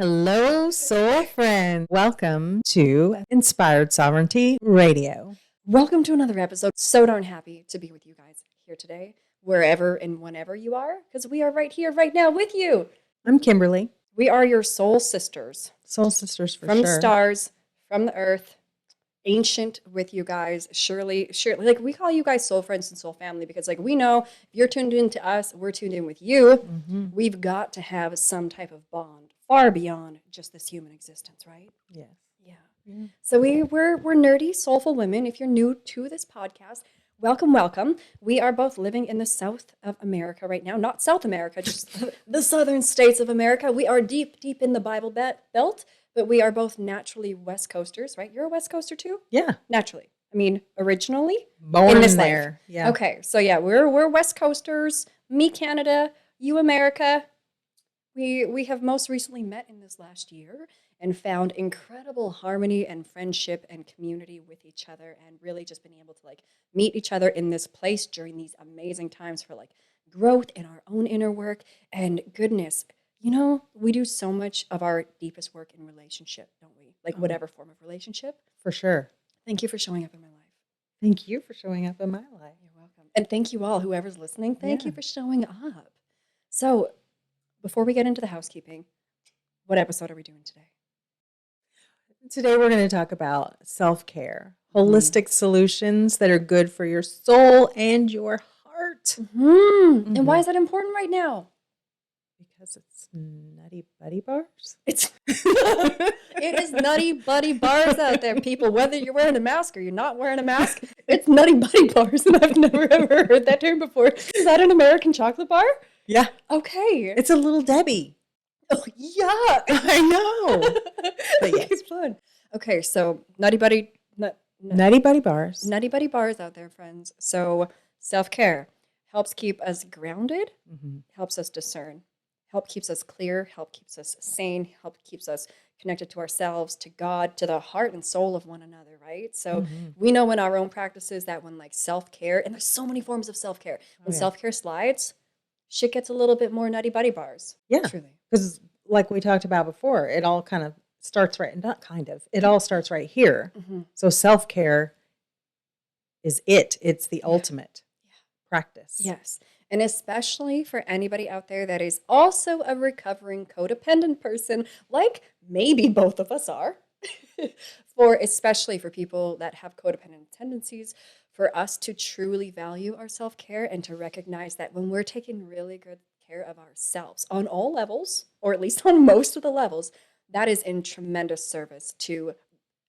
Hello, soul friend. Welcome to Inspired Sovereignty Radio. Welcome to another episode. So darn happy to be with you guys here today, wherever and whenever you are, because we are right here, right now with you. I'm Kimberly. We are your soul sisters. Soul sisters for from sure. From the stars, from the earth, ancient with you guys. Surely, like we call you guys soul friends and soul family because like we know if you're tuned in to us, we're tuned in with you. Mm-hmm. We've got to have some type of bond far beyond just this human existence, right? Yes. Yeah. Mm-hmm. So we're nerdy, soulful women. If you're new to this podcast, welcome. We are both living in the South of America right now. Not South America, just the southern states of America. We are deep in the Bible belt, but we are both naturally West Coasters, right? You're a West Coaster too? Yeah. Naturally. I mean, originally. Born in this there. Life. Yeah. Okay. So yeah, we're West Coasters. Me, Canada. You, America. We have most recently met in this last year and found incredible harmony and friendship and community with each other and really just been able to like meet each other in this place during these amazing times for like growth in our own inner work and goodness. You know, we do so much of our deepest work in relationship, don't we? Like whatever form of relationship. For sure. Thank you for showing up in my life. Thank you for showing up in my life. You're welcome. And thank you all, whoever's listening. Thank you for showing up. So before we get into the housekeeping, what episode are we doing today? Today we're going to talk about self-care, holistic solutions that are good for your soul and your heart. And why is that important right now? Because it's nutty buddy bars. It is nutty buddy bars out there, people. Whether you're wearing a mask or you're not wearing a mask, it's nutty buddy bars. And I've never ever heard that term before. Is that an American chocolate bar? Yeah. Okay. It's a little Debbie. Oh, yeah. I know. But yes. It's fun. Okay, so nutty buddy bars. Nutty buddy bars out there, friends. So self-care helps keep us grounded, helps us discern, help keeps us clear, help keeps us sane, help keeps us connected to ourselves, to God, to the heart and soul of one another, right? So we know in our own practices that when like self-care, and there's so many forms of self-care, when self-care slides, shit gets a little bit more nutty buddy bars. Yeah. Truly. Because like we talked about before, it all kind of starts right, not kind of, it all starts right here. So self-care is it's the ultimate practice. Yes. And especially for anybody out there that is also a recovering codependent person, like maybe both of us are, especially for people that have codependent tendencies, for us to truly value our self-care and to recognize that when we're taking really good care of ourselves on all levels, or at least on most of the levels, that is in tremendous service to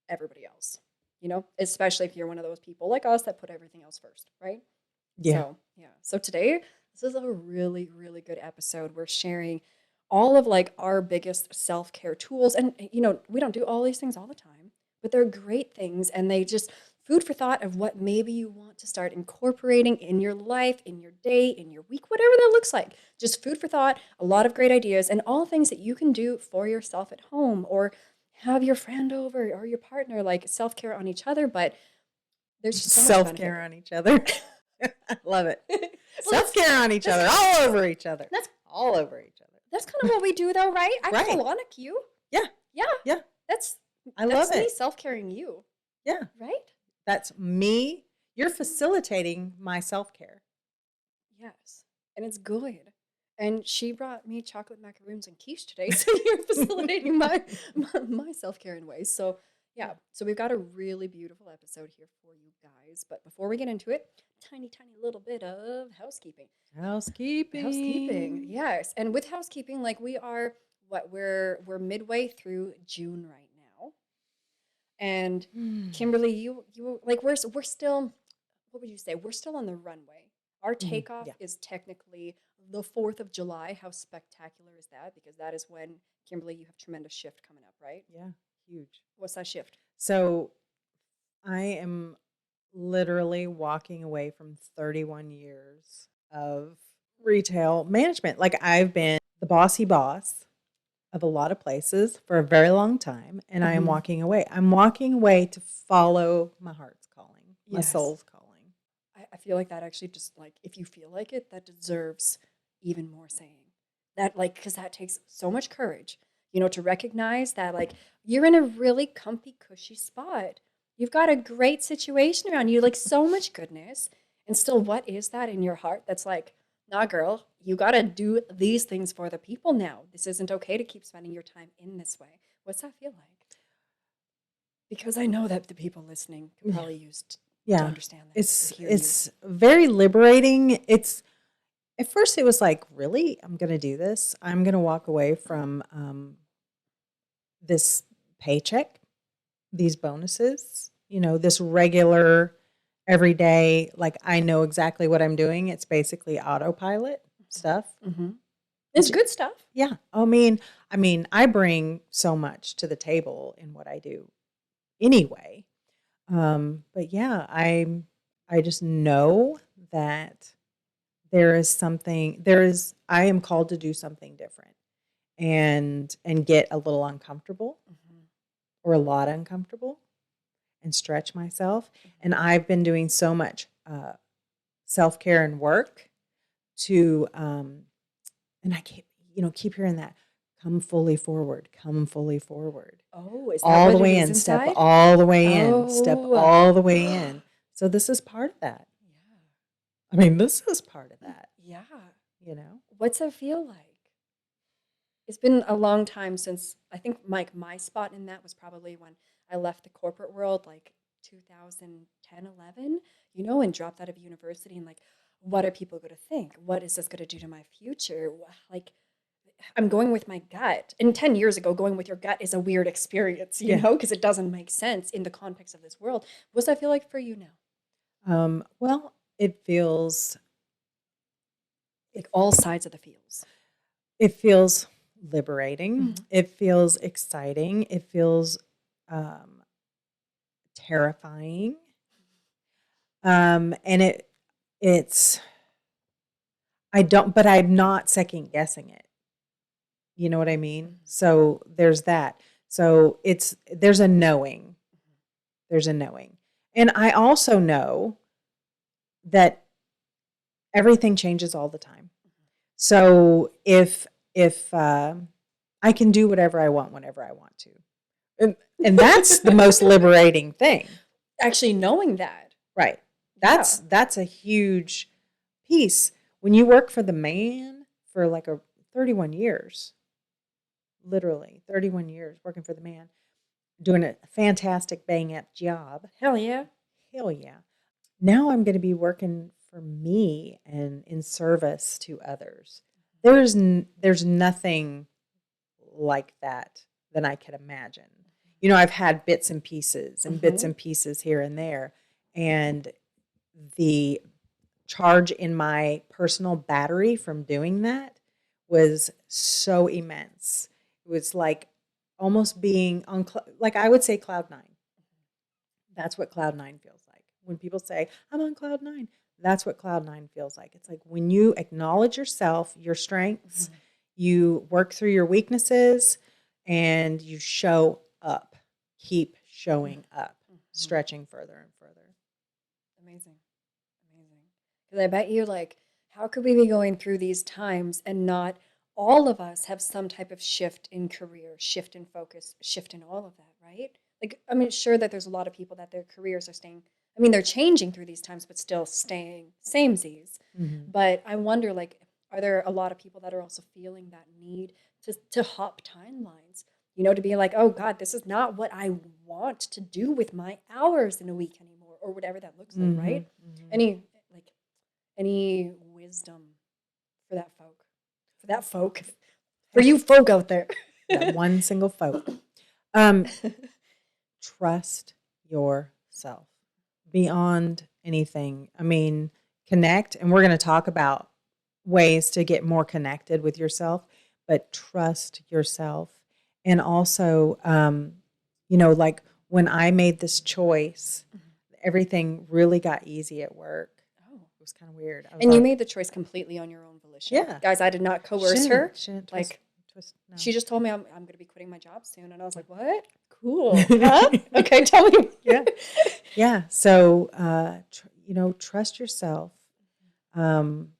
everybody else, you know, especially if you're one of those people like us that put everything else first, right? Yeah. So today, this is a really, really good episode. We're sharing all of like our biggest self-care tools. And, you know, we don't do all these things all the time, but they're great things. And they just food for thought of what maybe you want to start incorporating in your life, in your day, in your week, whatever that looks like. Just food for thought, a lot of great ideas, and all things that you can do for yourself at home or have your friend over or your partner, like self-care on each other. But there's just so much self-care on each other. I love it. Self-care on each other, all over each other. That's all over each other. That's kind of what we do, though, right? I Right. colonic you. Yeah. That's love me it. self-caring you. Yeah. Right? That's me. You're facilitating my self-care. Yes. And it's good. And she brought me chocolate macaroons and quiche today, so you're facilitating my self-care in ways. So yeah, so we've got a really beautiful episode here for you guys. But before we get into it, tiny little bit of housekeeping. Housekeeping. Yes. And with housekeeping, like we're midway through June right now. And Kimberly, you like we're still, what would you say? We're still on the runway. Our takeoff is technically the 4th of July. How spectacular is that? Because that is when, Kimberly, you have tremendous shift coming up, right? Yeah, huge. What's that shift? So I am literally walking away from 31 years of retail management. Like I've been the bossy boss of a lot of places for a very long time, and I am walking away. I'm walking away to follow my heart's calling, my soul's calling. I feel like that actually just like, if you feel like it, that deserves even more saying. That like, because that takes so much courage. to recognize that like you're in a really comfy, cushy spot. You've got a great situation around you, like so much goodness. And still, what is that in your heart that's like, nah, girl, you got to do these things for the people now. This isn't okay to keep spending your time in this way. What's that feel like? Because I know that the people listening could probably use to understand that. It's very liberating. It's at first it was like, really, I'm going to do this. I'm going to walk away from this paycheck, these bonuses, this regular, everyday, like I know exactly what I'm doing. It's basically autopilot stuff. Mm-hmm. It's good stuff. Yeah. I mean, I bring so much to the table in what I do anyway. But yeah, I just know that I am called to do something different and get a little uncomfortable or a lot uncomfortable and stretch myself. And I've been doing so much self-care and work to and I keep hearing that, come fully forward, come fully forward. Oh, is that All what the it way is in, step inside? all the way in, step Oh. all the way in. So this is part of that. Yeah. I mean, this is part of that, Yeah. What's it feel like? It's been a long time since I think my spot in that was probably when I left the corporate world, like 2010, 11, and dropped out of university and like, what are people going to think? What is this going to do to my future? Like, I'm going with my gut. And 10 years ago, going with your gut is a weird experience, because it doesn't make sense in the context of this world. What's that feel like for you now? Well, it feels Like all sides of the feels. It feels liberating. Mhm. It feels exciting. It feels terrifying. And it's but I'm not second guessing it. You know what I mean? So there's that. So there's a knowing. There's a knowing. And I also know that everything changes all the time. So if I can do whatever I want whenever I want to. And that's the most liberating thing. Actually knowing that. Right. That's a huge piece. When you work for the man for like 31 years, literally 31 years working for the man, doing a fantastic bang up job. Hell yeah. Hell yeah. Now I'm going to be working for me and in service to others. There's nothing like that than I could imagine. I've had bits and pieces and bits and pieces here and there. And the charge in my personal battery from doing that was so immense. It was like almost being on, like I would say cloud nine. That's what cloud nine feels like. When people say, I'm on cloud nine, that's what cloud nine feels like. It's like when you acknowledge yourself, your strengths, you work through your weaknesses, and you show up. Keep showing up, stretching further and further. Amazing. Because I bet you, like, how could we be going through these times and not all of us have some type of shift in career, shift in focus, shift in all of that, right? Like, I mean, sure that there's a lot of people that their careers are staying, I mean, they're changing through these times, but still staying samesies. But I wonder, like, are there a lot of people that are also feeling that need to hop timelines? To be like, oh God, this is not what I want to do with my hours in a week anymore, or whatever that looks like, right? Any wisdom for that folk, for you folk out there? That one single folk. Trust yourself beyond anything. I mean, connect, and we're going to talk about ways to get more connected with yourself, but trust yourself. And also, like when I made this choice, everything really got easy at work. Oh, it was kind of weird. And you made the choice completely on your own volition. Yeah. Guys, I did not coerce her. No. She just told me I'm going to be quitting my job soon. And I was like, what? Cool. Huh? Okay, tell me. Yeah. Yeah. So, trust yourself and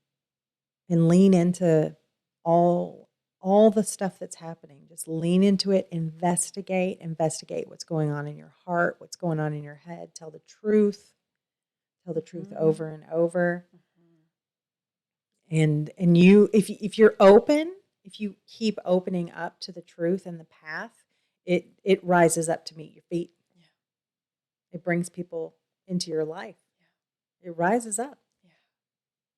lean into all all the stuff that's happening. Just lean into it, investigate what's going on in your heart, what's going on in your head. Tell the truth over and over. And you, if you're open, if you keep opening up to the truth and the path, it rises up to meet your feet. Yeah. It brings people into your life. Yeah. It rises up. Yeah.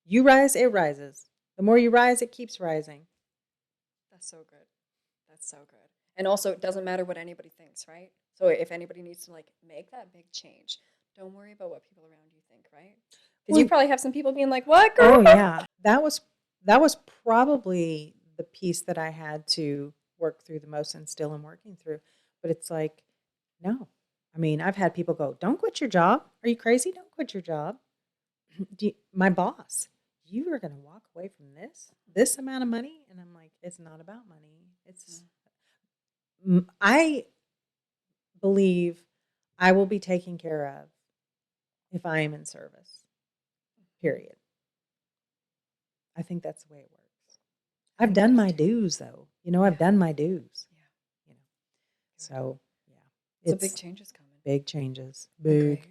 You rise, it rises. The more you rise, it keeps rising. That's so good. That's so good. And also, it doesn't matter what anybody thinks, right? So if anybody needs to like make that big change, don't worry about what people around you think, right? Because you probably have some people being like, "What, girl?" Oh yeah, that was probably the piece that I had to work through the most, and still am working through. But it's like, no. I mean, I've had people go, "Don't quit your job. Are you crazy? Don't quit your job." My boss, you are going to walk away from this amount of money, and I'm like, it's not about money. It's I believe I will be taken care of if I am in service. Period. I think that's the way it works. I've done my dues, though. I've done my dues. Yeah. So, yeah. So big changes coming. Big changes. Big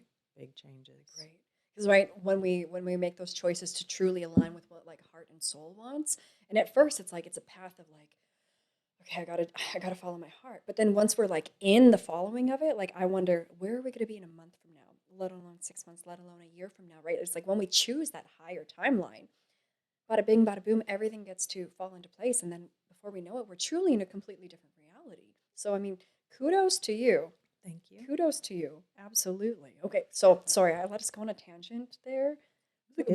changes. Great. Because right when we make those choices to truly align with what like heart and soul wants, and at first it's like it's a path of like, okay, I gotta follow my heart. But then once we're like in the following of it, like I wonder where are we gonna be in a month from now, let alone 6 months, let alone a year from now, right? It's like when we choose that higher timeline, bada bing, bada boom, everything gets to fall into place, and then before we know it, we're truly in a completely different reality. So I mean, kudos to you. Thank you. Kudos to you. Absolutely. Okay, so sorry, I let us go on a tangent there.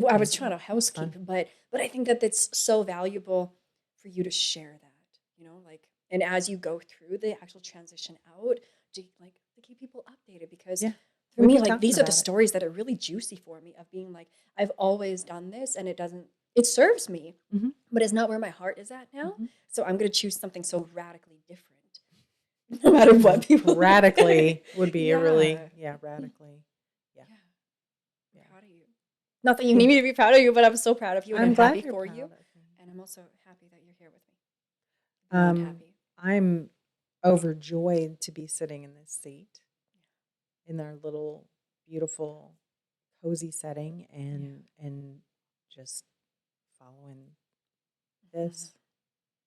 I was trying to housekeep, but I think that it's so valuable for you to share that, like, and as you go through the actual transition out, to keep people updated, because for me, like these are the stories that are really juicy for me of being like, I've always done this and it serves me, but it's not where my heart is at now. So I'm going to choose something so radically different. No matter what people radically would be a really radically. Yeah. I'm proud of you. Not that you need me to be proud of you, but I'm so proud of you, and I'm happy for you. And I'm also happy that you're here with me. I'm happy. I'm overjoyed to be sitting in this seat in our little beautiful cozy setting and just following this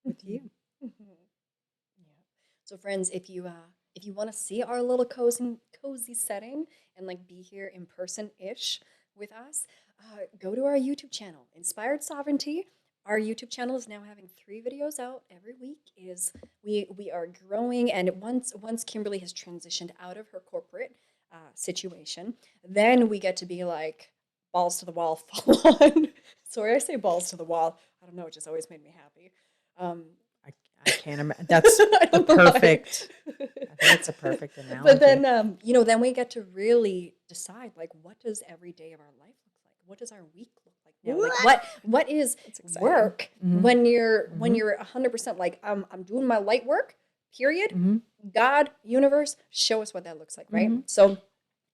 with you. So friends, if you want to see our little cozy setting and like be here in person-ish with us, go to our YouTube channel, Inspired Sovereignty. Our YouTube channel is now having 3 videos out every week. We are growing, and once Kimberly has transitioned out of her corporate situation, then we get to be like balls to the wall, full on. Sorry, I say balls to the wall. I don't know, it just always made me happy. I can't imagine. That's a perfect. I think it's a perfect analogy. But then, then we get to really decide, like, what does every day of our life look like? What does our week look like now? Like, what is work when you're 100% like, I'm doing my light work. Period. God, universe, show us what that looks like, right? So,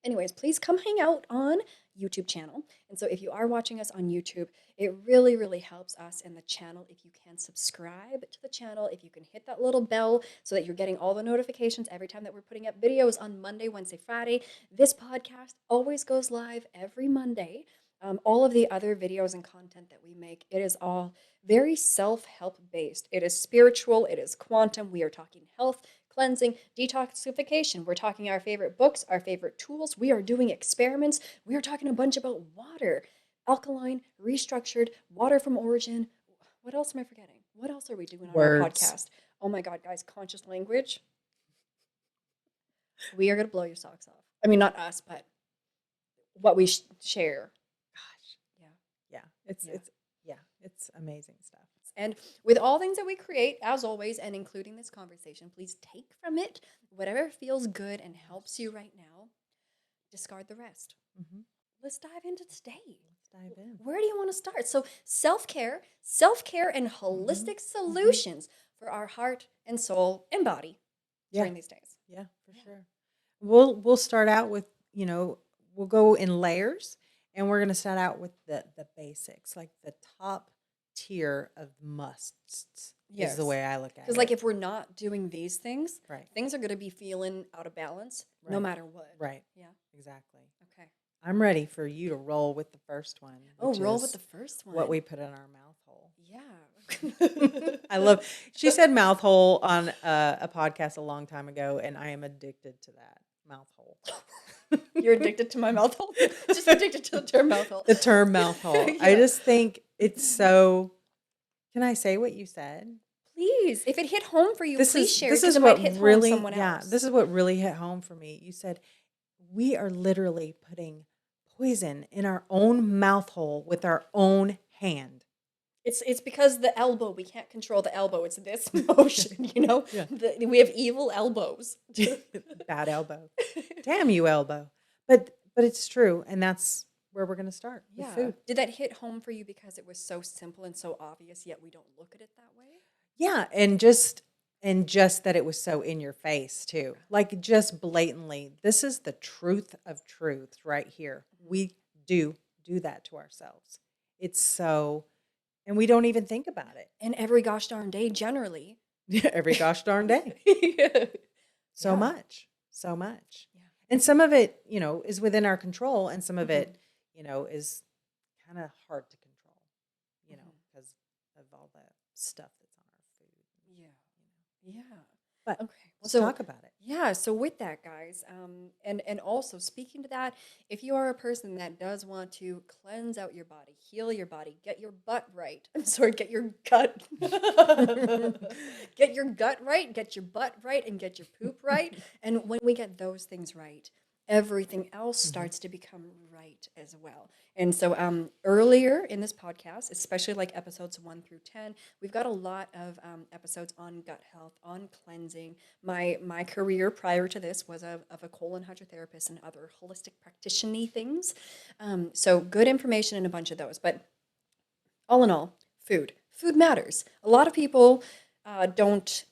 anyways, please come hang out on YouTube channel. And so if you are watching us on YouTube, it really, really helps us and the channel if you can subscribe to the channel, if you can hit that little bell so that you're getting all the notifications every time that we're putting up videos on Monday, Wednesday, Friday. This podcast always goes live every Monday. All of the other videos and content that we make, it is all very self-help based. It is spiritual, it is quantum. We are talking health, cleansing, detoxification. We're talking our favorite books, our favorite tools. We are doing experiments. We are talking a bunch about water, alkaline, restructured, water from origin. What else am I forgetting? What else are we doing on our podcast? Oh my God, guys, conscious language. We are going to blow your socks off. I mean, not us, but what we share. Gosh. Yeah. It's amazing stuff. And with all things that we create, as always, and including this conversation, please take from it whatever feels good and helps you right now. Discard the rest. Let's dive into today. Let's dive in. Where do you want to start? So self-care and holistic solutions for our heart and soul and body during these days. Yeah, for sure. We'll start out with, we'll go in layers, and we're going to start out with the basics, like the top tier of musts. is the Yes. way I look at Because, like, it. if we're not doing these things, Right. things are going to be feeling out of balance no Right. matter what. Right. Yeah. Exactly. Okay. I'm ready for you to roll with the first one, Oh, which roll with the is first what one. we put in our mouth hole. Yeah. I love, she said mouth hole on a podcast a long time ago, and I am addicted to that mouth hole. You're addicted to my mouth hole? Just addicted to the term mouth hole. The term mouth hole. I Yeah. just think it's so, can I say what you said? Please, if it hit home for you, please share it This because is it might what hit home really, someone yeah, else. this is what really hit home for me. You said we are literally putting poison in our own mouth hole with our own hand. It's because the elbow, we can't control the elbow. It's this motion, you know? Yeah. We have evil elbows. Bad elbow. Damn you, elbow. But it's true, and that's where we're going to start with Yeah. food. Did that hit home for you because it was so simple and so obvious, yet we don't look at it that way? Yeah, and just that it was so in your face too. Like just blatantly, this is the truth of truth right here. We do that to ourselves. It's so, and we don't even think about it. And every gosh darn day, generally. Every gosh darn day. Yeah. So Yeah. much. So much. Yeah. And some of it, is within our control, and some of Mhm. it, is kind of hard to control, because of all the stuff that's on our food. Yeah. Yeah. But Okay. let's So talk about it. yeah, so with that, guys, and also speaking to that, if you are a person that does want to cleanse out your body, heal your body, get your butt right. I'm sorry, get your gut, get your gut right, get your butt right, and get your poop right. And when we get those things right, everything else starts to become right as well. And so earlier in this podcast, especially like episodes 1 through 10, we've got a lot of episodes on gut health, on cleansing. My career prior to this was of a colon hydrotherapist and other holistic practitioner things. So good information in a bunch of those. But all in all, food matters. A lot of people don't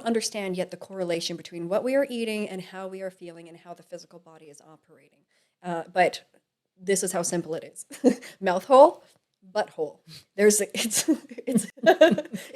understand yet the correlation between what we are eating and how we are feeling and how the physical body is operating. But this is how simple it is. Mouth hole, butthole. It's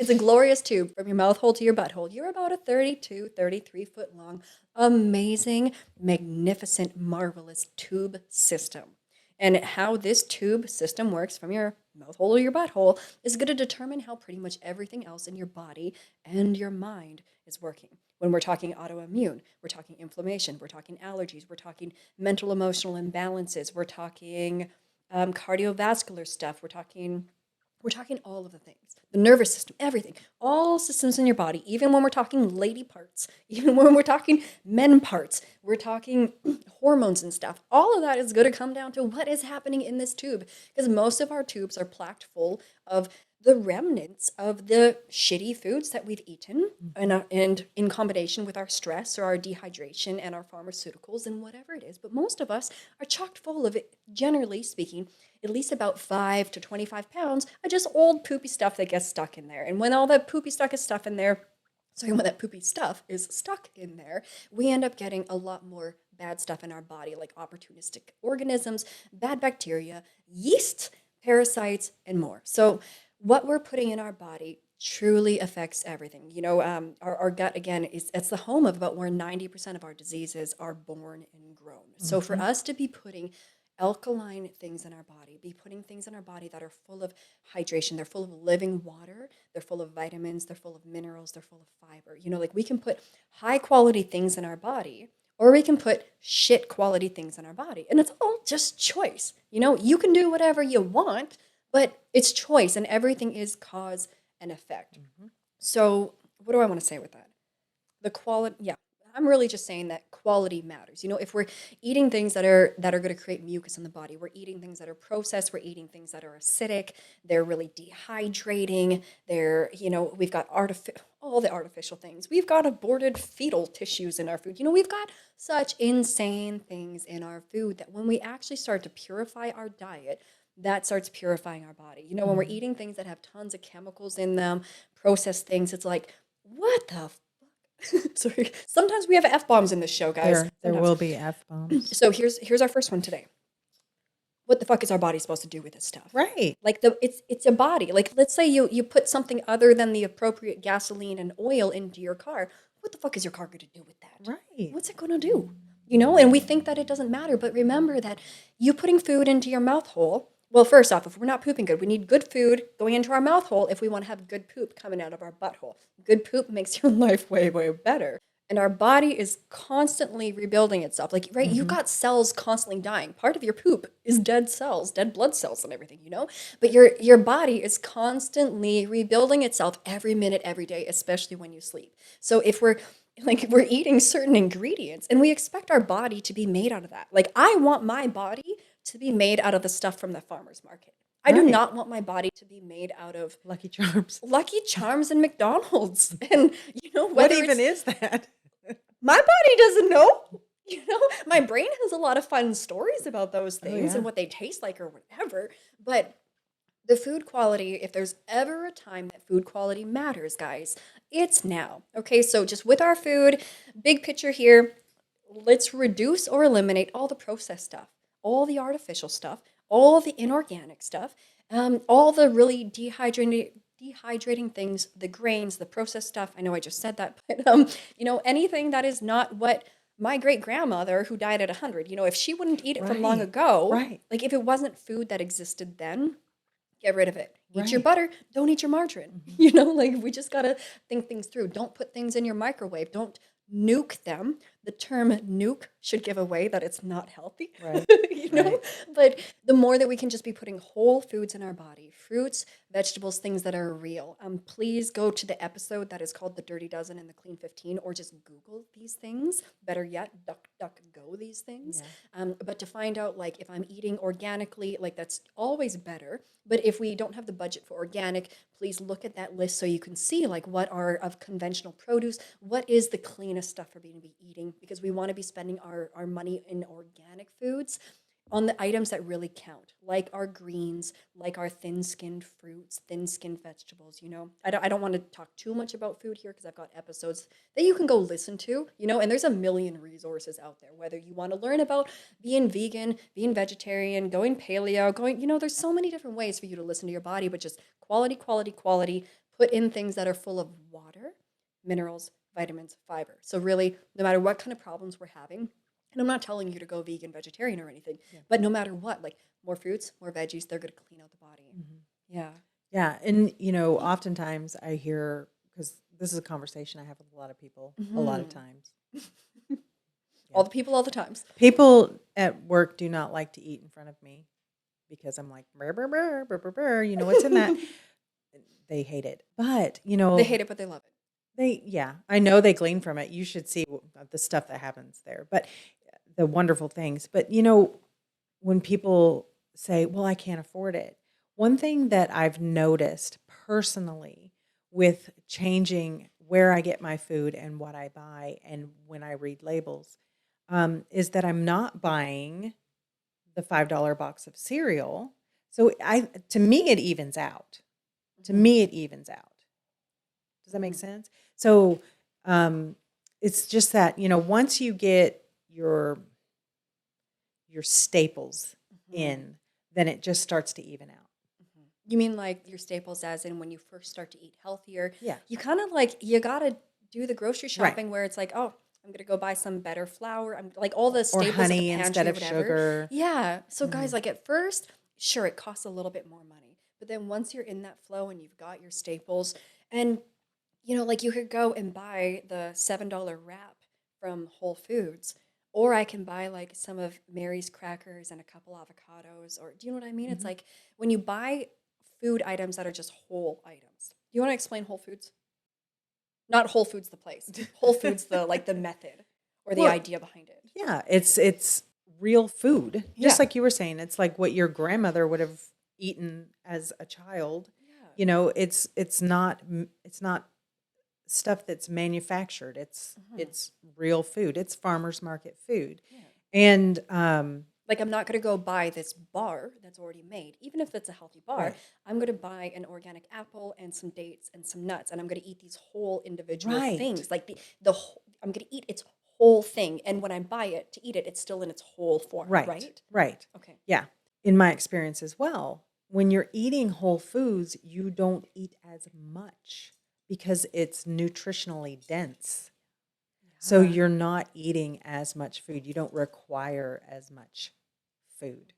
a glorious tube from your mouth hole to your butthole. You're about a 32, 33 foot long, amazing, magnificent, marvelous tube system. And how this tube system works from your mouth hole to your butthole is going to determine how pretty much everything else in your body and your mind is working. When we're talking autoimmune, we're talking inflammation, we're talking allergies, we're talking mental emotional imbalances, we're talking cardiovascular stuff, we're talking all of the things, the nervous system, everything, all systems in your body, even when we're talking lady parts, even when we're talking men parts, we're talking hormones and stuff. All of that is going to come down to what is happening in this tube, because most of our tubes are plaqued full of the remnants of the shitty foods that we've eaten, and in combination with our stress or our dehydration and our pharmaceuticals and whatever it is. But most of us are chocked full of it, generally speaking, at least about 5 to 25 pounds of just old poopy stuff that gets stuck in there. And when all that poopy stuff is stuck in there, when that poopy stuff is stuck in there, we end up getting a lot more bad stuff in our body, like opportunistic organisms, bad bacteria, yeast, parasites, and more. So what we're putting in our body truly affects everything. Our gut, again, it's the home of about where 90% of our diseases are born and grown. So for us to be putting alkaline things in our body, be putting things in our body that are full of hydration, they're full of living water, they're full of vitamins, they're full of minerals, they're full of fiber. Like we can put high quality things in our body, or we can put shit quality things in our body. And it's all just choice. You can do whatever you want, but it's choice, and everything is cause and effect. So what do I want to say with that? The quality, yeah. I'm really just saying that quality matters. If we're eating things that are going to create mucus in the body, we're eating things that are processed, we're eating things that are acidic, they're really dehydrating, we've got all the artificial things. We've got aborted fetal tissues in our food. We've got such insane things in our food that when we actually start to purify our diet, that starts purifying our body. When we're eating things that have tons of chemicals in them, processed things, it's like, what the sorry. Sometimes we have F-bombs in this show, guys. There Sometimes. will be F-bombs. So here's our first one today. what the fuck is our body supposed to do with this stuff? Right. Like it's a body. Like let's say you put something other than the appropriate gasoline and oil into your car. What the fuck is your car going to do with that? Right. What's it going to do? You know, and we think that it doesn't matter, but remember that you putting food into your mouth hole. Well, first off, if we're not pooping good, we need good food going into our mouth hole if we want to have good poop coming out of our butthole. Good poop makes your life way, way better. And our body is constantly rebuilding itself. Like, right, you've got cells constantly dying. Part of your poop is dead cells, dead blood cells and everything, you know? But your body is constantly rebuilding itself every minute, every day, especially when you sleep. So if we're eating certain ingredients and we expect our body to be made out of that. Like I want my body to be made out of the stuff from the farmer's market. I do Right. not want my body to be made out of Lucky Charms. Lucky Charms and McDonald's. And you know, What whether even it's is that? my body doesn't know. You know, my brain has a lot of fun stories about those things yeah. and what they taste like or whatever. But the food quality, if there's ever a time that food quality matters, guys, it's now. Okay, so just with our food, big picture here, let's reduce or eliminate all the processed stuff, all the artificial stuff, all the inorganic stuff, all the really dehydrating things, the grains, the processed stuff. I know I just said that, but you know, anything that is not what my great grandmother who died at 100, you know, if she wouldn't eat it from long Right. ago, Right. like if it wasn't food that existed then, get rid of it. Eat your Right. butter, don't eat your margarine. You know, like we just got to think things through. Don't put things in your microwave. Don't nuke them. The term nuke should give away that it's not healthy, Right. you know? Right. But the more that we can just be putting whole foods in our body, fruits, vegetables, things that are real. Please go to the episode that is called The Dirty Dozen and the Clean 15, or just Google these things. Better yet, duck, go these things. Yeah. But to find out, like, if I'm eating organically, like, that's always better. But if we don't have the budget for organic, please look at that list so you can see, like, what are of conventional produce, what is the cleanest stuff for being to be eating, because we want to be spending our money in organic foods on the items that really count, like our greens, like our thin-skinned fruits, thin-skinned vegetables, you know. I don't want to talk too much about food here because I've got episodes that you can go listen to, you know, and there's a million resources out there, whether you want to learn about being vegan, being vegetarian, going paleo, going, you know, there's so many different ways for you to listen to your body, but just quality, quality, quality, put in things that are full of water, minerals, vitamins, fiber. So really, no matter what kind of problems we're having, and I'm not telling you to go vegan, vegetarian or anything, but no matter what, like more fruits, more veggies, they're going to clean out the body. Yeah. Yeah. And, you know, oftentimes I hear, because this is a conversation I have with a lot of people a lot of times. All the people, all the times. People at work do not like to eat in front of me because I'm like, brr, brr, brr, brr, brr, brr, you know, what's in that? They hate it. But, you know, They hate it, but they love it. I know they glean from it. You should see the stuff that happens there, but the wonderful things. But, you know, when people say, well, I can't afford it, one thing that I've noticed personally with changing where I get my food and what I buy and when I read labels is that I'm not buying the $5 box of cereal. So to me, it evens out. To me, it evens out. Does that make sense? So it's just that, you know, once you get your staples in, then it just starts to even out. You mean like your staples as in when you first start to eat healthier? Yeah. You kind of like, you got to do the grocery shopping where it's like, oh, I'm going to go buy some better flour. I'm like all the Or staples honey at the pantry, instead of whatever. sugar. Yeah. So guys, like at first, sure, it costs a little bit more money. But then once you're in that flow and you've got your staples and, you know, like you could go and buy the $7 wrap from Whole Foods, or I can buy like some of Mary's crackers and a couple avocados, or do you know what I mean? It's like when you buy food items that are just whole items. Do you want to explain Whole Foods? Not Whole Foods the place. Whole Foods the like the method or the idea behind it. Yeah, it's real food. Just like you were saying, it's like what your grandmother would have eaten as a child. Yeah. You know, it's not stuff that's manufactured. It's real food. It's farmers market food. Yeah. And like I'm not going to go buy this bar that's already made, even if it's a healthy bar. Right. I'm going to buy an organic apple and some dates and some nuts, and I'm going to eat these whole individual Right. things. Like the whole, I'm going to eat its whole thing, and when I buy it to eat it, it's still in its whole form. Right. Right. Okay. Yeah. in my experience as well, when you're eating whole foods, you don't eat as much because it's nutritionally dense. So Yeah. you're not eating as much food. You don't require as much food.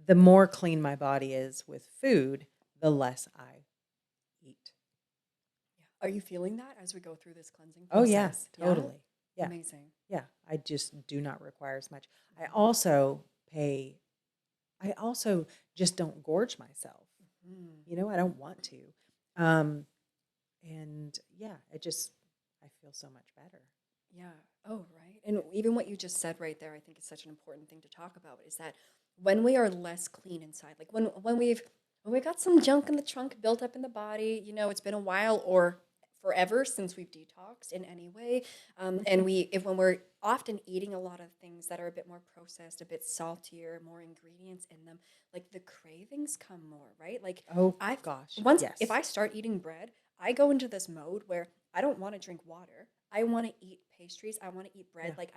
The more clean my body is with food, the less I eat. Are you feeling that as we go through this cleansing Oh, yeah, process? Yeah? totally. Yeah, Amazing. yeah. I just do not require as much. I also pay, I also just don't gorge myself. Mhm. I don't want to. Um, and yeah, I feel so much better. Yeah. Oh, right. And even what you just said right there, I think is such an important thing to talk about is that when we are less clean inside, like when we got some junk in the trunk built up in the body, it's been a while or forever since we've detoxed in any way, and if when we're often eating a lot of things that are a bit more processed, a bit saltier, more ingredients in them, like the cravings come more, right? Like Oh, I gosh. once if Yes. I start eating bread, I go into this mode where I don't want to drink water. I want to eat pastries. I want to eat bread. Yeah. Like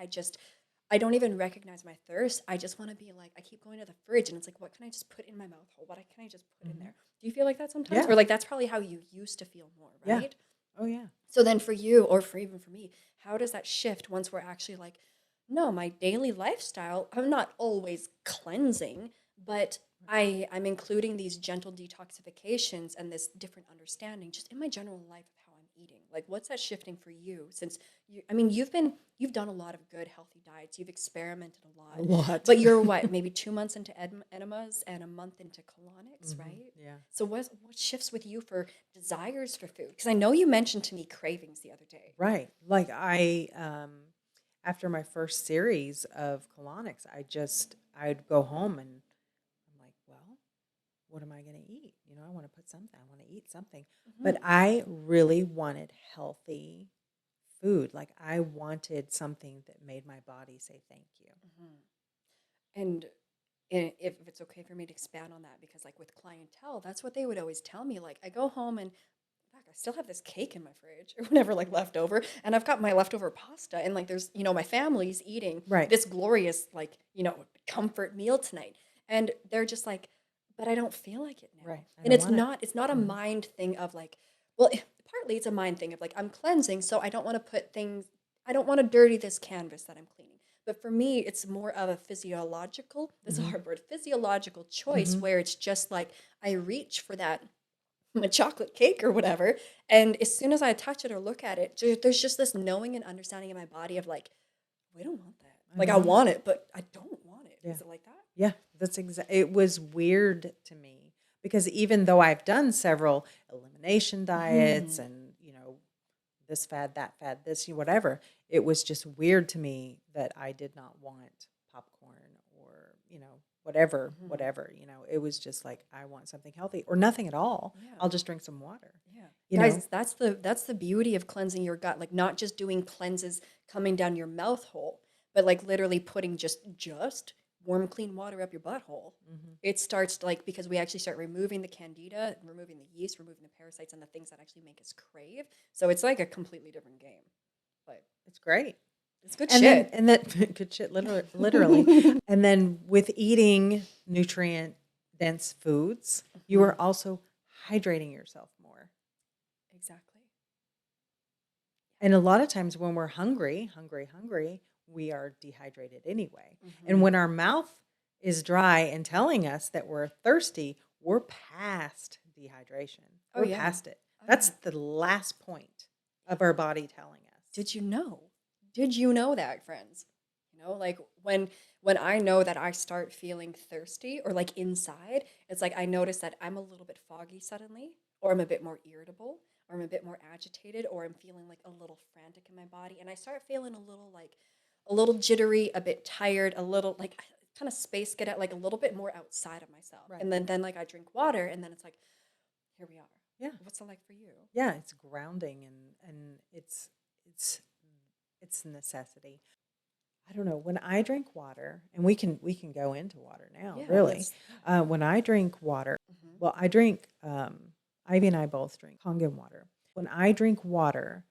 I don't even recognize my thirst. I just want to be like, I keep going to the fridge and it's like, what can I just put in my mouth hole? What can I just put in Mhm. there? Do you feel like that sometimes? Yeah. Or like that's probably how you used to feel more, Yeah. right? Oh, yeah. So then for you, or for even for me, how does that shift once we're actually like, no, my daily lifestyle, I'm not always cleansing, but I'm including these gentle detoxifications and this different understanding just in my general life of how I'm eating. Like what's that shifting for you since you've done a lot of good healthy diets. You've experimented a A lot. lot. But you're what, maybe 2 months into enemas and a month into colonics, right? Yeah. So what shifts with you for desires for food? Because I know you mentioned to me cravings the other day. Right. Like after my first series of colonics, I'd go home and I'm like, well, what am I going to eat? I want to put something, I want to eat something. But Mhm. I really wanted healthy food. Like I wanted something that made my body say thank you. Mhm. And if it's okay for me to expand on that, because like with clientele, that's what they would always tell me. Like I go home and fuck, I still have this cake in my fridge or whatever, like leftover, and I've got my leftover pasta, and like there's my family's eating Right. this glorious like comfort meal tonight, and they're just like, but I don't feel like it now, Right. I and don't want it. it's not a Mhm. mind thing of like, well, partly it's a mind thing of like I'm cleansing, so I don't want to put things, I don't want to dirty this canvas that I'm cleaning. But for me, it's more of a physiological, this is a Mhm. hard word, physiological choice Mhm. where it's just like I reach for that my chocolate cake or whatever, and as soon as I touch it or look at it, there's just this knowing and understanding in my body of like, we don't want that. I Like don't I want it. want it, but I don't want it. Yeah. Is it like that? Yeah, it was weird to me because even though I've done several elimination diets Mhm. and, this fad, that fad, this, whatever, it was just weird to me that I did not want popcorn or, whatever, Mhm. whatever, it was just like, I want something healthy or nothing at all. Yeah. I'll just drink some water, Yeah. you know? Guys, that's the beauty of cleansing your gut. Like not just doing cleanses coming down your mouth hole, but like literally putting just warm clean water up your butthole. Hmm. It starts like because we actually start removing the candida, removing the yeast, removing the parasites and the things that actually make us crave. So it's like a completely different game. But It's great. it's good And then shit. and that good shit, literally. And then with eating nutrient dense foods, you Mhm. are also hydrating yourself more. Exactly. And a lot of times when we're hungry, hungry, hungry, we are dehydrated anyway. And Mhm. when our mouth is dry and telling us that we're thirsty, we're past dehydration. Oh We're yeah. past it. Oh That's yeah. the last point of our body telling us. Did you know? Did you know that, friends? Like when I know that I start feeling thirsty or like inside, it's like I notice that I'm a little bit foggy suddenly, or I'm a bit more irritable, or I'm a bit more agitated, or I'm feeling like a little frantic in my body, and I start feeling a little jittery, a bit tired, a little like kind of space get out, like a little bit more outside of myself. Right. And then like I drink water, and then it's like, here we are. Yeah. What's it like for you? Yeah, it's grounding and it's it's a necessity. I don't know. When I drink water, and we can go into water now, Yeah, really. let's. When I drink water, Mhm. well, I drink. Ivy and I both drink Kangen water. When I drink water,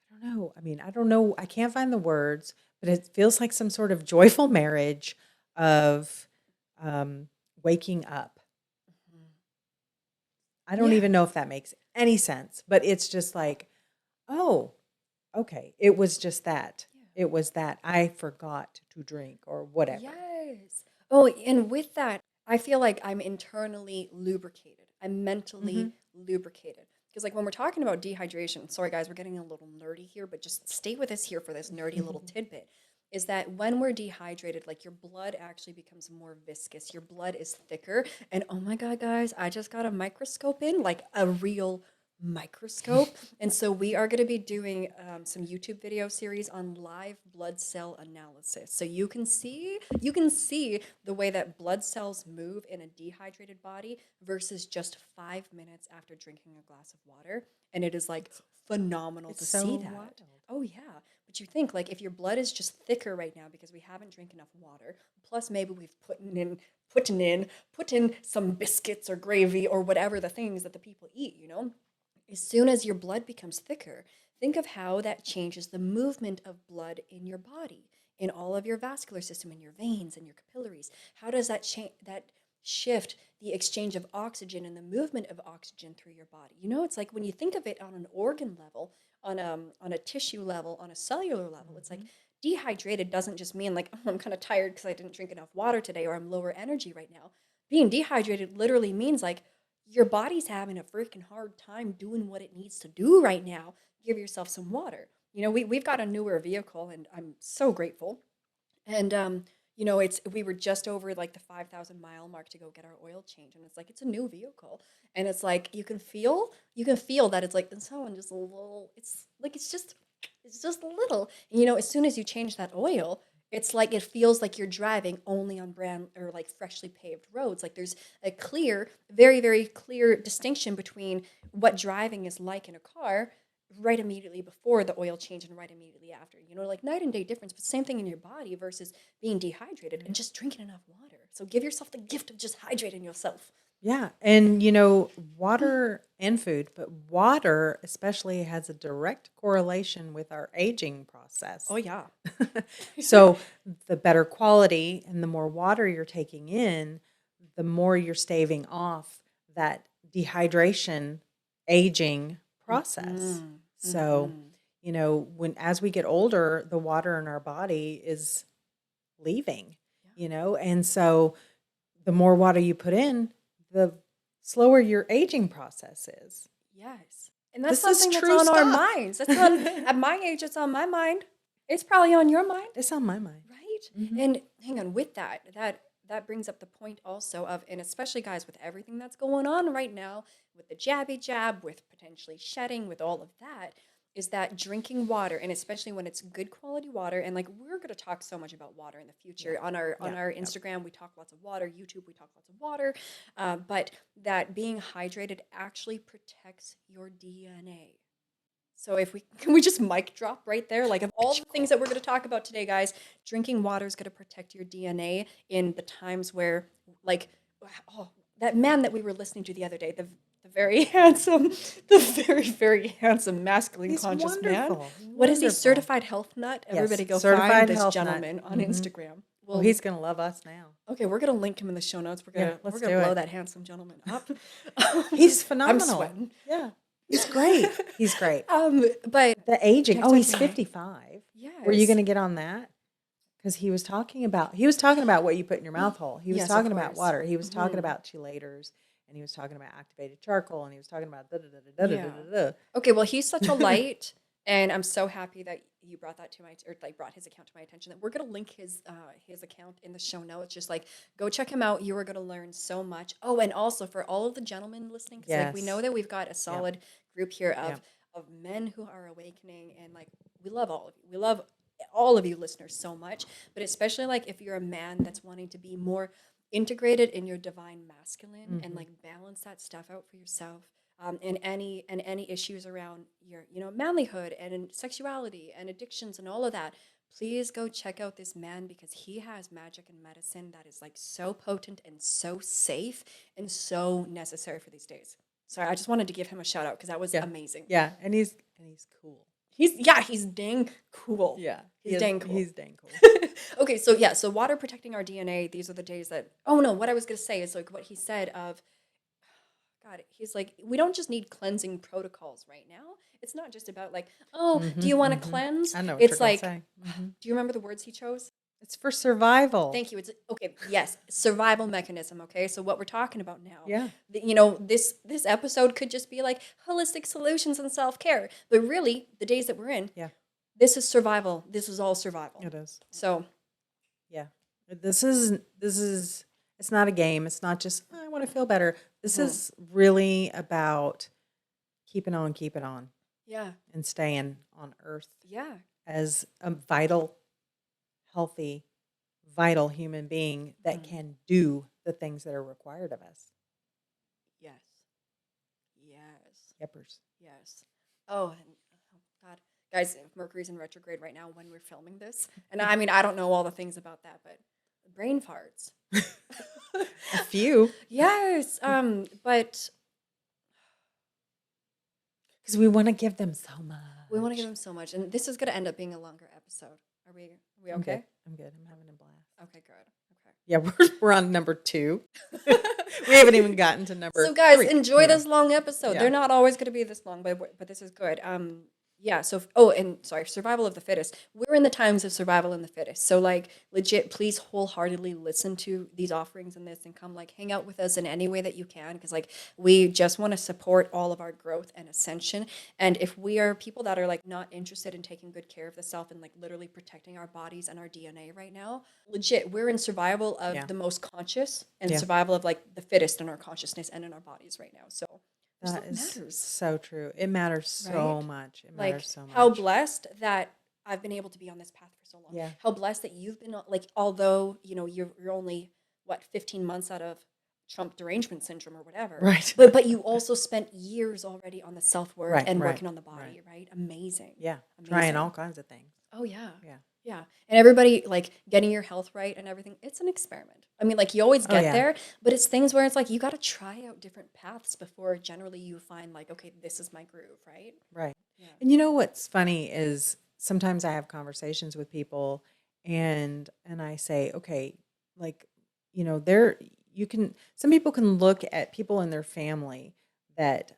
I don't know. I mean, I don't know. I can't find the words, but it feels like some sort of joyful marriage of um, waking up. Mhm. I don't Yeah. even know if that makes any sense, but it's just like, oh, okay, it was just that. Yeah. It was that I forgot to drink or whatever. Yes. Oh, and with that, I feel like I'm internally lubricated. I'm mentally Mhm. lubricated. Because, like, when we're talking about dehydration, sorry guys, we're getting a little nerdy here, but just stay with us here for this nerdy little tidbit. Is that when we're dehydrated, like your blood actually becomes more viscous, your blood is thicker. And oh my God, guys, I just got a microscope in, like a real microscope. And so we are going to be doing some YouTube video series on live blood cell analysis. So you can see the way that blood cells move in a dehydrated body versus just 5 minutes after drinking a glass of water. And it is like phenomenal It's to so see that. wild. Oh yeah. But you think like if your blood is just thicker right now because we haven't drank enough water, plus maybe we've put in some biscuits or gravy or whatever the things that the people eat, as soon as your blood becomes thicker, think of how that changes the movement of blood in your body, in all of your vascular system, in your veins and your capillaries. How does that change that shift the exchange of oxygen and the movement of oxygen through your body? It's like when you think of it on an organ level, on a tissue level, on a cellular level, it's like Mhm. dehydrated doesn't just mean like, oh, I'm kind of tired because I didn't drink enough water today or I'm lower energy right now. Being dehydrated literally means like your body's having a freaking hard time doing what it needs to do right now. Give yourself some water. We've got a newer vehicle and I'm so grateful. And we were just over like the 5,000 mile mark to go get our oil change, and it's like it's a new vehicle, and it's like you can feel that it's like someone just a little. It's like it's just a little. And as soon as you change that oil, it's like it feels like you're driving only on brand or like freshly paved roads. Like there's a clear, very very clear distinction between what driving is like in a car right immediately before the oil change and right immediately after. Like night and day difference, but same thing in your body versus being dehydrated and Yeah. just drinking enough water. So give yourself the gift of just hydrating yourself. Yeah. And, water and food, but water especially has a direct correlation with our aging Oh process. yeah. So, the better quality and the more water you're taking in, the more you're staving off that dehydration aging process. Mm-hmm. So, Mm-hmm. when as we get older, the water in our body is leaving, Yeah. and so the more water you put in, the slower your aging process is. Yes. And that's This is something that's true on our stuff. minds. That's on at my age, it's on my mind. It's probably on your mind. It's on my mind. Right? Mhm. And hang on, with that brings up the point also of, and especially guys with everything that's going on right now, with the jabby jab, with potentially shedding, with all of that, is that drinking water, and especially when it's good quality water, and like we're gonna talk so much about water in the Yeah. future on our Yeah. Yep. Instagram, we talk lots of water, YouTube, we talk lots of water, but that being hydrated actually protects your DNA. So if we can we just mic drop right there? Like of all the things that we're going to talk about today, guys, drinking water is going to protect your DNA in the times where, like, oh, that man that we were listening to the other day, the very handsome, the very very handsome masculine He's conscious man. wonderful. What is he? Wonderful. Certified health nut. Yes. Everybody go find Certified this health nut. gentleman on Mhm. Instagram. Oh, Well, he's going to love us now. okay, we're gonna link him in the show notes. We're Yeah, gonna we're let's gonna do blow it. that handsome gentleman up. He's I'm phenomenal. sweating. Yeah. He's great. He's great. But The aging. Oh, he's protecting 55. Were you going yes. to get on that? Because he was talking about what you put in your mouth hole. He was Yes, of talking about course. water. He was talking Hmm. about chelators, and he was talking about activated charcoal, and he was talking about da da da da da da Yeah. da da Okay, well, he's such a da. light, and I'm so happy that you brought that to my or like brought his account to my attention. That we're gonna link his account in the show notes. Just like go check him out. You are gonna learn so much. Oh, and also for all of the gentlemen listening, because like we know Yes. that we've got a Yep. solid group here Yep. of men who are awakening, and like we love all of you. We love all of you listeners so much, but especially like if you're a man that's wanting to be more integrated in your divine masculine and Hmm. like balance that stuff out for yourself, and any issues around your manlyhood and in sexuality and addictions and all of that, please go check out this man because he has magic and medicine that is like so potent and so safe and so necessary for these days. Sorry, I just wanted to give him a shout out because that was Yeah. amazing. Yeah. And he's cool. He's dang cool. Yeah. He's dang cool. He's dang cool. Okay, so yeah, so water protecting our DNA. These are the days that. Oh no, what I was gonna say is like what he said of. God, he's like, we don't just need cleansing protocols right now. It's not just about like, oh, do you want to cleanse? I know what you're It's going to like, say. do you remember the words he chose? It's for survival. Thank you. It's okay. Yes, survival mechanism. Okay, so what we're talking about now, Yeah. this episode could just be like holistic solutions and self care, but really, the days that we're in, Yeah. this is survival. This is all survival. It is. So, Yeah. This is it's not a game. It's not just I want to feel better. This is really about keeping on, yeah, and staying on earth yeah, as a vital, healthy, vital human being that can do the things that are required of us. yes, yes. Yeppers. Yes. Oh, and oh God, guys, Mercury's in retrograde right now when we're filming this, and I mean I don't know all the things about that, but brain farts. A few. Yes. But Because we want to give them so much. we want to give them so much, and this is going to end up being a longer episode. Are we okay? I'm good. I'm having a blast. Okay, good. Okay. Yeah, we're on number 2. We haven't even gotten to number. So guys, 3. enjoy this long episode. Yeah. They're not always going to be this long, but this is good. Yeah. So and sorry, survival of the fittest. We're in the times of survival in the fittest. So like legit, please wholeheartedly listen to these offerings and this, and come like hang out with us in any way that you can, because like we just want to support all of our growth and ascension. And if we are people that are like not interested in taking good care of the self and like literally protecting our bodies and our DNA right now, legit, we're in survival of the most conscious and survival of like the fittest in our consciousness and in our bodies right now. So that is so true. It matters so much. It matters so much. How blessed that I've been able to be on this path for so long. Yeah. How blessed that you've been like, although you're only 15 months out of Trump derangement syndrome or whatever. Right. But you also spent years already on the self-worth and working on the body, right? Amazing. Yeah. Amazing. Trying all kinds of things. Oh yeah. Yeah. Yeah. And everybody like getting your health right and everything, it's an experiment. I mean, like you always get there, but it's things where it's like you got to try out different paths before generally you find like, okay, this is my groove, right? Right. Yeah. And you know what's funny is sometimes I have conversations with people and I say, okay, like, some people can look at people in their family that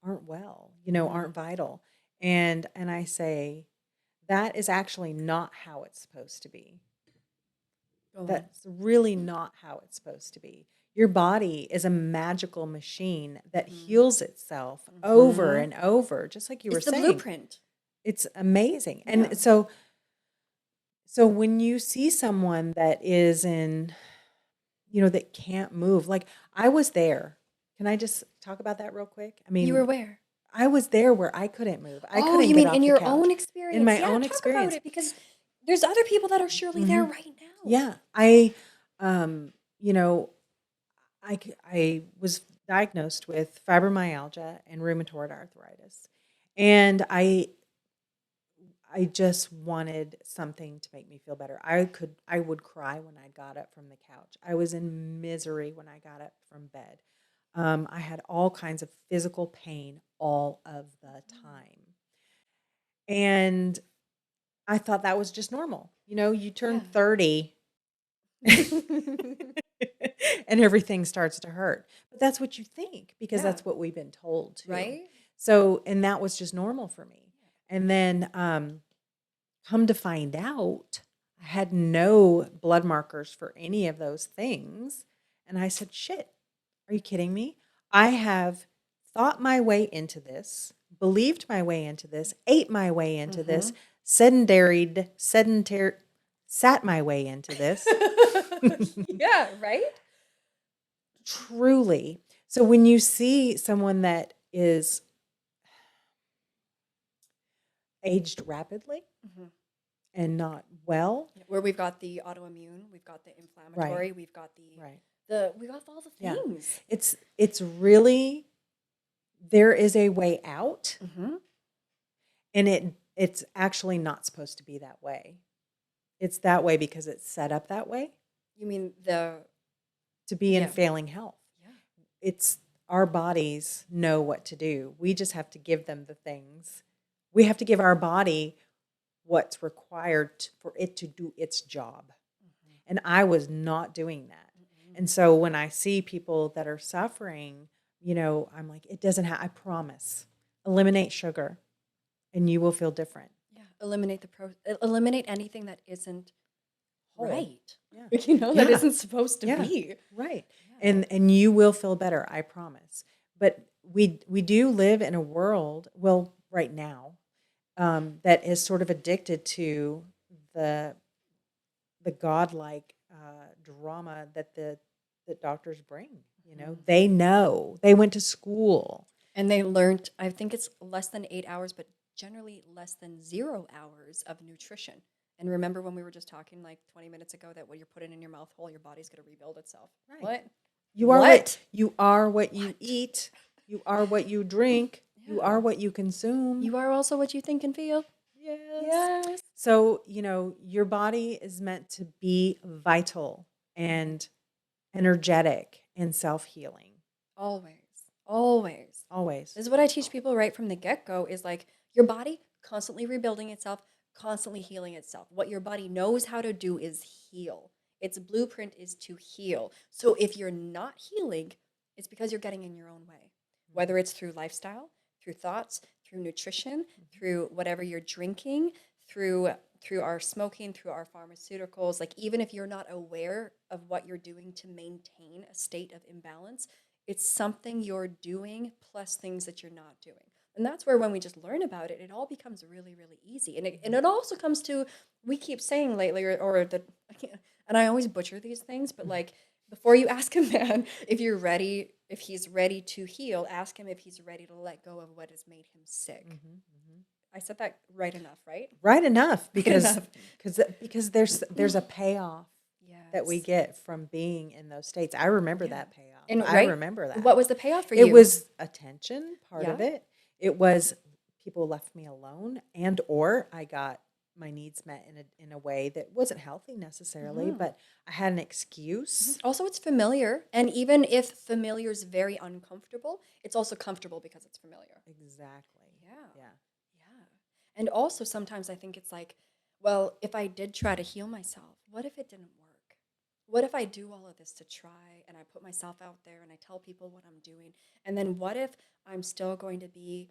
aren't well, aren't vital. And I say, that is actually not how it's supposed to be. That's really not how it's supposed to be. Your body is a magical machine that heals itself over and over, just like you were saying. It's the blueprint. It's amazing. And so when you see someone that is in, that can't move, like I was there. Can I just talk about that real quick? I mean, you were where? I was there where I couldn't move. I couldn't you get mean off in the your couch. own experience? In my Yeah, own talk experience. about it, because there's other people that are surely there right now. Yeah. I was diagnosed with fibromyalgia and rheumatoid arthritis. And I just wanted something to make me feel better. I would cry when I got up from the couch. I was in misery when I got up from bed. I had all kinds of physical pain all of the time. And I thought that was just normal. You turn 30 and everything starts to hurt. But that's what you think, because that's what we've been told to. Right. So, and that was just normal for me. And then come to find out, I had no blood markers for any of those things. And I said, shit, are you kidding me? I have thought my way into this, believed my way into this, ate my way into this, sat my way into this. Yeah, right? Truly. So when you see someone that is aged rapidly and not well, where we've got the autoimmune, we've got the inflammatory, we've got we got all the things. It's really, there is a way out, and it's actually not supposed to be that way. It's that way because it's set up that way. You mean to be in failing health. Yeah. It's our bodies know what to do. We just have to give them the things We have to give our body what's required for it to do its job. And I was not doing that. And so when I see people that are suffering, I'm like, it doesn't have, I promise, eliminate sugar and you will feel different. Yeah. Eliminate anything that isn't Whole. right. Yeah. That isn't supposed to be. Right. Yeah. And you will feel better, I promise. But we do live in a world, well, right now, that is sort of addicted to the godlike drama that the doctors bring. They know, they went to school. And they learned, I think it's less than 8 hours, but generally less than 0 hours of nutrition. And remember when we were just talking like 20 minutes ago that what you're putting in your mouth hole, your body's going to rebuild itself. Right. What? You are what you are, what you eat. You are what you drink. You are what you consume. You are also what you think and feel. Yes. So, your body is meant to be vital and energetic and self-healing. Always. Always. Always. This is what I teach people right from the get-go is like your body constantly rebuilding itself, constantly healing itself. What your body knows how to do is heal. Its blueprint is to heal. So if you're not healing, it's because you're getting in your own way. Whether it's through lifestyle, through thoughts, through nutrition, through whatever you're drinking, through our smoking, through our pharmaceuticals, like even if you're not aware of what you're doing to maintain a state of imbalance, it's something you're doing plus things that you're not doing. And that's where when we just learn about it, it all becomes really, really easy. And it also comes to, we keep saying lately, and I always butcher these things, but like before you ask a man if he's ready to heal, ask him if he's ready to let go of what has made him sick. I said that right enough, right? Right enough, because there's a payoff that we get from being in those states. I remember that payoff. And I remember that. What was the payoff for you? It was attention, part of it. It was people left me alone, and or I got my needs met in a way that wasn't healthy necessarily, but I had an excuse. Also, it's familiar, and even if familiar is very uncomfortable, it's also comfortable because it's familiar. Exactly. Yeah. And also sometimes I think it's like, well, if I did try to heal myself, what if it didn't work? What if I do all of this to try and I put myself out there and I tell people what I'm doing? And then what if I'm still going to be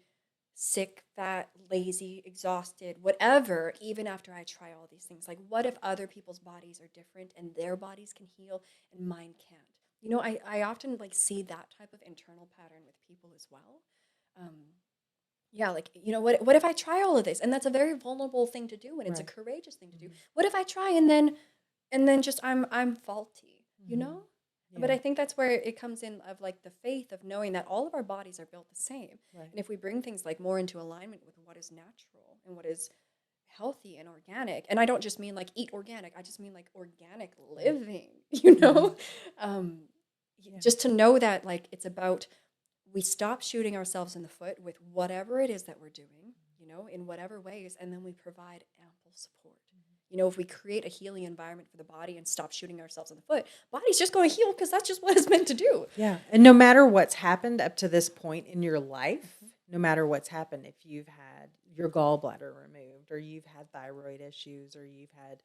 sick, fat, lazy, exhausted, whatever, even after I try all these things? Like, what if other people's bodies are different and their bodies can heal and mine can't? I often like see that type of internal pattern with people as well. What if I try all of this? And that's a very vulnerable thing to do, and it's a courageous thing to do. What if I try and then just I'm faulty, Yeah. But I think that's where it comes in of like the faith of knowing that all of our bodies are built the same. Right. And if we bring things like more into alignment with what is natural and what is healthy and organic, and I don't just mean like eat organic, I just mean like organic living, just to know that like it's about we stop shooting ourselves in the foot with whatever it is that we're doing, in whatever ways, and then we provide ample support. If we create a healing environment for the body and stop shooting ourselves in the foot, body's just going to heal because that's just what it's meant to do. Yeah. And no matter what's happened up to this point in your life, no matter what's happened, if you've had your gallbladder removed or you've had thyroid issues or you've had,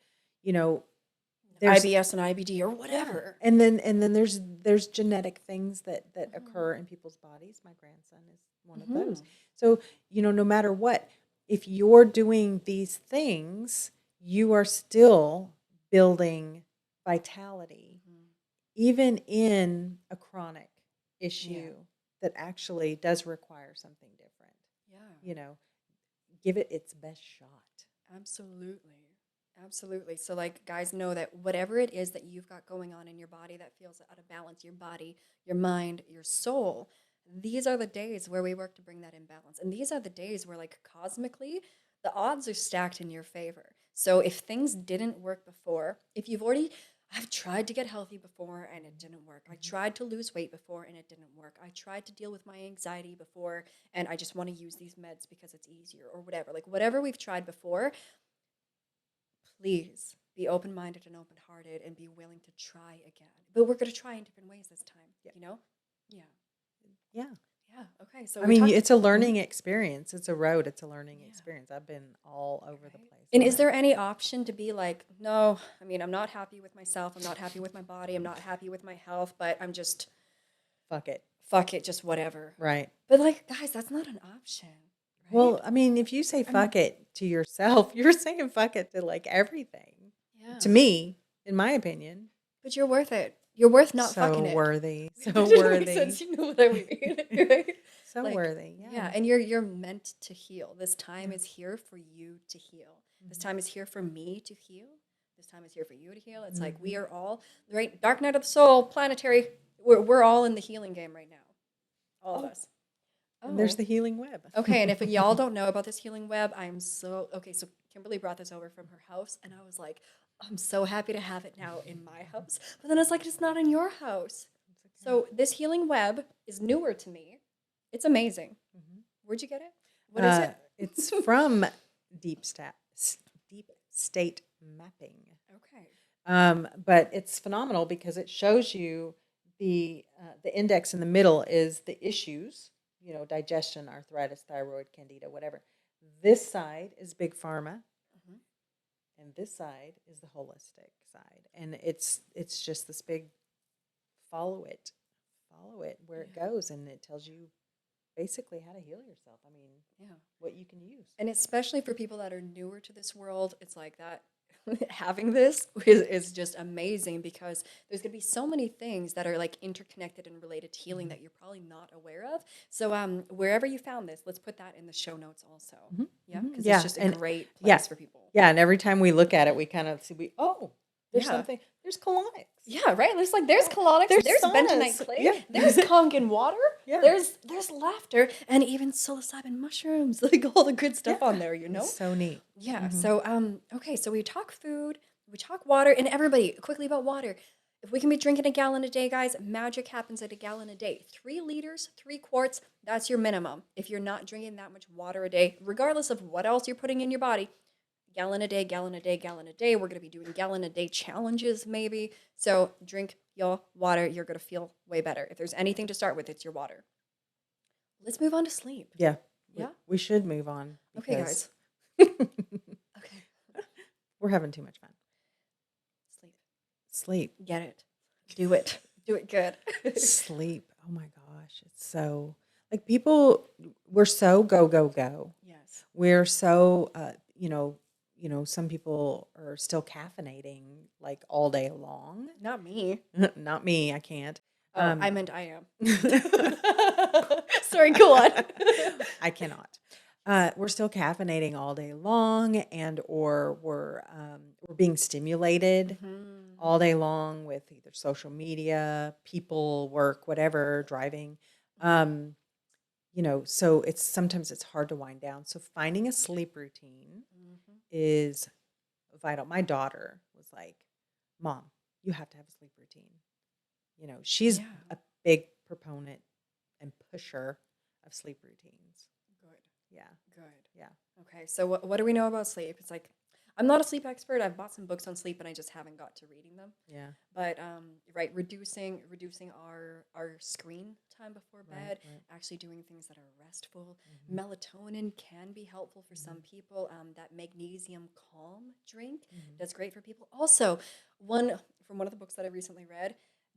IBS and IBD or whatever. Yeah. And then there's genetic things that occur in people's bodies. My grandson is one of those. So, no matter what, if you're doing these things, you are still building vitality, even in a chronic issue that actually does require something different. Yeah. Give it its best shot. Absolutely. So like guys, know that whatever it is that you've got going on in your body that feels out of balance, your body, your mind, your soul, these are the days where we work to bring that in balance. And these are the days where like cosmically, the odds are stacked in your favor. So if things didn't work before, I've tried to get healthy before and it didn't work. I tried to lose weight before and it didn't work. I tried to deal with my anxiety before and I just want to use these meds because it's easier or whatever. Like whatever we've tried before, please be open-minded and open-hearted and be willing to try again. But we're going to try in different ways this time, Yeah. Yeah. Okay. So I we mean, talked. it's a Mhm. learning experience. It's a road. It's a learning Yeah. experience. I've been all over the Right. place And on is it. there any option to be like, no, I mean, I'm not happy with myself. I'm not happy with my body. I'm not happy with my health, but I'm just, Fuck it. fuck it, just whatever. Right. But like, guys, that's not an option, right? Well, I mean, if you say I mean, fuck it to yourself, you're saying fuck it to like everything. To yeah. me, in my opinion, But you're worth it. You're worth not so fucking it. worthy, That so didn't make worthy, sense. You know what I mean, right? so Like, worthy. yeah, Yeah. and you're meant to heal. This time Yeah. is here for you to heal. This Mhm. time is here for me to heal. This time is here for you to heal. It's like we Mhm. are all right. Dark night of the soul, planetary. We're all in the healing game right now. All of Oh, us. and there's Oh, the healing web. okay. And if y'all don't know about this healing web, I'm so okay. So Kimberly brought this over from her house, and I was like, I'm so happy to have it now in my house. But then it's like it's not in your house. It's okay. So this healing web is newer to me. It's amazing. Mhm. Where'd you get it? What is it? It's from deep stat, deep state mapping. Okay. But it's phenomenal because it shows you the index in the middle is the issues, digestion, arthritis, thyroid, candida, whatever. This side is big pharma, Mhm. and this side is the holistic side, and it's just this big follow it where it Yeah. goes, and it tells you basically how to heal yourself. I mean, Yeah. what you can use. And especially for people that are newer to this world, it's like that. Having this is just amazing because there's going to be so many things that are like interconnected and related to healing Mhm. that you're probably not aware of. So wherever you found this, let's put that in the show notes also. Mhm. Yeah, Mhm. because it's Yeah, just a and great yeah, place for people. yeah, and every time we look at it, we kind of see there's Yeah. something. There's colonics. Yeah, right. There's like there's Yeah, colonics, there's there's bentonite saunas. clay, Yeah, there's Kangen water, yeah, there's laughter, and even psilocybin mushrooms, like all the good stuff on yeah. there, you know? It's so neat. Yeah. Hmm. So okay, so we talk food, we talk water, and everybody quickly about water. If we can be drinking a gallon a day, guys, magic happens at a gallon a day. 3 liters, 3 quarts, that's your minimum. If you're not drinking that much water a day, regardless of what else you're putting in your body, gallon a day, gallon a day, gallon a day. We're going to be doing gallon a day challenges maybe. So drink your water. You're going to feel way better. If there's anything to start with, it's your water. Let's move on to sleep. Yeah, Yeah? we should move on Okay, because guys. Okay. we're having too much fun. Sleep. Sleep, Get it. Do it. Do it good. sleep. Oh my gosh, it's so like people. We're so go go go. Yes. We're so some people are still caffeinating like all day long. Not me. Not me, I can't. Oh, I meant I am. Sorry, go on. I cannot. We're still caffeinating all day long, and or we're being stimulated Mhm. all day long with either social media, people, work, whatever, driving. Um, so sometimes it's hard to wind down. So finding a sleep routine Mhm. is vital. My daughter was like, "Mom, you have to have a sleep routine." She's Yeah. a big proponent and pusher of sleep routines. Good. Yeah. Good. Yeah. Okay, so what do we know about sleep? It's like I'm not a sleep expert. I've bought some books on sleep and I just haven't got to reading them. Yeah. But right, reducing our screen time before Right. bed, Right. actually doing things that are restful. Mhm. Melatonin can be helpful for some Mhm. people. That magnesium calm drink Mhm. that's great for people. Also, one from one of the books that I recently read,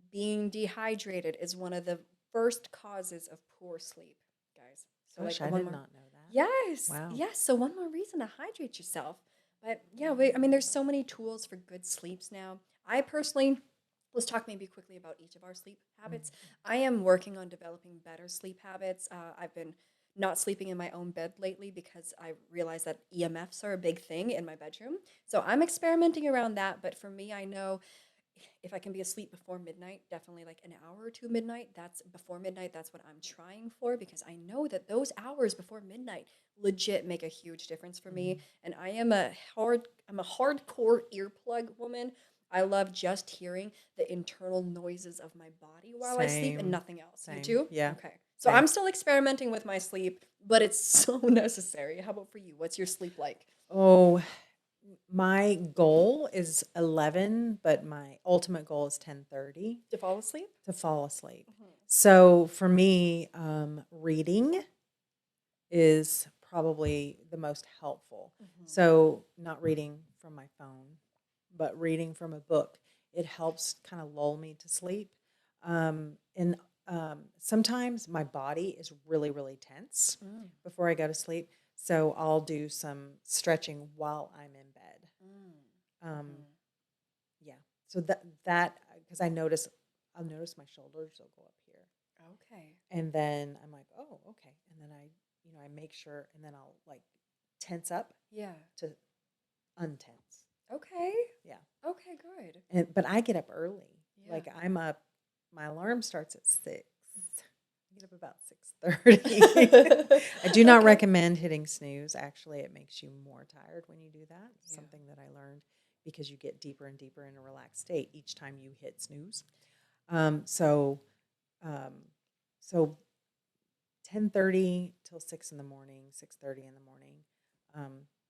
being dehydrated is one of the first causes of poor sleep, guys. So like Gosh, I one did more. not know that. Yes, Wow. yes. So one more reason to hydrate yourself. But yeah, I mean, there's so many tools for good sleeps now. I personally, let's talk maybe quickly about each of our sleep habits. Mhm. I am working on developing better sleep habits. I've been not sleeping in my own bed lately because I realized that EMFs are a big thing in my bedroom. So I'm experimenting around that. But for me, I know if I can be asleep before midnight, definitely like an hour or two midnight, that's before midnight, that's what I'm trying for because I know that those hours before midnight legit make a huge difference for me. Mhm. And I'm a hardcore earplug woman. I love just hearing the internal noises of my body while I sleep and Same. nothing else. You Same. too? Yeah. Okay. So Same. I'm still experimenting with my sleep, but it's so necessary. How about for you? What's your sleep like? Oh, My goal is 11, but my ultimate goal is 10:30 To fall asleep? to fall asleep. Mhm. So for me, reading is probably the most helpful. Mhm. So not reading from my phone, but reading from a book. It helps kind of lull me to sleep. And sometimes my body is really, really tense Mm. before I go to sleep. So I'll do some stretching while I'm in bed. Mm. Um, Mhm. yeah. So that because I'll notice my shoulders will go up here, Okay. and then I'm like, oh, okay, and then I make sure, and then I'll like tense up Yeah. to untense. Okay. Yeah. Okay, good. But I get up early. Yeah. Like I'm up. My alarm starts at 6. I get up about 6:30. I do not Okay. recommend hitting snooze. Actually, it makes you more tired when you do that. It's Yeah. something that I learned because you get deeper and deeper in a relaxed state each time you hit snooze. Um, so, um, so 10:30 till 6 in the morning, 6:30 in the morning,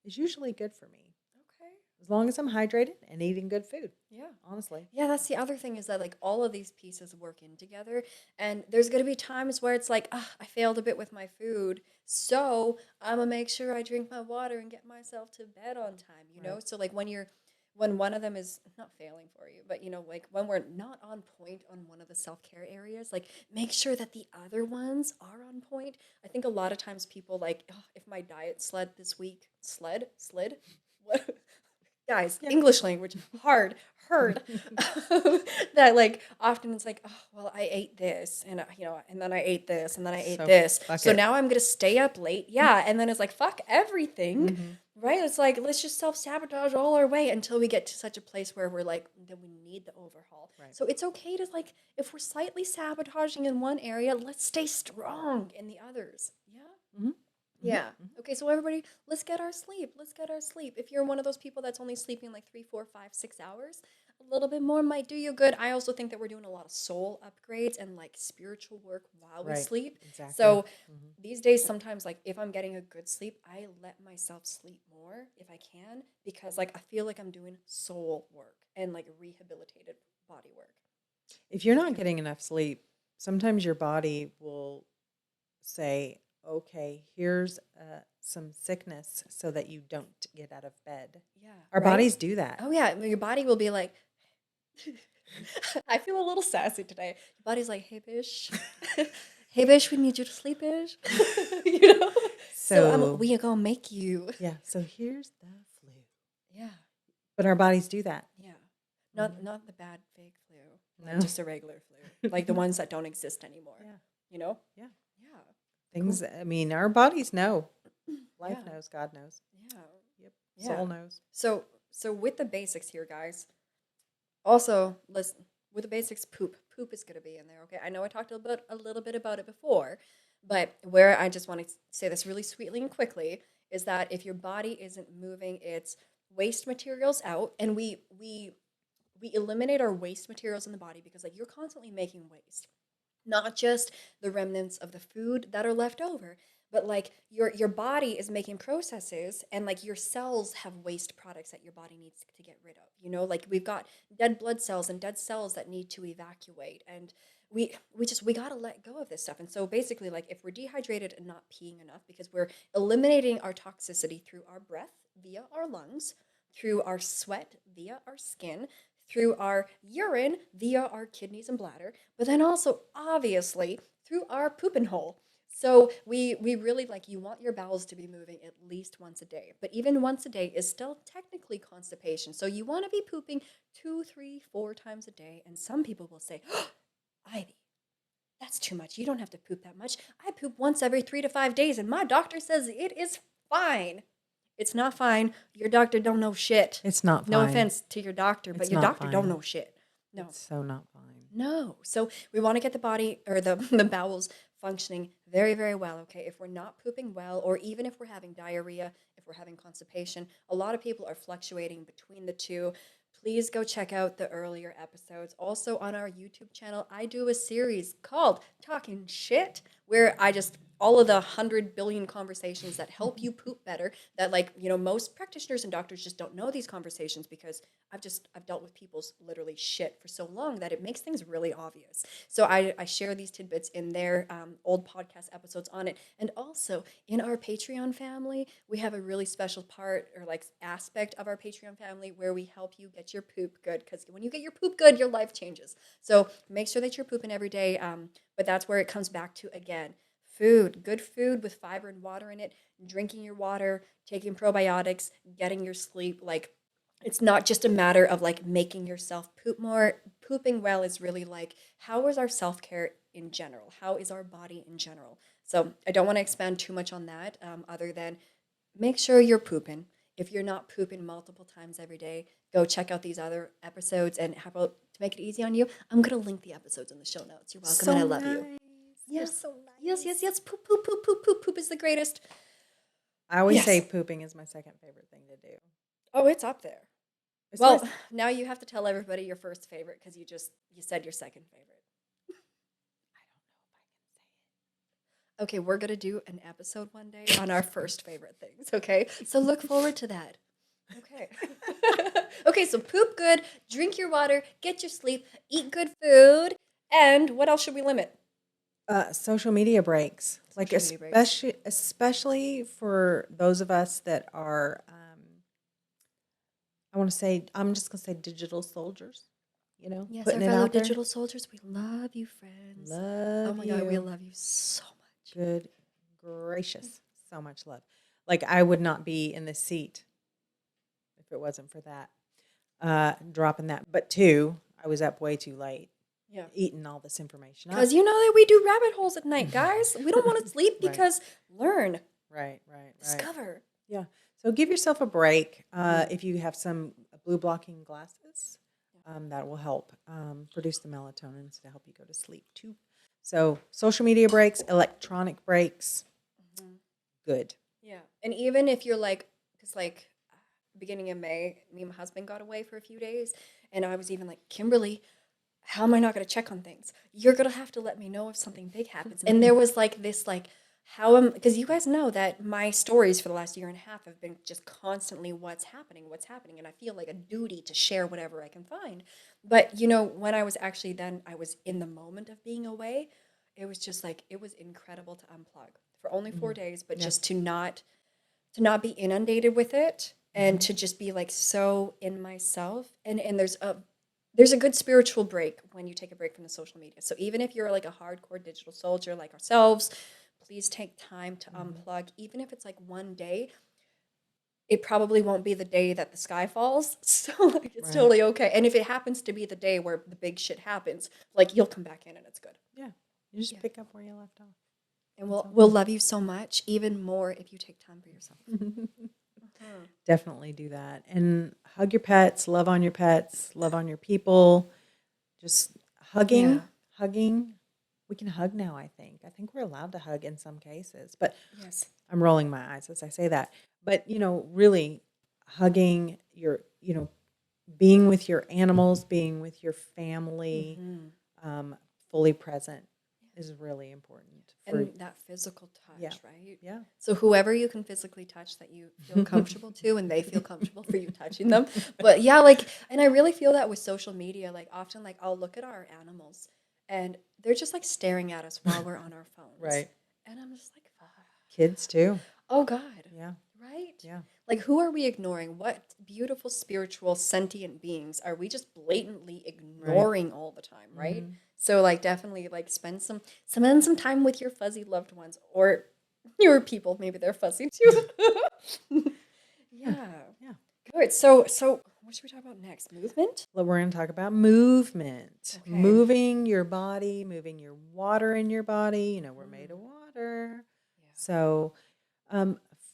is usually good for me Okay. as long as I'm hydrated and eating good food. Yeah. Honestly, Yeah, that's the other thing is that like all of these pieces work in together. And there's going to be times where it's like, ah, I failed a bit with my food. So I'm going to make sure I drink my water and get myself to bed on time, you know? right, So like when one of them is not failing for you, but you know, like when we're not on point on one of the self-care areas, like make sure that the other ones are on point. I think a lot of times people like, oh, if my diet slid this week, slid, what? Guys, yeah. English language, hard, heard. That like often it's like, oh, well, I ate this and you know, and then I ate this and then I ate So this. fuck So it. now I'm gonna stay up late. Yeah. And then it's like, fuck everything. Hmm. Right? It's like, let's just self-sabotage all our way until we get to such a place where we're like, then we need the overhaul. Right. So it's okay to like, if we're slightly sabotaging in one area, let's stay strong in the others. Yeah. Hmm. Hmm. Yeah. Okay, so everybody, let's get our sleep. Let's get our sleep. If you're one of those people that's only sleeping like 3, 4, 5, 6 hours, a little bit more might do you good. I also think that we're doing a lot of soul upgrades and like spiritual work while we Right. sleep. Exactly. So these days, sometimes like if I'm getting a good sleep, I let myself sleep more if I can because like I feel like I'm doing soul work and like rehabilitated body work. If you're not getting enough sleep, sometimes your body will say, okay, here's some sickness so that you don't get out of bed. Yeah, Our right? bodies do that. Oh yeah, your body will be like, I feel a little sassy today. Your body's like, hey, bish. Hey, bish, we need you to sleep, bish. You know? So So, we are going to make you. yeah, so here's the flu. Yeah. But our bodies do that. Yeah. Mhm. Not the bad fake flu. Like No. just a regular flu. Like the ones that don't exist anymore. Yeah. You know? Yeah. Yeah. Cool. Things, I mean, our bodies know. Life Yeah. knows, God knows. Yeah. Yep. Yeah. Soul knows. So with the basics here, guys. Also, let's with the basics, poop. Poop is going to be in there. Okay, I know I talked a little bit about it before, but where I just want to say this really sweetly and quickly is that if your body isn't moving its waste materials out, and we eliminate our waste materials in the body because like you're constantly making waste, not just the remnants of the food that are left over, but like your body is making processes and like your cells have waste products that your body needs to get rid of, you know, like we've got dead blood cells and dead cells that need to evacuate, and we got to let go of this stuff. And so basically like if we're dehydrated and not peeing enough because we're eliminating our toxicity through our breath via our lungs, through our sweat via our skin, through our urine via our kidneys and bladder, but then also obviously through our pooping hole. So we really like you want your bowels to be moving at least once a day, but even once a day is still technically constipation. So you want to be pooping 2, 3, 4 times a day. And some people will say, oh, Ivy, that's too much. You don't have to poop that much. I poop once every 3 to 5 days, and my doctor says it is fine. It's not fine. Your doctor don't know shit. It's not No fine. offense to your doctor, but It's your not doctor don't fine. know shit. No. It's so not fine. No. So we want to get the body or the bowels functioning very, very well, okay? If we're not pooping well, or even if we're having diarrhea, if we're having constipation, a lot of people are fluctuating between the two. Please go check out the earlier episodes. Also on our YouTube channel, I do a series called Talking Shit, where I just all of the 100 billion conversations that help you poop better, that like, most practitioners and doctors just don't know these conversations because I've dealt with people's literally shit for so long that it makes things really obvious. So I share these tidbits in their old podcast episodes on it. And also in our Patreon family, we have a really special part or like aspect of our Patreon family where we help you get your poop good, because when you get your poop good, your life changes. So make sure that you're pooping every day. But that's where it comes back to again. Food, good food with fiber and water in it, drinking your water, taking probiotics, getting your sleep. Like, it's not just a matter of like making yourself poop more. Pooping well is really like, how is our self-care in general? How is our body in general? So I don't want to expand too much on that, other than make sure you're pooping. If you're not pooping multiple times every day, go check out these other episodes. And how about, to make it easy on you, I'm going to link the episodes in the show notes. You're welcome, So and I love you. nice. Yeah. You're so nice. Yes. Poop, poop, poop, poop, poop, poop is the greatest. I always Yes. say pooping is my second favorite thing to do. Oh, it's up there. It's Well, my- now you have to tell everybody your first favorite because you said your second favorite. Okay, we're gonna do an episode one day on our first favorite things. Okay, so look forward to that. Okay. Okay, so poop good, drink your water, get your sleep, eat good food, and what else should we limit? Social media breaks, like Social media breaks. especially for those of us that are, I want to say, I'm just gonna say digital soldiers. Yes, Putting our it fellow out there. Digital soldiers, we love you, friends. Love Oh my God, we you. love you so much. Good gracious, so much love. Like I would not be in this seat if it wasn't for that. Dropping that, but two, I was up way too late, Yeah. eating all this information up. Because you know that we do rabbit holes at night, guys. We don't want to sleep Right. because learn, Right. discover. Yeah. So give yourself a break. If you have some blue blocking glasses, that will help produce the melatonin to help you go to sleep too. So social media breaks, electronic breaks, good. Yeah. And even if you're like, because like beginning of May, me and my husband got away for a few days. And I was even like, Kimberly, how am I not going to check on things? You're going to have to let me know if something big happens. And there was like this, like, because you guys know that my stories for the last year and a half have been just constantly what's happening. And I feel like a duty to share whatever I can find. But, when I was actually I was in the moment of being away, it was just like, it was incredible to unplug for only 4 days, but Yeah. just to not be inundated with it and to just be like so in myself. And there's a good spiritual break when you take a break from the social media. So even if you're like a hardcore digital soldier like ourselves, please take time to unplug. Even if it's like one day, it probably won't be the day that the sky falls. So like it's Right. totally okay. And if it happens to be the day where the big shit happens, like you'll come back in and it's good. Yeah. You just pick up where you left off. And we'll love you so much, even more if you take time for yourself. Definitely do that. And hug your pets, love on your pets, love on your people. Just hugging, Yeah. hugging. We can hug now, I think. I think we're allowed to hug in some cases. But Yes. I'm rolling my eyes as I say that. But, really hugging your, being with your animals, being with your family, fully present is really important. And that physical touch, Yeah. right? Yeah. So whoever you can physically touch that you feel comfortable to, and they feel comfortable for you touching them. But yeah, like, and I really feel that with social media, like often like I'll look at our animals and they're just like staring at us while we're on our phones. Right. And I'm just like, fuck. Kids too. Oh God. Yeah. Right? Yeah. Like, who are we ignoring? What beautiful, spiritual, sentient beings are we just blatantly ignoring all the time, right? So, like, definitely, like, spend some time with your fuzzy loved ones or your people. Maybe they're fuzzy too. Yeah. Yeah. Good. So, what should we talk about next? Movement? Well, we're going to talk about movement. Okay. Moving your body, moving your water in your body. We're made of water. Yeah. So,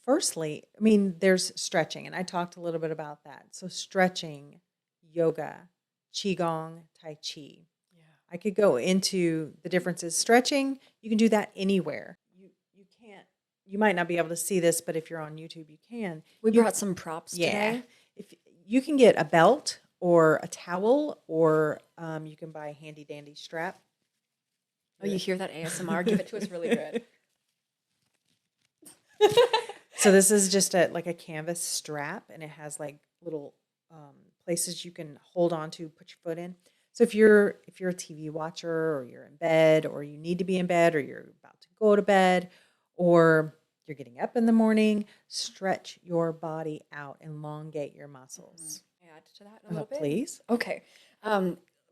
firstly, there's stretching, and I talked a little bit about that. So, stretching, yoga, qigong, tai chi. Yeah. I could go into the differences. Stretching, you can do that anywhere. You can't. You might not be able to see this, but if you're on YouTube, you can. We brought some props today. If you can get a belt or a towel, or you can buy a handy dandy strap. Oh, you hear that ASMR? Give it to us really good. So this is just like a canvas strap, and it has like little places you can hold on to, put your foot in. So if you're a TV watcher, or you're in bed, or you need to be in bed, or you're about to go to bed, or you're getting up in the morning, stretch your body out, elongate your muscles. Add to that a little bit. Please. Okay.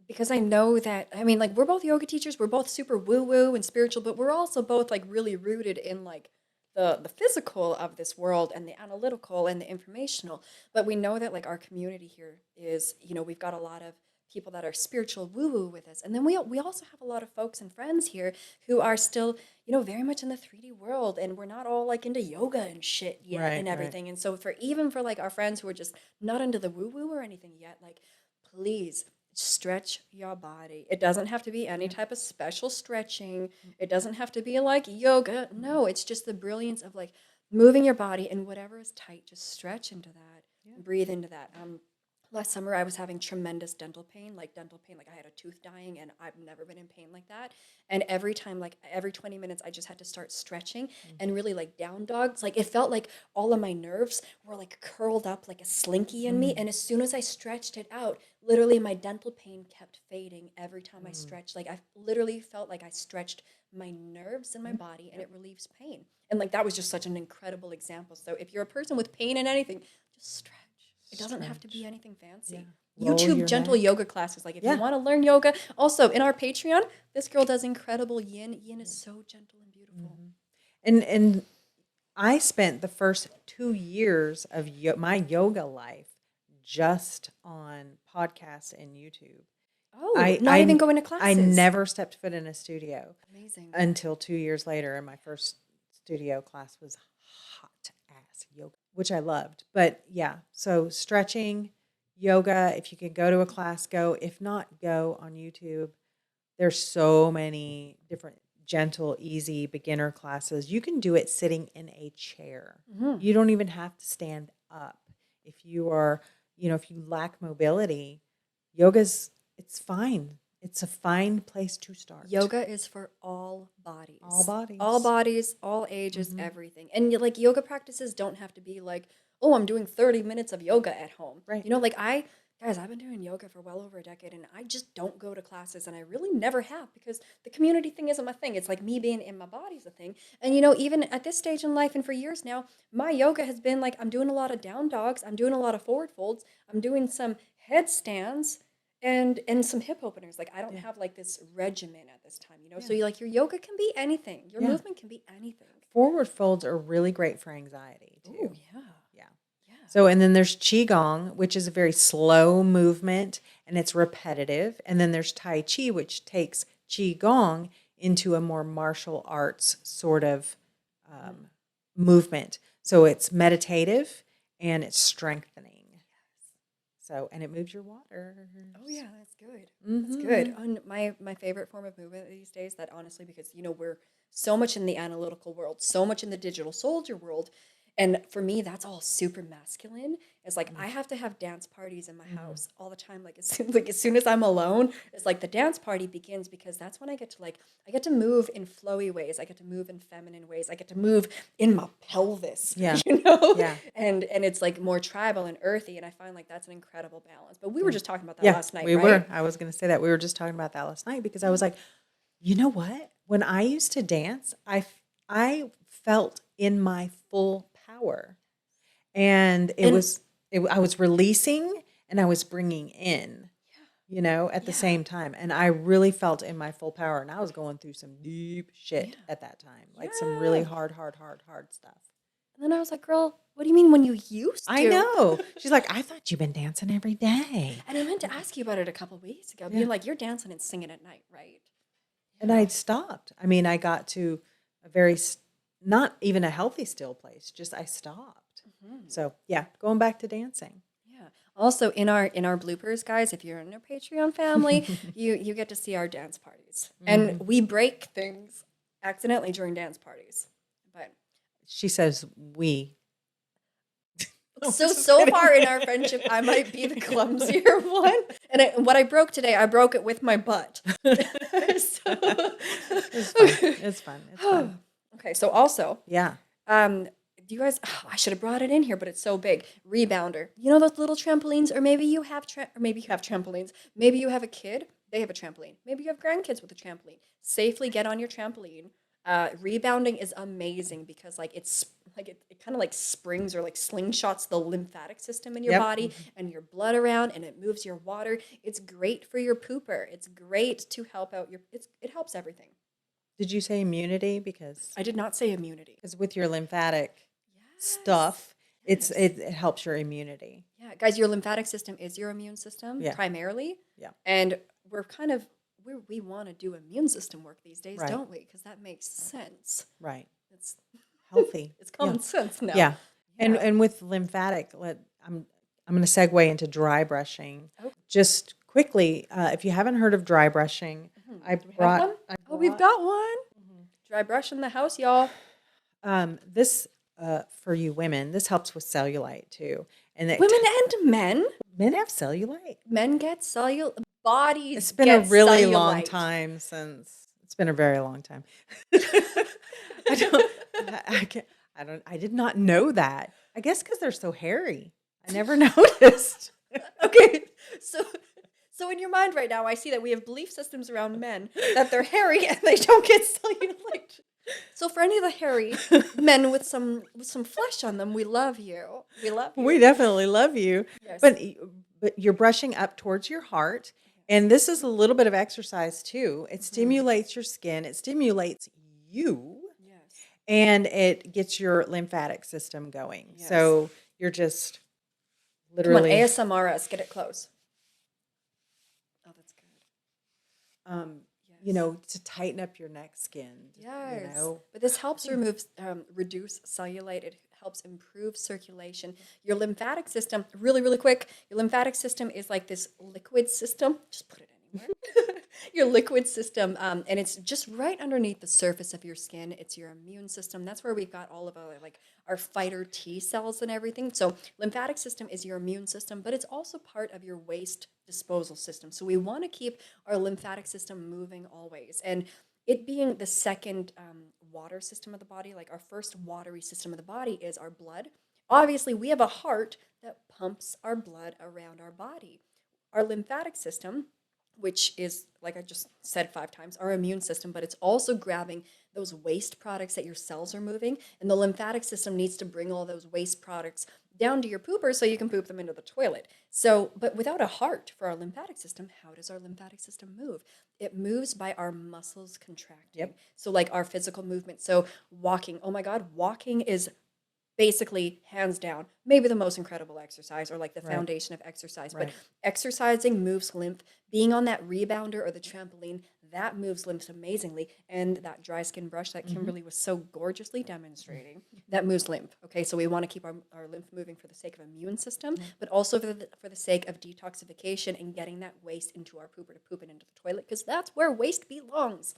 Because I know that, I mean, like, we're both yoga teachers. We're both super woo-woo and spiritual, but we're also both like really rooted in like the physical of this world and the analytical and the informational. But we know that like our community here is, we've got a lot of people that are spiritual woo-woo with us. And then we also have a lot of folks and friends here who are still, very much in the 3D world, and we're not all like into yoga and shit yet Right, and right. everything. And so for like our friends who are just not into the woo-woo or anything yet, like, please stretch your body. It doesn't have to be any type of special stretching. It doesn't have to be like yoga. No, it's just the brilliance of like moving your body, and whatever is tight, just stretch into that. Breathe into that. Last summer I was having tremendous dental pain. Like I had a tooth dying, and I've never been in pain like that. And every time, like every 20 minutes, I just had to start stretching and really like down dogs. Like it felt like all of my nerves were like curled up like a slinky in me. And as soon as I stretched it out, literally my dental pain kept fading every time I stretched. Like I literally felt like I stretched my nerves in my body, and it relieves pain. And like that was just such an incredible example. So if you're a person with pain in anything, just stretch. It doesn't have to be anything fancy. Yeah. Roll YouTube your gentle neck. yoga classes. Like if Yeah. you want to learn yoga, also in our Patreon, this girl does incredible yin. Yin is so gentle and beautiful. And I spent the first 2 years of my yoga life just on podcasts and YouTube. Oh, not even going to classes. I never stepped foot in a studio Amazing. until 2 years later, and my first studio class was hot ass yoga, which I loved. But yeah, so stretching, yoga, if you can go to a class, go. If not, go on YouTube. There's so many different gentle, easy beginner classes. You can do it sitting in a chair. You don't even have to stand up. If you are, if you lack mobility, it's fine. It's a fine place to start. Yoga is for all bodies. All bodies. All bodies, all ages, everything. And like yoga practices don't have to be like, oh, I'm doing 30 minutes of yoga at home. Right. Like I've been doing yoga for well over a decade, and I just don't go to classes, and I really never have, because the community thing isn't my thing. It's like me being in my body's a thing. And even at this stage in life, and for years now, my yoga has been like, I'm doing a lot of down dogs, I'm doing a lot of forward folds, I'm doing some headstands, and some hip openers. Like I don't have like this regimen at this time, So like your yoga can be anything. Your movement can be anything. Forward folds are really great for anxiety too. Oh, yeah. So, and then there's Qigong, which is a very slow movement, and it's repetitive. And then there's Tai Chi, which takes Qigong into a more martial arts sort of movement. So it's meditative and it's strengthening. So, and it moves your water. Oh yeah, that's good. That's good. And my favorite form of movement these days, that honestly, because we're so much in the analytical world, so much in the digital soldier world. And for me, that's all super masculine. It's like I have to have dance parties in my house all the time. Like as soon as I'm alone, it's like the dance party begins, because that's when I get to move in flowy ways. I get to move in feminine ways. I get to move in my pelvis. Yeah. Yeah. And it's like more tribal and earthy, and I find like that's an incredible balance. But we were just talking about that last night, we right? were. I was going to say that. We were just talking about that last night, because I was like, you know what? When I used to dance, I felt in my full power, and I was releasing and I was bringing in, at the same time, and I really felt in my full power, and I was going through some deep shit at that time, like some really hard stuff. And then I was like, girl, what do you mean when you used to? I know. She's like, I thought you've been dancing every day. And I meant to ask you about it a couple weeks ago, being like, you're dancing and singing at night, right? And I stopped. I mean, I got to a very, not even a healthy still place, just I stopped. So yeah, going back to dancing. Yeah. Also in our bloopers, guys, if you're in our Patreon family, you get to see our dance parties. And we break things accidentally during dance parties. But she says we. So far in our friendship, I might be the clumsier one. And what I broke today, I broke it with my butt. It's fun. It's fun. Okay, so also, yeah. Do you guys? Oh, I should have brought it in here, but it's so big. Rebounder. You know those little trampolines, or maybe you have, or maybe you have trampolines. Maybe you have a kid. They have a trampoline. Maybe you have grandkids with a trampoline. Safely get on your trampoline. Rebounding is amazing because like it kind of like springs or like slingshots the lymphatic system in your Yep. body and your blood around, and it moves your water. It's great for your pooper. It's great to help out it helps everything. Did you say immunity? Because I did not say immunity. with your lymphatic Yes. stuff, Yes. it helps your immunity. Yeah, guys, your lymphatic system is your immune system Yeah. primarily. Yeah. And we're kind of we want to do immune system work these days, Right. don't we? Because that makes sense. Right. It's Healthy. it's Yeah. common sense now. Yeah. Yeah. And with lymphatic, I'm going to segue into dry brushing. Oh. Just quickly, if you haven't heard of dry brushing, I Do we have brought one? Oh, we've got one. Dry brush in the house, y'all. this for you women. This helps with cellulite too, and Women and men. men have cellulite. Men get cellulite. Bodies. It's been a get really long cellulite. time since. It's been a very long time. I don't. I did not know that. I guess because they're so hairy. I never noticed. Okay, so in your mind right now, I see that we have belief systems around men that they're hairy and they don't get cellulite. So for any of the hairy men with some flesh on them, we love you. We love you. We definitely love you. Yes. But you're brushing up towards your heart. And this is a little bit of exercise too. It stimulates your skin. It stimulates you. Yes. And it gets your lymphatic system going. Yes. So you're just Come on, literally ASMR us. Get it close. Oh, that's good. you know, to tighten up your neck skin. Yes. You know? But this helps reduce cellulite. It helps improve circulation. Your lymphatic system, really, really quick, your lymphatic system is like this liquid system. Just put it anywhere. Your liquid system, and it's just right underneath the surface of your skin. It's your immune system. That's where we've got all of our fighter T cells and everything. So lymphatic system is your immune system, but it's also part of your waste disposal system. So we want to keep our lymphatic system moving always. And it being the second water system of the body, like our first watery system of the body is our blood. Obviously, we have a heart that pumps our blood around our body. Our lymphatic system, which is, like I just said 5 times, our immune system, but it's also grabbing those waste products that your cells are moving. And the lymphatic system needs to bring all those waste products down to your pooper so you can poop them into the toilet. So, but without a heart for our lymphatic system, how does our lymphatic system move? It moves by our muscles contracting. Yep. So like our physical movement. So walking, oh my God, walking is basically hands down maybe the most incredible exercise, or like the foundation of exercise. But exercising moves lymph. Being on that rebounder or the trampoline, that moves lymph amazingly. And that dry skin brush that Kimberly was so gorgeously demonstrating, that moves lymph. Okay, so we want to keep our lymph moving for the sake of immune system, but also for the sake of detoxification and getting that waste into our pooper to poop it into the toilet, because that's where waste belongs.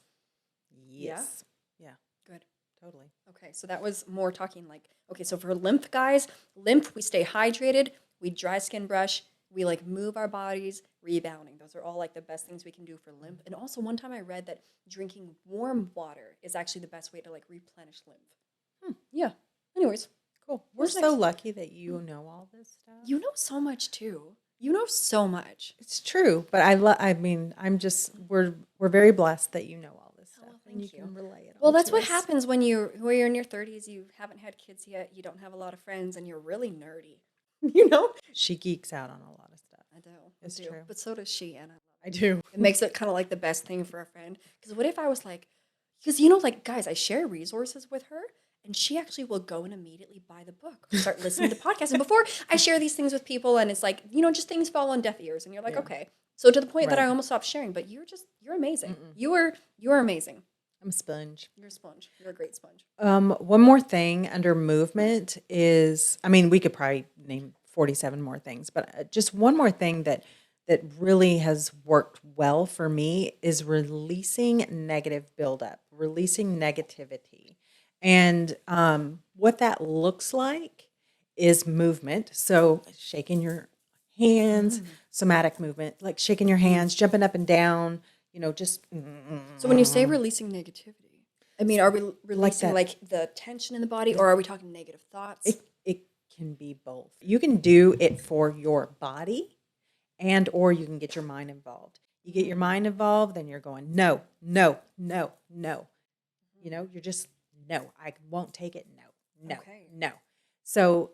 Yes. Yeah. Good. Totally. Okay, so that was more talking like, okay, so for lymph, guys, lymph, we stay hydrated, we dry skin brush, we like move our bodies, rebounding. Those are all like the best things we can do for lymph. And also one time I read that drinking warm water is actually the best way to like replenish lymph. Yeah. Anyways. Cool. We're so lucky that you know all this stuff. You know so much too. You know so much. It's true, but we're very blessed that you know all this stuff. Well, and thank you. Can relay it. Well, all that's to what us. happens when you're in your 30s, you haven't had kids yet, you don't have a lot of friends, and you're really nerdy. You know? She geeks out on a lot of stuff. I do. It's I do. true. But so does she, and I love it. I do. It makes it kind of like the best thing for a friend. Because what if I was like, because you know, like, guys, I share resources with her, and she actually will go and immediately buy the book, start listening to podcasts. And before I share these things with people, and it's like, you know, just things fall on deaf ears, and you're like, okay. So to the point that I almost stopped sharing, but you're amazing. You're amazing. I'm a sponge. You're a sponge. You're a great sponge. One more thing under movement is, I mean, we could probably name 47 more things, but just one more thing that really has worked well for me is releasing negative buildup, releasing negativity. And what that looks like is movement. So shaking your hands, somatic movement, like shaking your hands, jumping up and down, you know, just. So when you say releasing negativity, I mean, are we Like releasing that. like the tension in the body, or are we talking negative thoughts? It can be both. You can do it for your body, and or you can get your mind involved. You get your mind involved, then you're going, no, no, no, no. You're just, no, I won't take it. No, no, Okay. no. So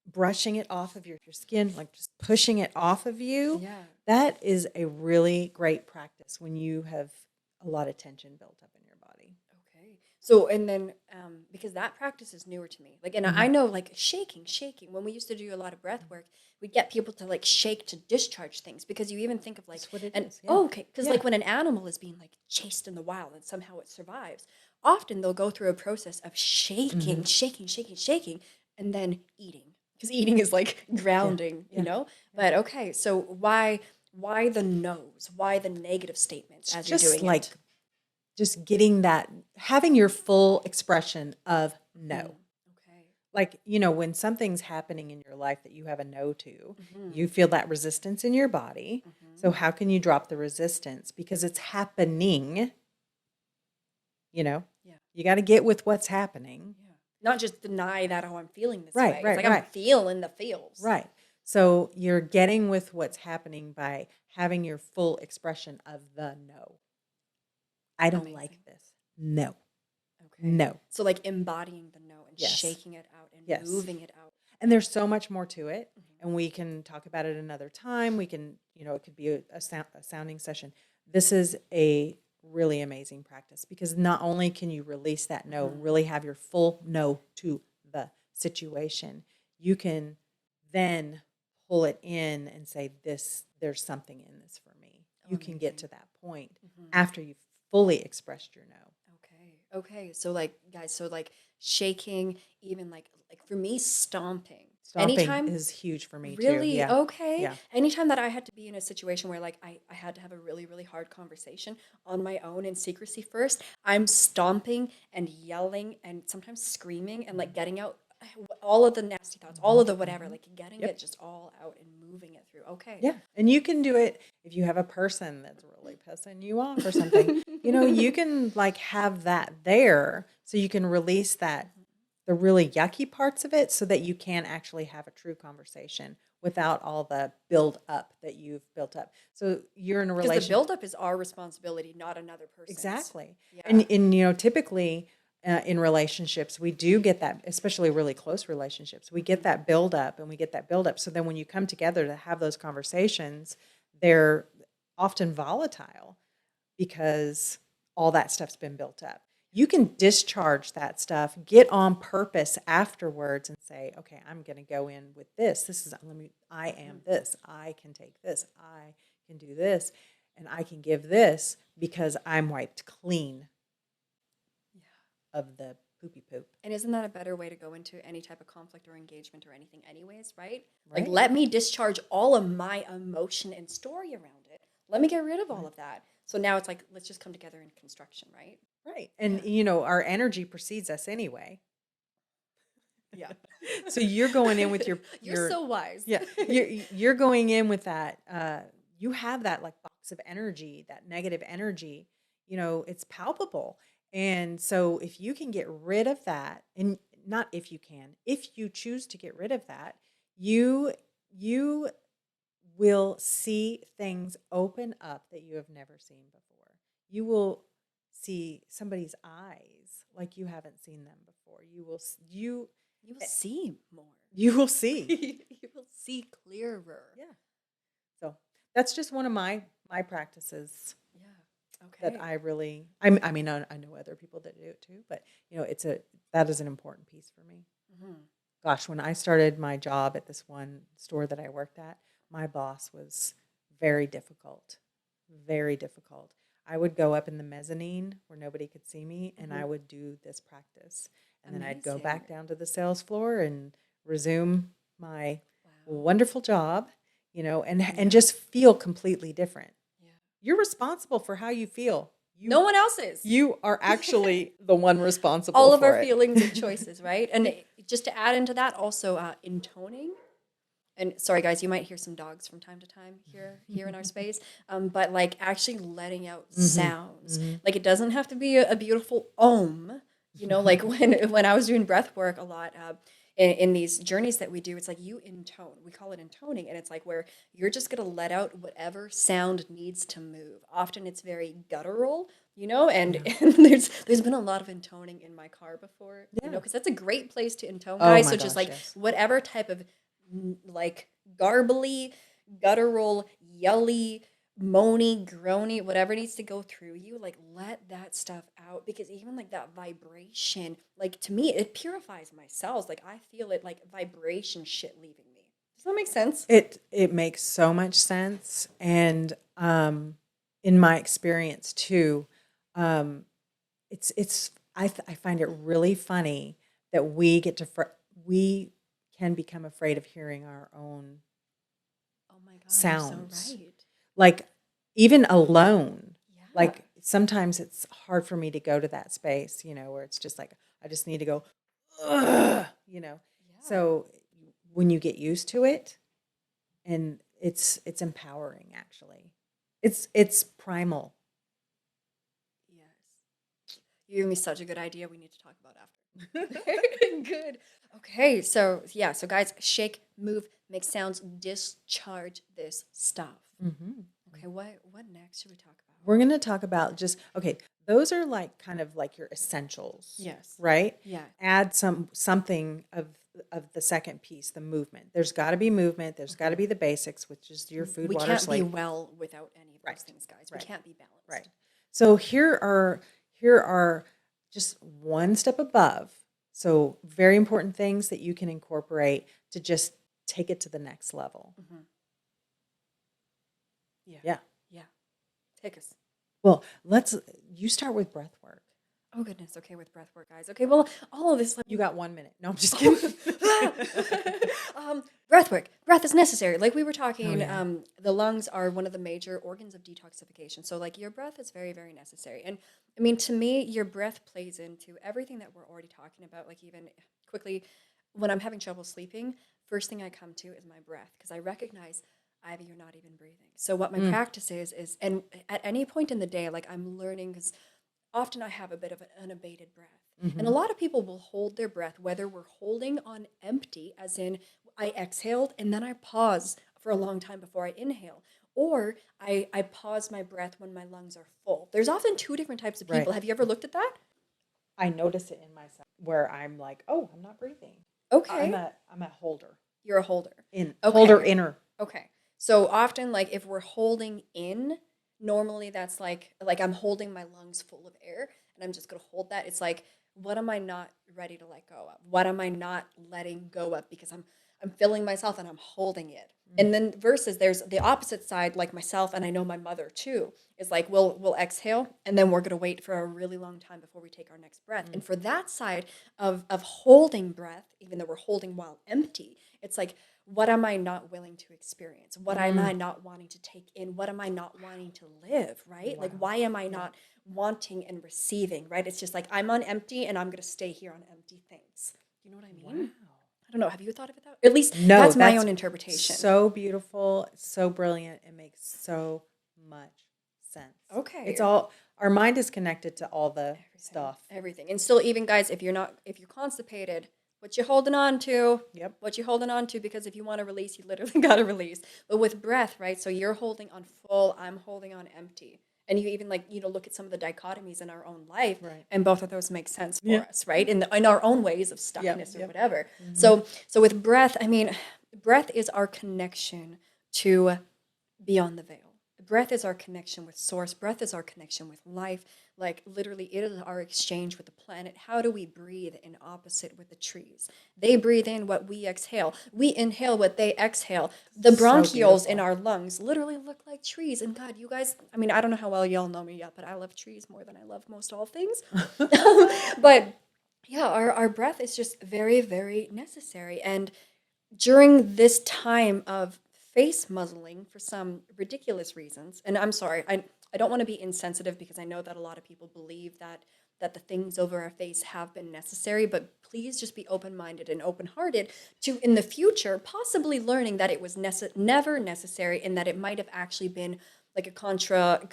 brushing it off of your skin, like just pushing it off of you, Yeah. that is a really great practice when you have a lot of tension built up in your body. Okay. So, and then, because that practice is newer to me, like, and I Mhm. know like shaking, when we used to do a lot of breath work, we'd get people to like shake to discharge things because you even think of like, That's what it and is. Yeah. oh, okay. Because Yeah. like when an animal is being like chased in the wild and somehow it survives, often they'll go through a process of shaking, Mhm. shaking, and then eating. Because eating is like grounding, Yeah. Yeah. But okay, so why the no's? Why the negative statements It's as you're just doing like it? just getting that, having your full expression of Mhm. no. Okay. Like, when something's happening in your life that you have a no to, Mhm. you feel that resistance in your body. So Mhm. how can you drop the resistance? Because it's happening, you know, Yeah. you got to get with what's happening. Yeah. Not just deny that, oh, I'm feeling this Right, way. It's right, like I'm right, feeling the feels. right. So you're getting with what's happening by having your full expression of the no. I don't like Amazing. this. No, Okay. no. So like embodying the no and Yes, shaking it out and yes. moving it out. And there's so much more to it, Mhm. and we can talk about it another time. We can, it could be a sounding session. This is a really amazing practice because not only can you release that no, Mhm. really have your full no to the situation, you can then pull it in and say, there's something in this for me. Oh, You can get amazing. to that point Mhm. after you've fully expressed your no. Okay. Okay. So like guys, so like shaking, even like for me, stomping. Stomping Anytime. is huge for me too. Really? Yeah. Okay. Yeah. Anytime that I had to be in a situation where like I had to have a really, really hard conversation on my own in secrecy first, I'm stomping and yelling and sometimes screaming and like getting out all of the nasty thoughts, all Mhm, of the whatever, mhm. like getting Yep. it just all out and moving it through. Okay. Yeah. And you can do it if you have a person that's really pissing you off or something. You can like have that there so you can release the really yucky parts of it so that you can actually have a true conversation without all the build up that you've built up. So you're in a Because the relationship. buildup is our responsibility, not another person's. Exactly. Yeah. And typically in relationships, we do get that, especially really close relationships, we get that build up and we get that build up. So then when you come together to have those conversations, they're often volatile because all that stuff's been built up. You can discharge that stuff, get on purpose afterwards and say, okay, I'm going to go in with this. I am Mhm. this. I can take this. I can do this. And I can give this because I'm wiped clean Yeah. of the poopy poop. And isn't that a better way to go into any type of conflict or engagement or anything anyways, right? Like Right? let me discharge all of my emotion and story around it. Let me get rid of all Right. of that. So now it's like let's just come together in construction, right? Right. Yeah. And, our energy precedes us anyway. Yeah. So you're going in with You're so wise. yeah, you're going in with that, you have that like box of energy, that negative energy, it's palpable. And so if you can get rid of that, and not if you can, if you choose to get rid of that, you will see things open up that you have never seen before. You will see somebody's eyes like you haven't seen them before. You will see more. You will see. You will see clearer. Yeah. So that's just one of my practices Yeah. that Okay. I really. I mean, I know other people that do it too, but that is an important piece for me. Mhm. Gosh, when I started my job at this one store that I worked at, my boss was very difficult, very difficult. I would go up in the mezzanine where nobody could see me, and I Mhm. would do this practice, and then I'd go Amazing. back down to the sales floor and resume my Wow. wonderful job, and Yeah. just feel completely different. Yeah. You're responsible for how you feel. No You one else is. you are actually the one responsible All of our for it. feelings and choices, right? And just to add into that, also intoning. And sorry guys, you might hear some dogs from time to time here in our space. But like actually letting out sounds. Like it doesn't have to be a beautiful ohm. You know, like when I was doing breath work a lot, in these journeys that we do, it's like you intone. We call it intoning, and it's like where you're just gonna let out whatever sound needs to move. Often it's very guttural, you know, and, Yeah. and there's been a lot of intoning in my car before, you know, Yeah. because that's a great place to intone, Oh guys. my So just gosh, like yes. whatever type of like garbly, guttural, yelly, moany, groany, whatever needs to go through you, like let that stuff out because even like that vibration, like to me, it purifies my cells. Like I feel it like vibration shit leaving me. Does that make sense? It makes so much sense, and in my experience too, um, it's I find it really funny that we can become afraid of hearing our own Oh my God, you're so sounds. right. Like even alone, Yeah. like sometimes it's hard for me to go to that space, where it's just like I just need to go, ugh, Yeah. So when you get used to it, and it's empowering actually. It's primal. Yes. You gave me such a good idea we need to talk about after. Good. Okay, so yeah, so guys, shake, move, make sounds, discharge this stuff. Mhm. Okay, what next should we talk about? We're going to talk about okay, those are like kind of like your essentials. Yes. Right? Yeah. Add something of the second piece, the movement. There's got to be movement, there's got to be the basics, which is your food, We water, can't be sleep. well without any of those Right. things, guys. We Right. can't be balanced. Right. So here are just one step above. So very important things that you can incorporate to just take it to the next level. Yeah. Yeah. Yeah. Take us. Well, you start with breath work. Oh goodness. Okay, with breath work, guys. Okay, well, all of this. You got 1 minute. No, I'm just kidding. Breath work. Breath is necessary. Like we were talking, yeah. the lungs are one of the major organs of detoxification. So like your breath is very, very necessary. And I mean, to me, your breath plays into everything that we're already talking about. Like even quickly, when I'm having trouble sleeping, first thing I come to is my breath because I recognize Ivy, you're not even breathing. So what my practice is, and at any point in the day, like I'm learning because often I have a bit of an unabated breath. And a lot of people will hold their breath, whether we're holding on empty, as in I exhaled and then I pause for a long time before I inhale, or I pause my breath when my lungs are full. There's often two different types of people. Right. Have you ever looked at that? I notice it in myself where I'm like, oh, I'm not breathing. I'm Okay. a holder. You're a holder. Holder Okay. inner. Okay. So often, like if we're holding in, normally that's like I'm holding my lungs full of air and I'm just gonna hold that. It's like, what am I not ready to let go of? What am I not letting go of because I'm filling myself and I'm holding it. And then versus there's the opposite side, like myself, and I know my mother too, is like we'll exhale and then we're gonna wait for a really long time before we take our next breath. And for that side of holding breath, even though we're holding while empty, it's like, what am I not willing to experience? What am I not wanting to take in? What am I not wanting to live, right? Like, why am I not wanting and receiving, right? It's just like, I'm on empty and I'm going to stay here on empty things. You know what I mean? Wow. I don't know. Have you thought of it that way? At least No, that's my own interpretation. So beautiful, so brilliant. It makes so much sense. Okay. It's all our mind is connected to all the stuff. Everything. And still, even guys, if you're constipated, what you holding on to? Yep. What you holding on to? Because if you want to release, you literally got to release. But with breath, right? So you're holding on full, I'm holding on empty. And you even look at some of the dichotomies in our own life, Right. and both of those make sense for us, right? In our own ways of stuckness or whatever. Mm-hmm. So with breath, I mean, breath is our connection to beyond the veil. Breath is our connection with source. Breath is our connection with life. Like literally, it is our exchange with the planet. How do we breathe in opposite with the trees? They breathe in what we exhale. We inhale what they exhale. The bronchioles in our lungs literally look like trees. And God, you guys, I mean, I don't know how well y'all know me yet, but I love trees more than I love most all things. But yeah, our breath is just very, very necessary. And during this time of face muzzling for some ridiculous reasons, and I'm sorry, I don't want to be insensitive because I know that a lot of people believe that that the things over our face have been necessary, but please just be open-minded and open-hearted to, in the future, possibly learning that it was never necessary, and that it might have actually been like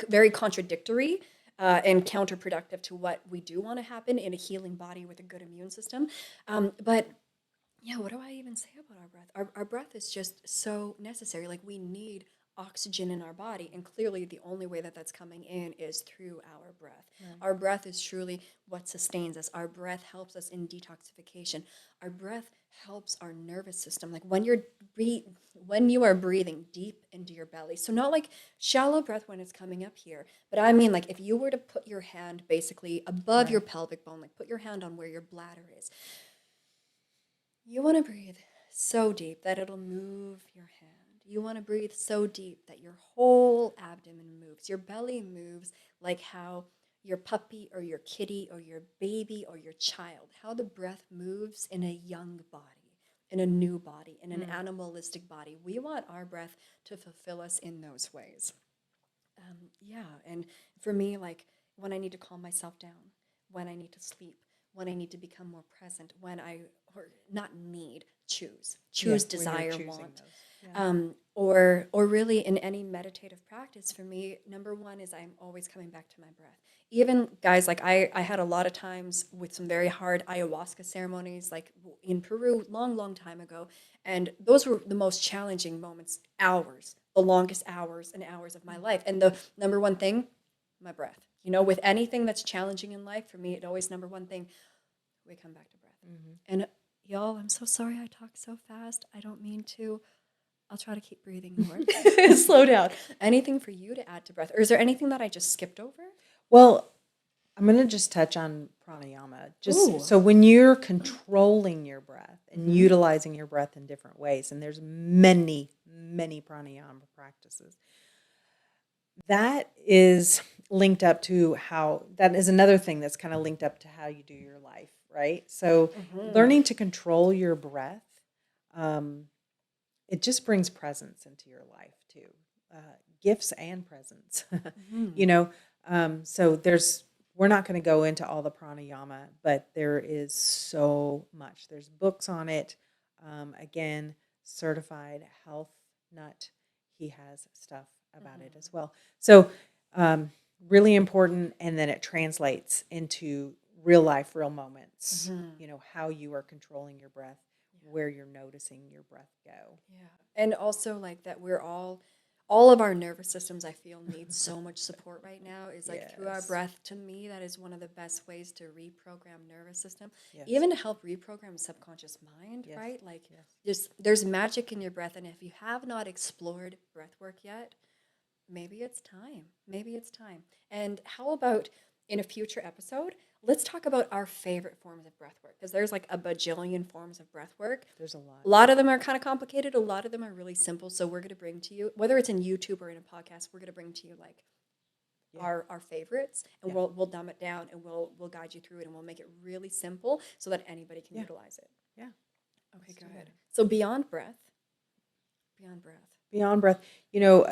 very contradictory and counterproductive to what we do want to happen in a healing body with a good immune system. But yeah, what do I even say about our breath? Our breath is just so necessary. Like, we need oxygen in our body, and clearly the only way that that's coming in is through our breath. Right. Our breath is truly what sustains us. Our breath helps us in detoxification. Our breath helps our nervous system. Like, when you are breathing deep into your belly, so not like shallow breath when it's coming up here, but I mean, like, if you were to put your hand basically above your Right. pelvic bone, like put your hand on where your bladder is, you want to breathe so deep that it'll move your hand. You want to breathe so deep that your whole abdomen moves. Your belly moves like how your puppy or your kitty or your baby or your child, how the breath moves in a young body, in a new body, in an animalistic body. We want our breath to fulfill us in those ways. Yeah, and for me, like, when I need to calm myself down, when I need to sleep, when I need to become more present, or not need, Yeah, choose, when you're desire, choosing want, those. Yeah. or really in any meditative practice, for me, number one is I'm always coming back to my breath. Even guys, like I had a lot of times with some very hard ayahuasca ceremonies, like in Peru, long, long time ago, and those were the most challenging moments, hours, the longest hours and hours of my life. And the number one thing, my breath. You know, with anything that's challenging in life, for me, it always number one thing, we come back to breath. And y'all, I'm so sorry I talk so fast. I don't mean to. I'll try to keep breathing more. Slow down. Anything for you to add to breath? Or is there anything that I just skipped over? Well, I'm going to just touch on pranayama. Ooh. So when you're controlling your breath and utilizing your breath in different ways, and there's many, many pranayama practices, that is linked up to that is another thing that's kind of linked up to how you do your life, right? So learning to control your breath, it just brings presence into your life too, gifts and presence, you know. So we're not going to go into all the pranayama, but there is so much. There's books on it. Again, certified health nut. He has stuff about it as well. So really important, and then it translates into real life, real moments. You know, how you are controlling your breath, where you're noticing your breath go. Yeah. And also, like, that all of our nervous systems, I feel, need so much support right now, is like through our Yes. breath. To me, that is one of the best ways to reprogram nervous system, Yes. even to help reprogram subconscious mind, Yes. right? Like, there's magic in your breath. And if you have not explored breath work yet, maybe it's time. Maybe it's time. And how about in a future episode, let's talk about our favorite forms of breath work, because there's like a bajillion forms of breath work. There's a lot. A lot of them are kind of complicated. A lot of them are really simple. So we're going to bring to you, whether it's in YouTube or in a podcast, we're going to bring to you like our favorites, and we'll dumb it down, and we'll guide you through it, and we'll make it really simple so that anybody can utilize it. Yeah. Okay, go ahead. So beyond breath. Beyond breath, you know,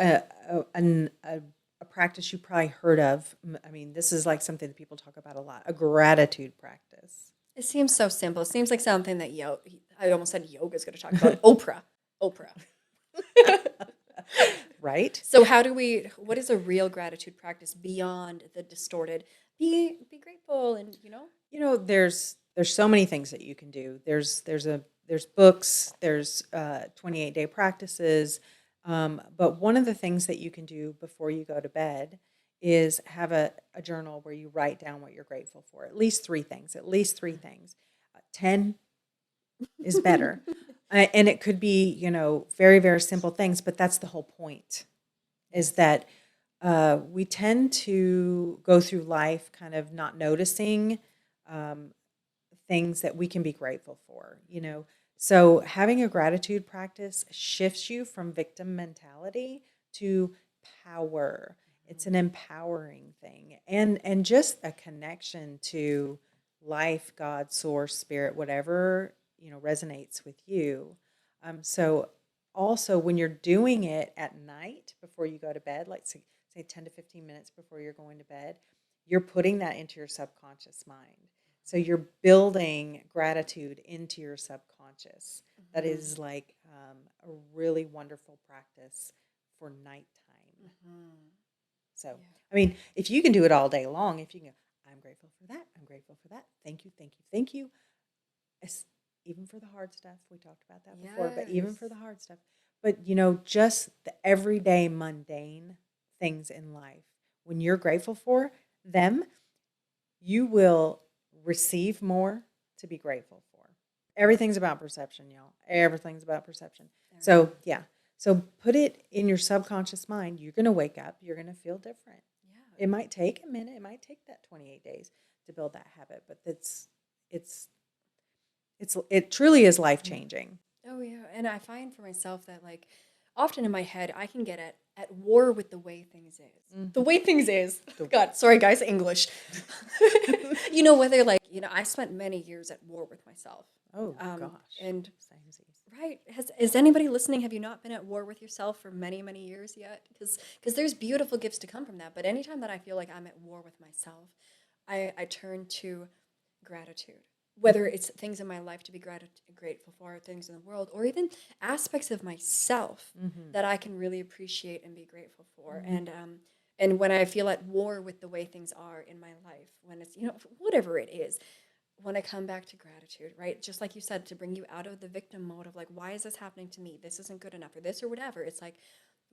a practice you probably heard of. I mean, this is like something that people talk about a lot, a gratitude practice. It seems so simple. It seems like something that I almost said yoga is going to talk about. Oprah. Right? So what is a real gratitude practice beyond the distorted, be grateful, and You know, there's so many things that you can do. There's books, there's 28-day practices. But one of the things that you can do before you go to bed is have a journal where you write down what you're grateful for. At least three things. 10 is better. And it could be, you know, very, very simple things, but that's the whole point, is that we tend to go through life kind of not noticing things that we can be grateful for, you know. So having a gratitude practice shifts you from victim mentality to power. It's an empowering thing, and just a connection to life, God, source, spirit, whatever, you know, resonates with you. So also when you're doing it at night before you go to bed, like say 10 to 15 minutes before you're going to bed, you're putting that into your subconscious mind. So you're building gratitude into your subconscious. That Mhm. is like a really wonderful practice for nighttime. Mhm. So, Yeah. I mean, if you can do it all day long, if you can go, I'm grateful for that, I'm grateful for that, thank you, thank you, thank you. It's, even for the hard stuff, we talked about that before, but even Yes. for the hard stuff. But, just the everyday mundane things in life, when you're grateful for them, you will receive more to be grateful for. Everything's about perception, y'all. Everything's about perception. So, Everything. yeah. So put it in your subconscious mind. You're going to wake up. You're going to feel different. Yeah. It might take a minute. It might take that 28 days to build that habit, but it's it truly is life changing. Oh yeah, and I find for myself that like often in my head I can get at war with the way things is. The way things is. God, sorry guys, English. Whether like, I spent many years at war with myself. Oh Um, gosh. and Samesies. right, is anybody listening? Have you not been at war with yourself for many, many years yet? Because there's beautiful gifts to come from that. But anytime that I feel like I'm at war with myself, I turn to gratitude. Whether it's things in my life to be grateful for, things in the world, or even aspects of myself that I can really appreciate and be grateful for. And when I feel at war with the way things are in my life, when it's whatever it is, when I come back to gratitude, right? Just like you said, to bring you out of the victim mode of like, why is this happening to me? This isn't good enough, or this or whatever. It's like,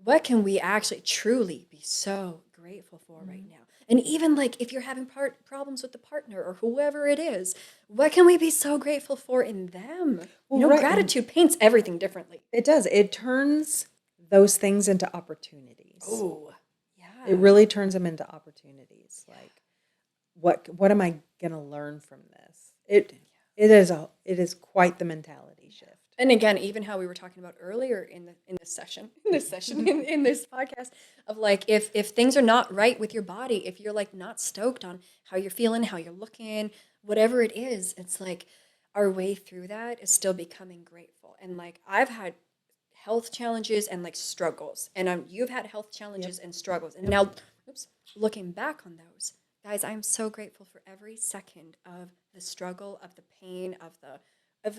what can we actually truly be so grateful for right now? And even like if you're having problems with the partner or whoever it is, what can we be so grateful for in them? Well, right. Gratitude paints everything differently. It does. It turns those things into opportunities. Oh, yeah. It really turns them into opportunities. Like, what am I gonna learn from this? It is quite the mentality shift. And again, even how we were talking about earlier in this podcast of like if things are not right with your body, if you're like not stoked on how you're feeling, how you're looking, whatever it is, it's like our way through that is still becoming grateful. And like I've had health challenges and like struggles, and you've had health challenges and struggles, and now, looking back on those, guys, I'm so grateful for every second of the struggle, of the pain, of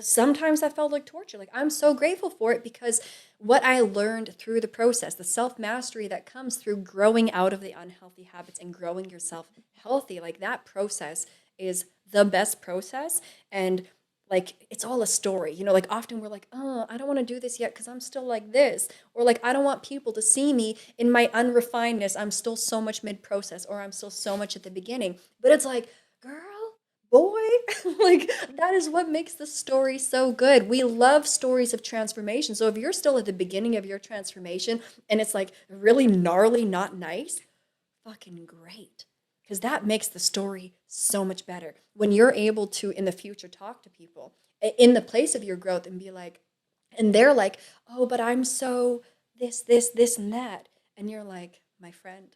sometimes that felt like torture. Like I'm so grateful for it because what I learned through the process, the self-mastery that comes through growing out of the unhealthy habits and growing yourself healthy, like that process is the best process. And like it's all a story, like often we're like, oh, I don't want to do this yet because I'm still like this, or like I don't want people to see me in my unrefinedness. I'm still so much mid-process, or I'm still so much at the beginning. But it's like, girl, boy, like that is what makes the story so good. We love stories of transformation. So if you're still at the beginning of your transformation and it's like really gnarly, not nice, fucking great. Because that makes the story so much better. When you're able to, in the future, talk to people in the place of your growth and be like, and they're like, oh, but I'm so this, and that. And you're like, my friend,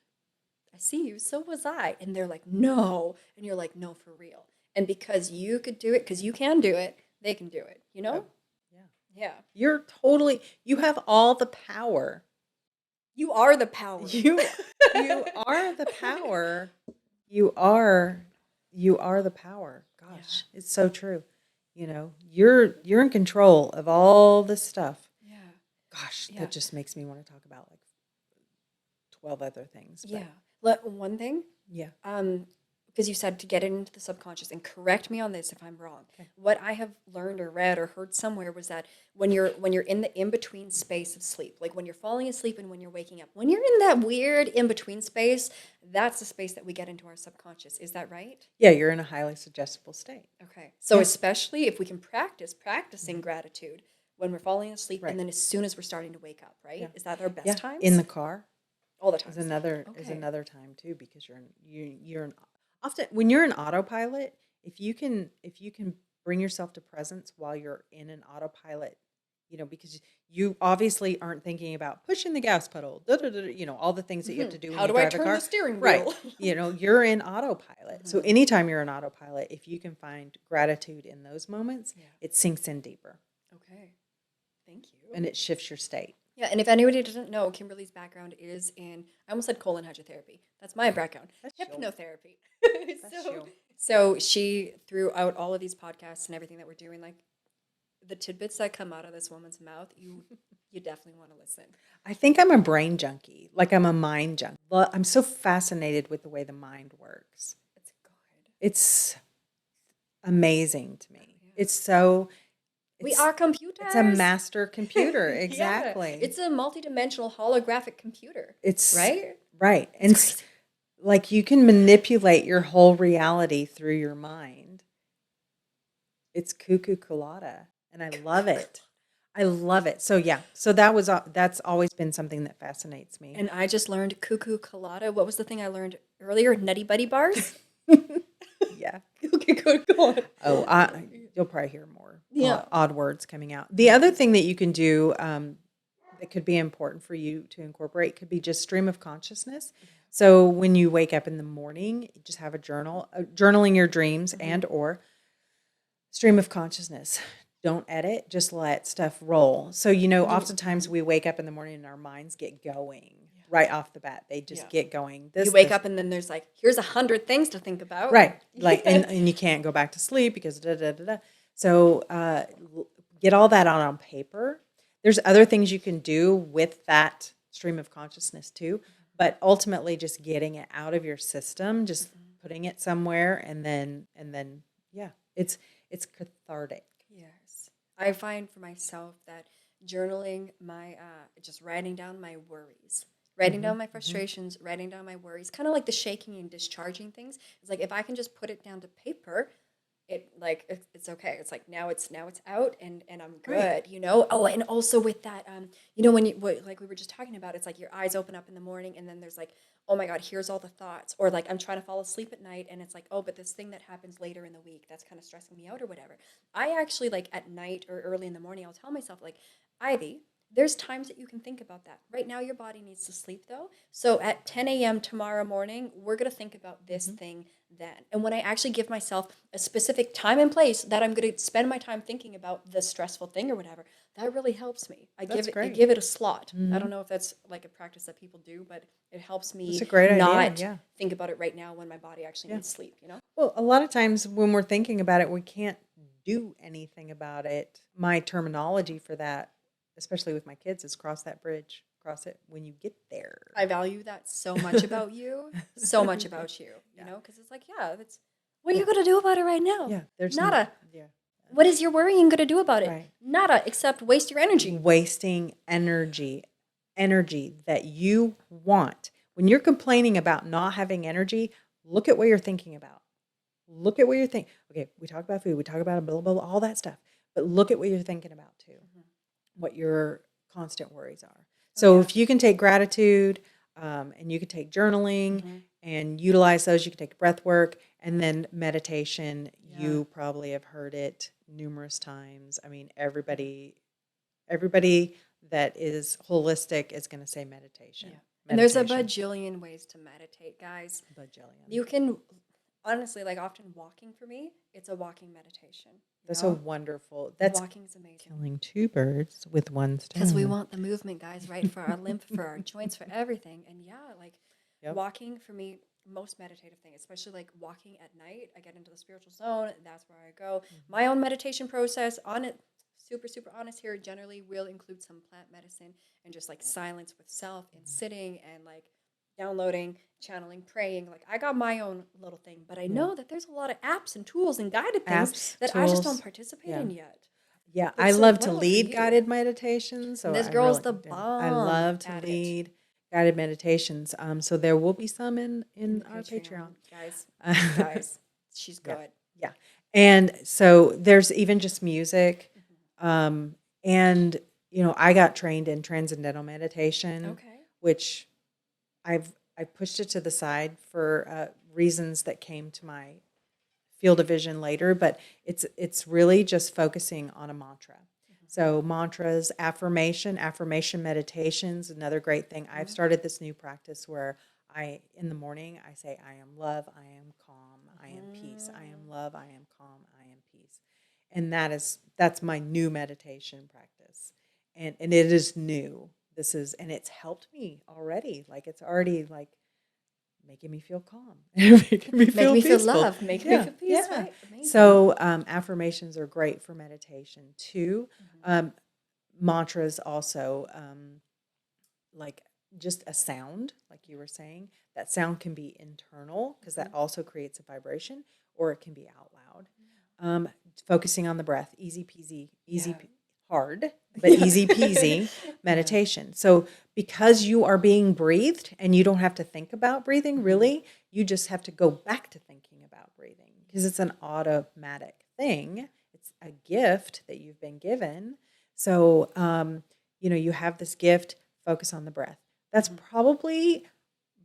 I see you, so was I. And they're like, no. And you're like, no, for real. And because you could do it, because you can do it, they can do it, Oh, yeah. Yeah. You have all the power. You are the power. You are the power. You are the power. Gosh, it's so true. You're in control of all this stuff. Yeah. Gosh, Yeah. that just makes me want to talk about like 12 other things. But Yeah. One thing, yeah. because you said to get it into the subconscious, and correct me on this if I'm wrong. Okay. What I have learned or read or heard somewhere was that when you're in the in-between space of sleep, like when you're falling asleep and when you're waking up, when you're in that weird in-between space, that's the space that we get into our subconscious. Is that right? Yeah, you're in a highly suggestible state. Okay. So especially if we can practicing gratitude when we're falling asleep, Right. and then as soon as we're starting to wake up, right? Yeah. Is that our best times? In the car. All the time. Is another time too, because you're often when you're in autopilot, if you can bring yourself to presence while you're in an autopilot, because you obviously aren't thinking about pushing the gas pedal, all the things that you have to do when How you do I drive a turn car. the steering Right. wheel? You're in autopilot. So anytime you're in autopilot, if you can find gratitude in those moments, it sinks in deeper. Okay. Thank you. And it shifts your state. Yeah, and if anybody doesn't know, Kimberly's background is in, I almost said colon hydrotherapy. That's my background. That's chill. Hypnotherapy. That's so, chill. so she, throughout all of these podcasts and everything that we're doing, like the tidbits that come out of this woman's mouth, you definitely want to listen. I think I'm a brain junkie. Like I'm a mind junkie. I'm so fascinated with the way the mind works. It's good. It's amazing to me. Yeah. It's so We are computers. It's a master computer. Yeah, Exactly. it's a multidimensional holographic computer. It's right. right. It's crazy. Like you can manipulate your whole reality through your mind. It's cuckoo colada, and I love it. I love it. So yeah, so that's always been something that fascinates me. And I just learned cuckoo colada. What was the thing I learned earlier? Nutty Buddy bars. Yeah. Okay, go on. Oh, you'll probably hear more Yeah. odd words coming out. The other thing that you can do that could be important for you to incorporate could be just stream of consciousness. So when you wake up in the morning, just have a journal, journaling your dreams and or stream of consciousness. Don't edit, just let stuff roll. So, oftentimes we wake up in the morning and our minds get going right off the bat. They just get going. You wake up and then there's like, here's 100 things to think about. Right. Like, and you can't go back to sleep because da, da, da, da. So get all that out on paper. There's other things you can do with that stream of consciousness too, but ultimately just getting it out of your system, just putting it somewhere, and then yeah, it's cathartic. Yes. I find for myself that journaling my, just writing down my worries, writing down my frustrations, writing down my worries, kind of like the shaking and discharging things. It's like if I can just put it down to paper, it's okay. It's like now it's out and I'm good, Right. Oh, and also with that, when like we were just talking about, it's like your eyes open up in the morning and then there's like, oh my God, here's all the thoughts. Or like I'm trying to fall asleep at night and it's like, oh, but this thing that happens later in the week, that's kind of stressing me out or whatever. I actually like at night or early in the morning, I'll tell myself like, Ivy, there's times that you can think about that. Right now, your body needs to sleep though. So at 10 a.m. tomorrow morning, we're going to think about this thing then. And when I actually give myself a specific time and place that I'm going to spend my time thinking about the stressful thing or whatever, that really helps me. I give it a slot. I don't know if that's like a practice that people do, but it helps me It's a great not idea. think about it right now when my body actually needs sleep, Well, a lot of times when we're thinking about it, we can't do anything about it. My terminology for that, especially with my kids, is cross that bridge. Cross it when you get there. I value that so much about you. So much about you, because it's like, that's what are you going to do about it right now? Yeah, there's nada. Yeah. What is your worrying going to do about it? Right. Nada, except waste your energy. Wasting energy that you want. When you're complaining about not having energy, look at what you're thinking about. Look at what you're thinking. Okay, we talk about food, we talk about blah, blah, blah, all that stuff. But look at what you're thinking about too, what your constant worries are. So if you can take gratitude and you can take journaling and utilize those, you can take breath work and then meditation. Yeah. You probably have heard it numerous times. I mean, everybody that is holistic is going to say meditation. Yeah. And there's a bajillion ways to meditate, guys. Bajillion. You can, honestly, like often walking for me, it's a walking meditation. That's so wonderful. That's walking's amazing. Killing two birds with one stone. Because we want the movement, guys, right? For our lymph, for our joints, for everything. And walking for me, most meditative thing, especially like walking at night. I get into the spiritual zone. That's where I go. My own meditation process on it. Super, super honest here, generally will include some plant medicine and just like silence with self and sitting and like downloading, channeling, praying. Like I got my own little thing, but I know that there's a lot of apps and tools and guided things I just don't participate in yet. Yeah, I love to lead guided meditations. So this girl's the bomb. I love to lead guided meditations. So there will be some in our Patreon. Guys, she's good. Yeah. And so there's even just music. And I got trained in transcendental meditation, which I pushed it to the side for reasons that came to my field of vision later, but it's really just focusing on a mantra. So mantras, affirmation meditations, another great thing. I've started this new practice where in the morning, I say, I am love, I am calm, I am peace, I am love, I am calm, I am peace. And that's my new meditation practice. And it is new. this is, and it's helped me already. Like it's already like making me feel calm, making me Make feel me feel peaceful. love, make me Yeah, feel peace, yeah. right? Amazing. So affirmations are great for meditation too. Mhm. Mantras also, like just a sound, like you were saying. That sound can be internal because that also creates a vibration, or it can be out loud. Um, Focusing on the breath, easy peasy, Yeah. hard, but Yeah. easy peasy Yeah. meditation. So because you are being breathed and you don't have to think about breathing, really, you just have to go back to thinking about breathing because it's an automatic thing. It's a gift that you've been given. So, you have this gift, focus on the breath. That's probably,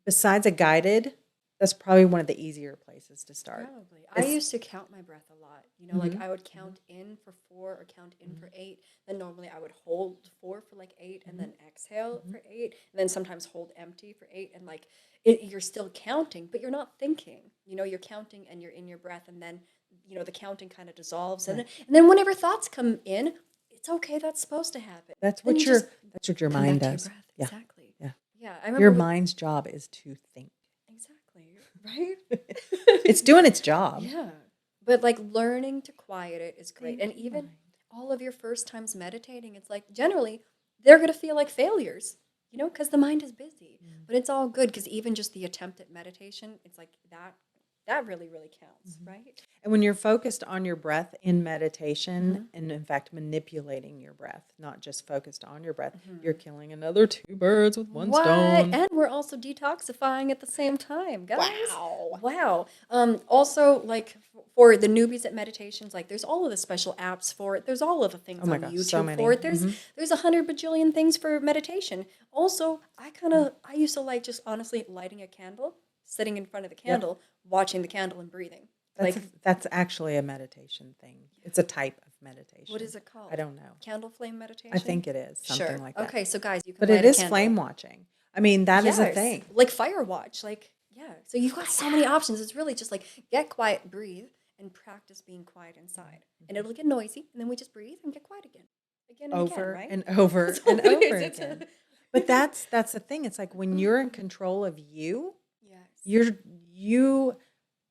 besides a guided, that's probably one of the easier places to start. Probably. I used to count my breath a lot. Like Mhm. I would count in for 4 or count in for 8. Then normally I would hold 4 for like 8 and then exhale for 8. And then sometimes hold empty for 8. And like you're still counting, but you're not thinking. You're counting and you're in your breath. And then, the counting kind of dissolves. Right. And then whenever thoughts come in, it's okay. That's supposed to happen. That's Then what you just your come mind back to your does. breath. Yeah. Exactly. Yeah. Yeah. I Your remember mind's job is to think. exactly. Right? It's doing its job. Yeah. But like learning to quiet it is great. Thank And you, even mind. all of your first times meditating, it's like generally they're going to feel like failures, because the mind is busy. But it's all good because even just the attempt at meditation, it's like that really, really counts, right? And when you're focused on your breath in meditation, and in fact manipulating your breath, not just focused on your breath, you're killing another two birds with one What? stone. And we're also detoxifying at the same time, guys. Wow. Wow. Also, like for the newbies at meditations, like there's all of the special apps for it. There's all of the things Oh my on gosh, YouTube so many. for it. There's 100 bajillion things for meditation. Also, I used to like just honestly lighting a candle, sitting in front of the candle, watching the candle and breathing. That's actually a meditation thing. It's a type of meditation. What is it called? I don't know. Candle flame meditation? I think it is something Sure. like that. Okay, so guys, you can But light it a is candle. flame watching. I mean, that is a Yes, thing. like fire watch. Like, yeah. So you've got so many options. It's really just like get quiet, breathe, and practice being quiet inside. And it'll get noisy, and then we just breathe and get quiet again. Again and again, Over right? and over That's all and it over is. again. But that's the thing. It's like when you're in control of you, Yes. you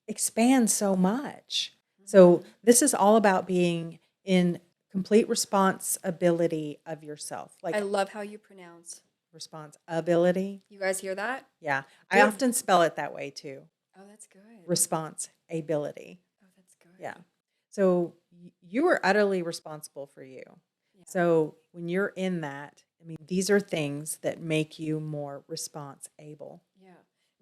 expand so much. So this is all about being in complete responsibility of yourself. I Like love how you pronounce. responsibility. You guys hear that? Yeah. I Good. often spell it that way too. Oh, that's good. Responsibility. Oh, that's good. Yeah. So you are utterly responsible for you. Yeah. So when you're in that, I mean, these are things that make you more responsible. Yeah.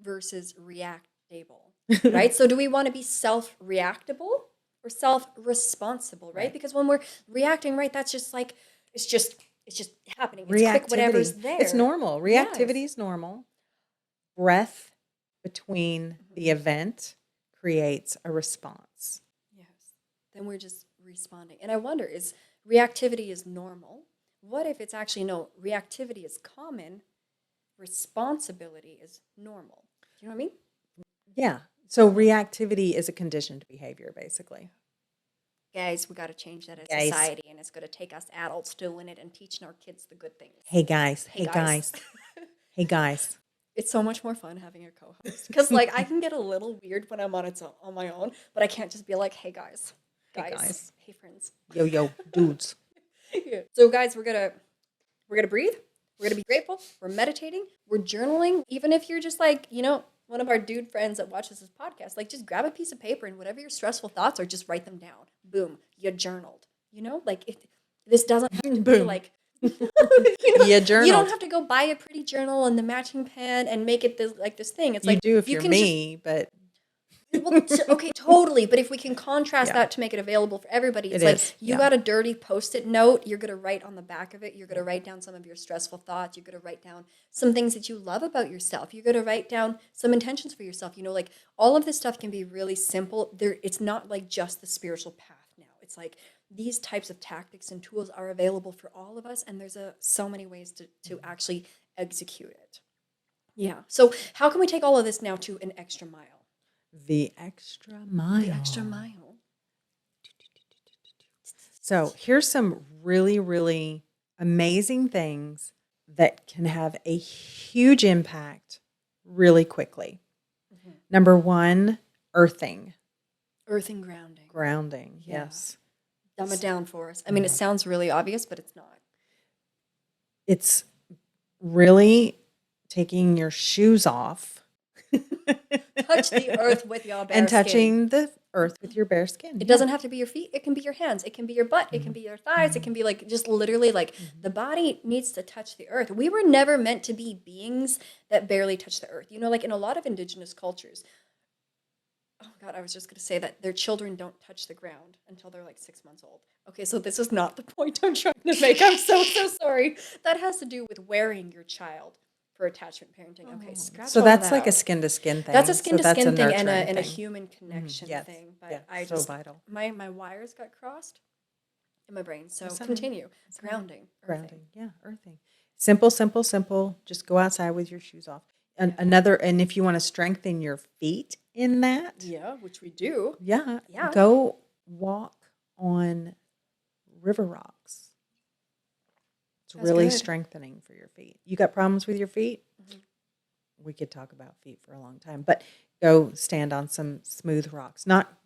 Versus reactable, right? So do we want to be self-reactable or self-responsible, right? Because when we're reacting, right, that's just like it's just happening. It's quick, whatever's Reactivity. there. It's normal. Reactivity Yes. is normal. Breath between the event creates a response. Yes. Then we're just responding. And I wonder, is reactivity is normal? What if it's actually no, reactivity is common, responsibility is normal? Do you know what I mean? Yeah. So reactivity is a conditioned behavior, basically. Guys, we got to change that as Guys. society, and it's going to take us adults doing it and teaching our kids the good things. Hey guys. Hey, guys. Hey guys. It's so much more fun having a co-host because, like, I can get a little weird when I'm on my own, but I can't just be like, "Hey guys, Hey, guys. hey friends." Yo, dudes. Yeah. So, guys, we're gonna breathe. We're gonna be grateful. We're meditating. We're journaling. Even if you're just like, one of our dude friends that watches this podcast, like just grab a piece of paper and whatever your stressful thoughts are, just write them down. Boom, you journaled. This doesn't have to be Boom. like You you journaled. don't have to go buy a pretty journal and the matching pen and make it this thing. It's You like do if you you're can me, but okay, totally. But if we can contrast Yeah. that to make it available for everybody, it's It like is, you yeah. got a dirty Post-it note. You're gonna write on the back of it. You're gonna write down some of your stressful thoughts. You're gonna write down some things that you love about yourself. You're gonna write down some intentions for yourself. Like all of this stuff can be really simple. It's not like just the spiritual path now. It's like these types of tactics and tools are available for all of us, and there's so many ways to actually execute it. Yeah. So how can we take all of this now to an extra mile? the extra mile. The extra mile. So here's some really, really amazing things that can have a huge impact really quickly. Mhm. Number one, earthing. Earthing, grounding. Grounding, Yeah. yes. Dumb it down for us. I mean, it sounds really obvious, but it's not. It's really taking your shoes off Touch the earth with your bare and skin. touching the earth with your bare skin. It doesn't have to be your feet. It can be your hands. It can be your butt. It can be your thighs. It can be like just literally like the body needs to touch the earth. We were never meant to be beings that barely touch the earth. You know, like in a lot of indigenous cultures, oh God, I was just going to say that their children don't touch the ground until they're like 6 months old. Okay, so this is not the point I'm trying to make. I'm so sorry. That has to do with wearing your child for attachment parenting. Okay, scratch So all that's that like a out. skin to skin thing. That's a skin to skin thing and nurturing a thing. human connection Yes. thing. But Yeah, I so just vital. my wires got crossed in my brain. So That's all right. continue. That's all right. Grounding. Grounding. Yeah, earthing. Simple, simple, simple. Just go outside with your shoes off. And Yeah. and if you want to strengthen your feet in that, Yeah, which we do. yeah, Yeah. go walk on river rocks. It's That's really good. strengthening for your feet. You got problems with your feet? Mhm. We could talk about feet for a long time, but go stand on some smooth rocks, not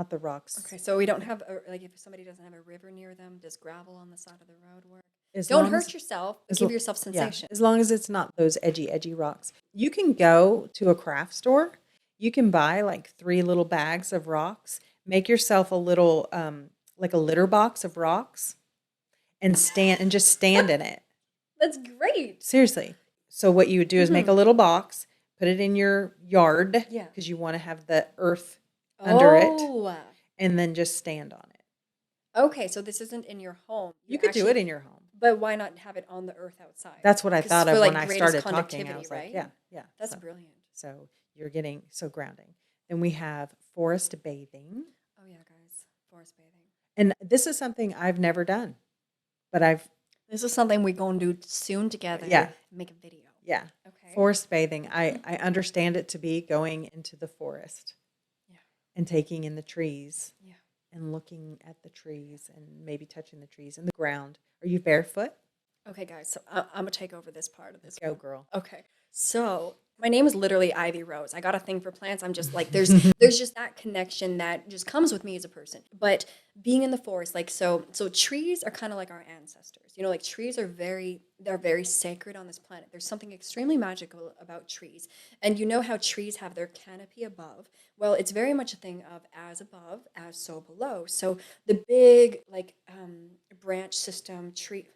the rocks. Okay, so we don't have like if somebody doesn't have a river near them, does gravel on the side of the road work? As Don't long hurt as yourself, but as give l- yourself yeah, sensation. as long as it's not those edgy rocks. You can go to a craft store. You can buy like 3 little bags of rocks. Make yourself a little like a litter box of rocks and just stand in it. That's great. Seriously. So what you would do is make a little box, put it in your yard Yeah. because you want to have the earth under it, Oh. and then just stand on it. Okay, so this isn't in your home. You could do it in your home. But why not have it on the earth outside? That's what I 'Cause thought for of like when I greatest started talking. I conductivity, was right? like, yeah. That's So, brilliant. so you're getting so grounding. Then we have forest bathing. Oh yeah, guys, forest bathing. And this is something I've never done, but This is something we're going to do soon together. Yeah. Make a video. yeah, Okay. forest bathing. I understand it to be going into the forest. Yeah. And taking in the trees. Yeah. And looking at the trees and maybe touching the trees and the ground. Are you barefoot? Okay, guys, so I'm going to take over this part of this. Go, girl. Okay. So my name is literally Ivy Rose. I got a thing for plants. I'm just like, there's just that connection that just comes with me as a person. But being in the forest, like, so trees are kind of like our ancestors. You know, like trees are they're very sacred on this planet. There's something extremely magical about trees. And you know how trees have their canopy above? Well, it's very much a thing of as above, as so below. So the big, like, branch system tree,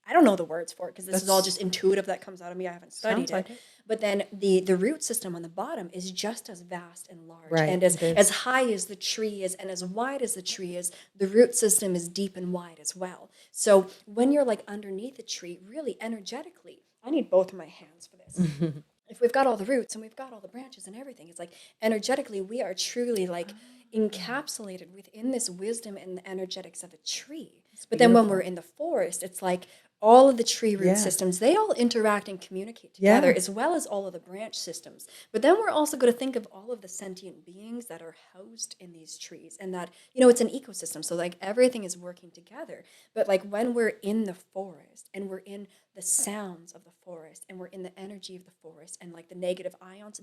I don't know the words for it because this is all just intuitive that comes out of me. I haven't studied Sounds like it. it. But then the root system on the bottom is just as vast and large. Right, And it is. as high as the tree is and as wide as the tree is, the root system is deep and wide as well. So when you're like underneath a tree, really energetically, I need both of my hands for this. If we've got all the roots and we've got all the branches and everything, it's like energetically we are truly like encapsulated within this wisdom and the energetics of a tree. But then when we're in the forest, it's like all of the tree root systems, they all interact and communicate together, as well as all of the branch systems. But then we're also going to think of all of the sentient beings that are housed in these trees and that, you know, it's an ecosystem. So like everything is working together. But like when we're in the forest and we're in the sounds of the forest and we're in the energy of the forest and like the negative ions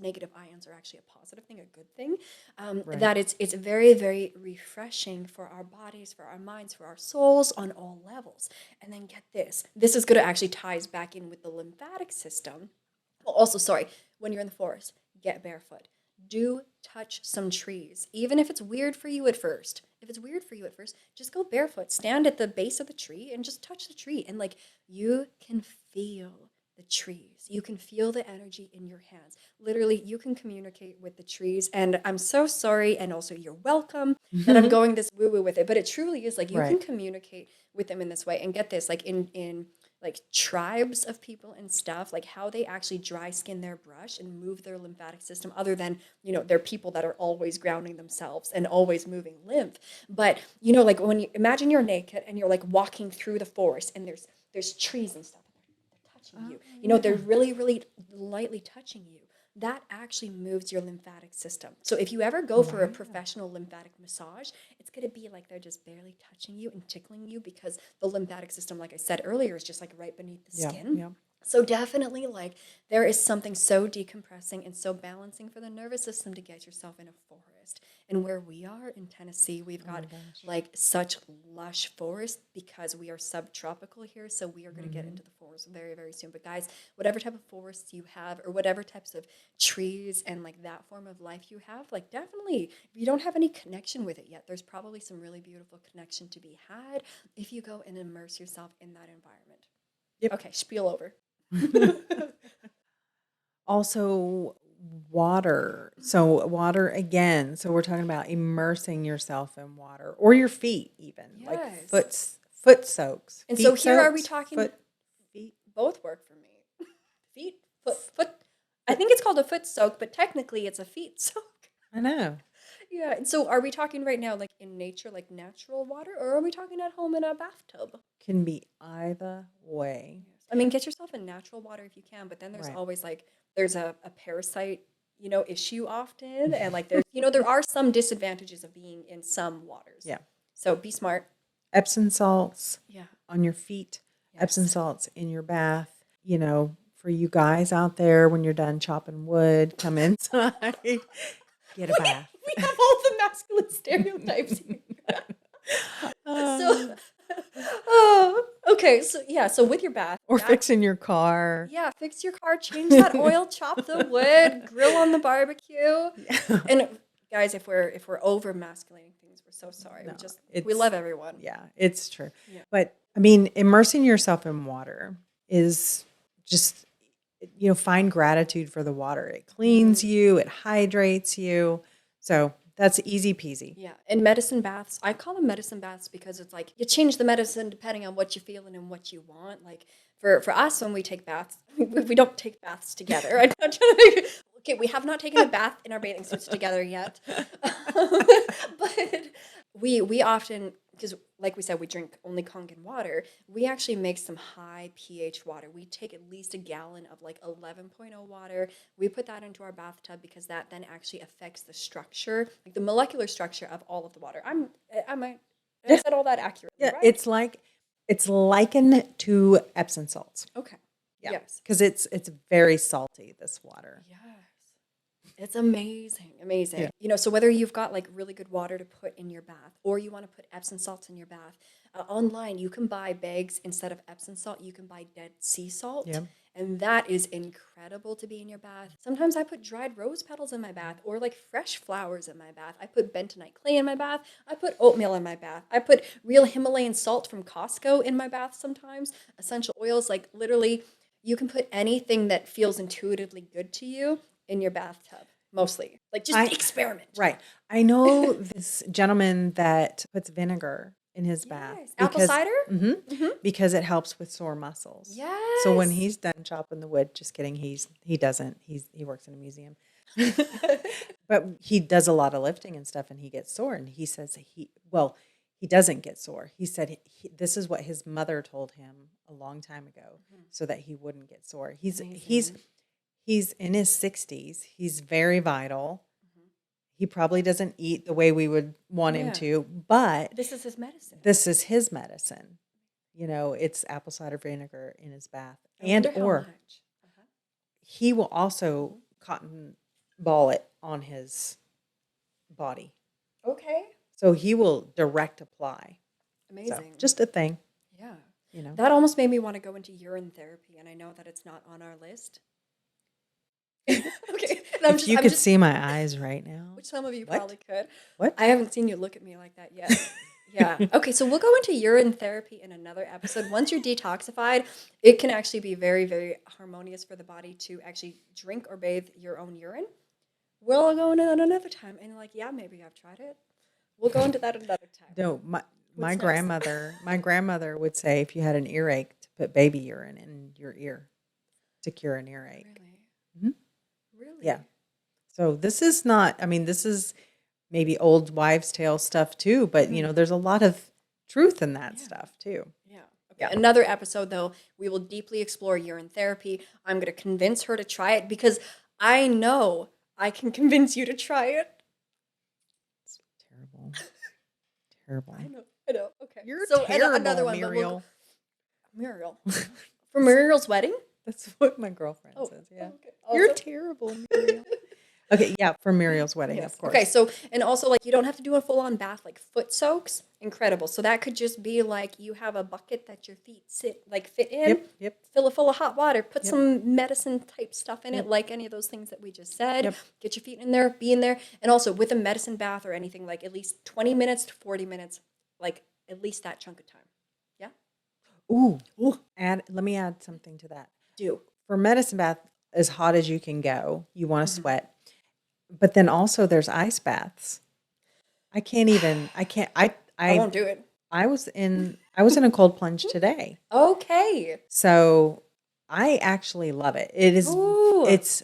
are actually a positive thing, a good thing, that it's very, very refreshing for our bodies, for our minds, for our souls on all levels. And then get this is going to actually ties back in with the lymphatic system. Well, also, sorry, when you're in the forest, get barefoot. Do touch some trees, even if it's weird for you at first. If it's weird for you at first, just go barefoot, stand at the base of the tree and just touch the tree. And like you can feel the trees. You can feel the energy in your hands. Literally, you can communicate with the trees. And I'm so sorry. And also, you're welcome that I'm going this woo-woo with it. But it truly is like you can communicate with them in this way. And get this, like in like tribes of people and stuff, like how they actually dry skin their brush and move their lymphatic system, other than, you know, they're people that are always grounding themselves and always moving lymph. But, you know, like when you imagine you're naked and you're like walking through the forest and there's trees and stuff. touching Oh, you. They're yeah. really, really lightly touching you. That actually moves your lymphatic system. So if you ever go for a Wow. professional lymphatic massage, it's going to be like they're just barely touching you and tickling you because the lymphatic system, like I said earlier, is just like right beneath the Yeah. skin. Yeah. So definitely like there is something so decompressing and so balancing for the nervous system to get yourself in a forest. And where we are in Tennessee, we've Oh my got gosh. like such lush forest because we are subtropical here. So we are going to get Mm-hmm. into the forest very, very soon. But guys, whatever type of forests you have or whatever types of trees and like that form of life you have, like definitely if you don't have any connection with it yet, there's probably some really beautiful connection to be had if you go and immerse yourself in that environment. Yep. Okay, spiel over. Also, water. So, water again. So, we're talking about immersing yourself in water or your feet, even like Yes. foot soaks. And so Feet here are we soaks, talking feet. both work for me. Feet, foot. I think it's called a foot soak, but technically it's a feet soak. I know. Yeah. And so are we talking right now like in nature, like natural water, or are we talking at home in a bathtub? Can be either way. Yes. I mean, get yourself in natural water if you can, but then there's Right. always like there's a parasite, issue often. And like there's, there are some disadvantages of being in some waters. Yeah. So be smart. Epsom salts Yeah. on your feet, Epsom Yes. salts in your bath. For you guys out there, when you're done chopping wood, come inside, get a bath. We have all the masculine stereotypes here. So, okay. So, yeah. So, with your bath, Or fixing your car. yeah, fix your car, change that oil, chop the wood, grill on the barbecue. Yeah. And guys, if we're over masculating things, we're so sorry. No, We love everyone. Yeah, it's true. Yeah. But I mean, immersing yourself in water is just, find gratitude for the water. It cleans you, it hydrates you. So that's easy peasy. Yeah, and medicine baths, I call them medicine baths because it's like you change the medicine depending on what you're feeling and what you want. Like for us, when we take baths, we don't take baths together. I'm not trying to okay, we have not taken a bath in our bathing suits together yet, but we often because like we said, we drink only Kangen water. We actually make some high pH water. We take at least a gallon of like 11.0 water. We put that into our bathtub because that then actually affects the structure, like the molecular structure of all of the water. I said all that accurately, Yeah, right? it's likened to Epsom salts. Okay. Yeah, Yes. because it's very salty, this water. Yes. It's amazing, amazing. Yeah. So whether you've got like really good water to put in your bath or you want to put Epsom salts in your bath, online you can buy bags instead of Epsom salt. You can buy Dead Sea salt. Yeah. And that is incredible to be in your bath. Sometimes I put dried rose petals in my bath or like fresh flowers in my bath. I put bentonite clay in my bath. I put oatmeal in my bath. I put real Himalayan salt from Costco in my bath sometimes. Essential oils, like literally, you can put anything that feels intuitively good to you in your bathtub, mostly. Like just experiment. Right. I know this gentleman that puts vinegar in his bath Yes. Apple cider? because it helps with sore muscles. Yes. So when he's done chopping the wood, just kidding, he doesn't. He works in a museum. But he does a lot of lifting and stuff and he gets sore and he says he doesn't get sore. He said this is what his mother told him a long time ago so that he wouldn't get sore. He's in his 60s. He's very vital. He probably doesn't eat the way we would want him to, but this is his medicine. It's apple cider vinegar in his bath. Or He will also cotton ball it on his body. Okay. So he will direct apply. Amazing. So, just a thing. Yeah. You know. That almost made me want to go into urine therapy, and I know that it's not on our list. Okay. If you could see my eyes right now. Which some of you probably could. What? I haven't seen you look at me like that yet. Yeah. Okay, so we'll go into urine therapy in another episode. Once you're detoxified, it can actually be very, very harmonious for the body to actually drink or bathe your own urine. We'll go into that another time. And maybe I've tried it. We'll go into that another time. No, my grandmother would say if you had an earache to put baby urine in your ear to cure an earache. Really? Mm-hmm. Really? Yeah. So this is this is maybe old wives' tale stuff too, but there's a lot of truth in that stuff too. Yeah. Okay. Another episode, though, we will deeply explore urine therapy. I'm going to convince her to try it because I know I can convince you to try it. It's terrible. Terrible. I know. Okay. You're so terrible, another one, Muriel. Muriel. For Muriel's wedding? That's what my girlfriend says. Yeah. Okay. Awesome. You're terrible, Muriel. Okay, yeah, for Muriel's wedding, of course. Okay, so, and also, like, you don't have to do a full-on bath, like, foot soaks. Incredible. So that could just be, like, you have a bucket that your feet fit in. Yep. Fill it full of hot water. Put some medicine-type stuff in it, like any of those things that we just said. Get your feet in there, be in there. And also, with a medicine bath or anything, like, at least 20 minutes to 40 minutes, like, at least that chunk of time. Yeah? Ooh. Let me add something to that. Do. For medicine bath, as hot as you can go, you want to sweat. But then also there's ice baths. I won't do it. I was in a cold plunge today. Okay. So I actually love it. It's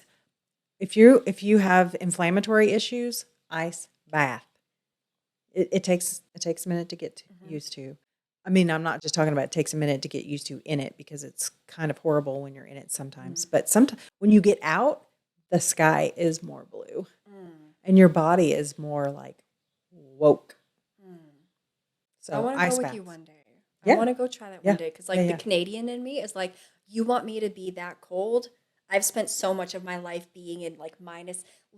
if you have inflammatory issues, ice bath. It takes a minute to get used to. I mean, I'm not just talking about it takes a minute to get used to in it because it's kind of horrible when you're in it sometimes. But sometimes when you get out, the sky is more blue and your body is more like woke. So I want to go with you one day. I want to go try that one day because the Canadian in me is like, you want me to be that cold? I've spent so much of my life being in like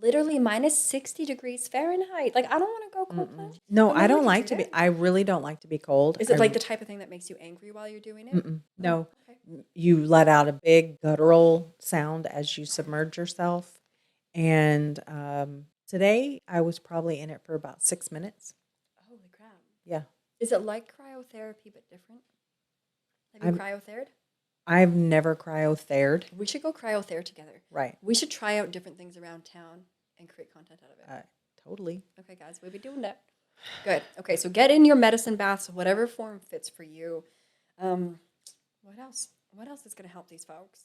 literally minus 60 degrees Fahrenheit. Like, I don't want to go cold plunge. No, I don't like to be. I really don't like to be cold. Is it like the type of thing that makes you angry while you're doing it? No. Okay. You let out a big guttural sound as you submerge yourself. And today I was probably in it for about 6 minutes. Holy crap. Yeah. Is it like cryotherapy but different? Have you cryotheraped? I've never cryotheraped. We should go cryotherapy together. Right. We should try out different things around town and create content out of it. Totally. Okay, guys, we'll be doing that. Good. Okay, so get in your medicine baths, whatever form fits for you. What else? What else is going to help these folks?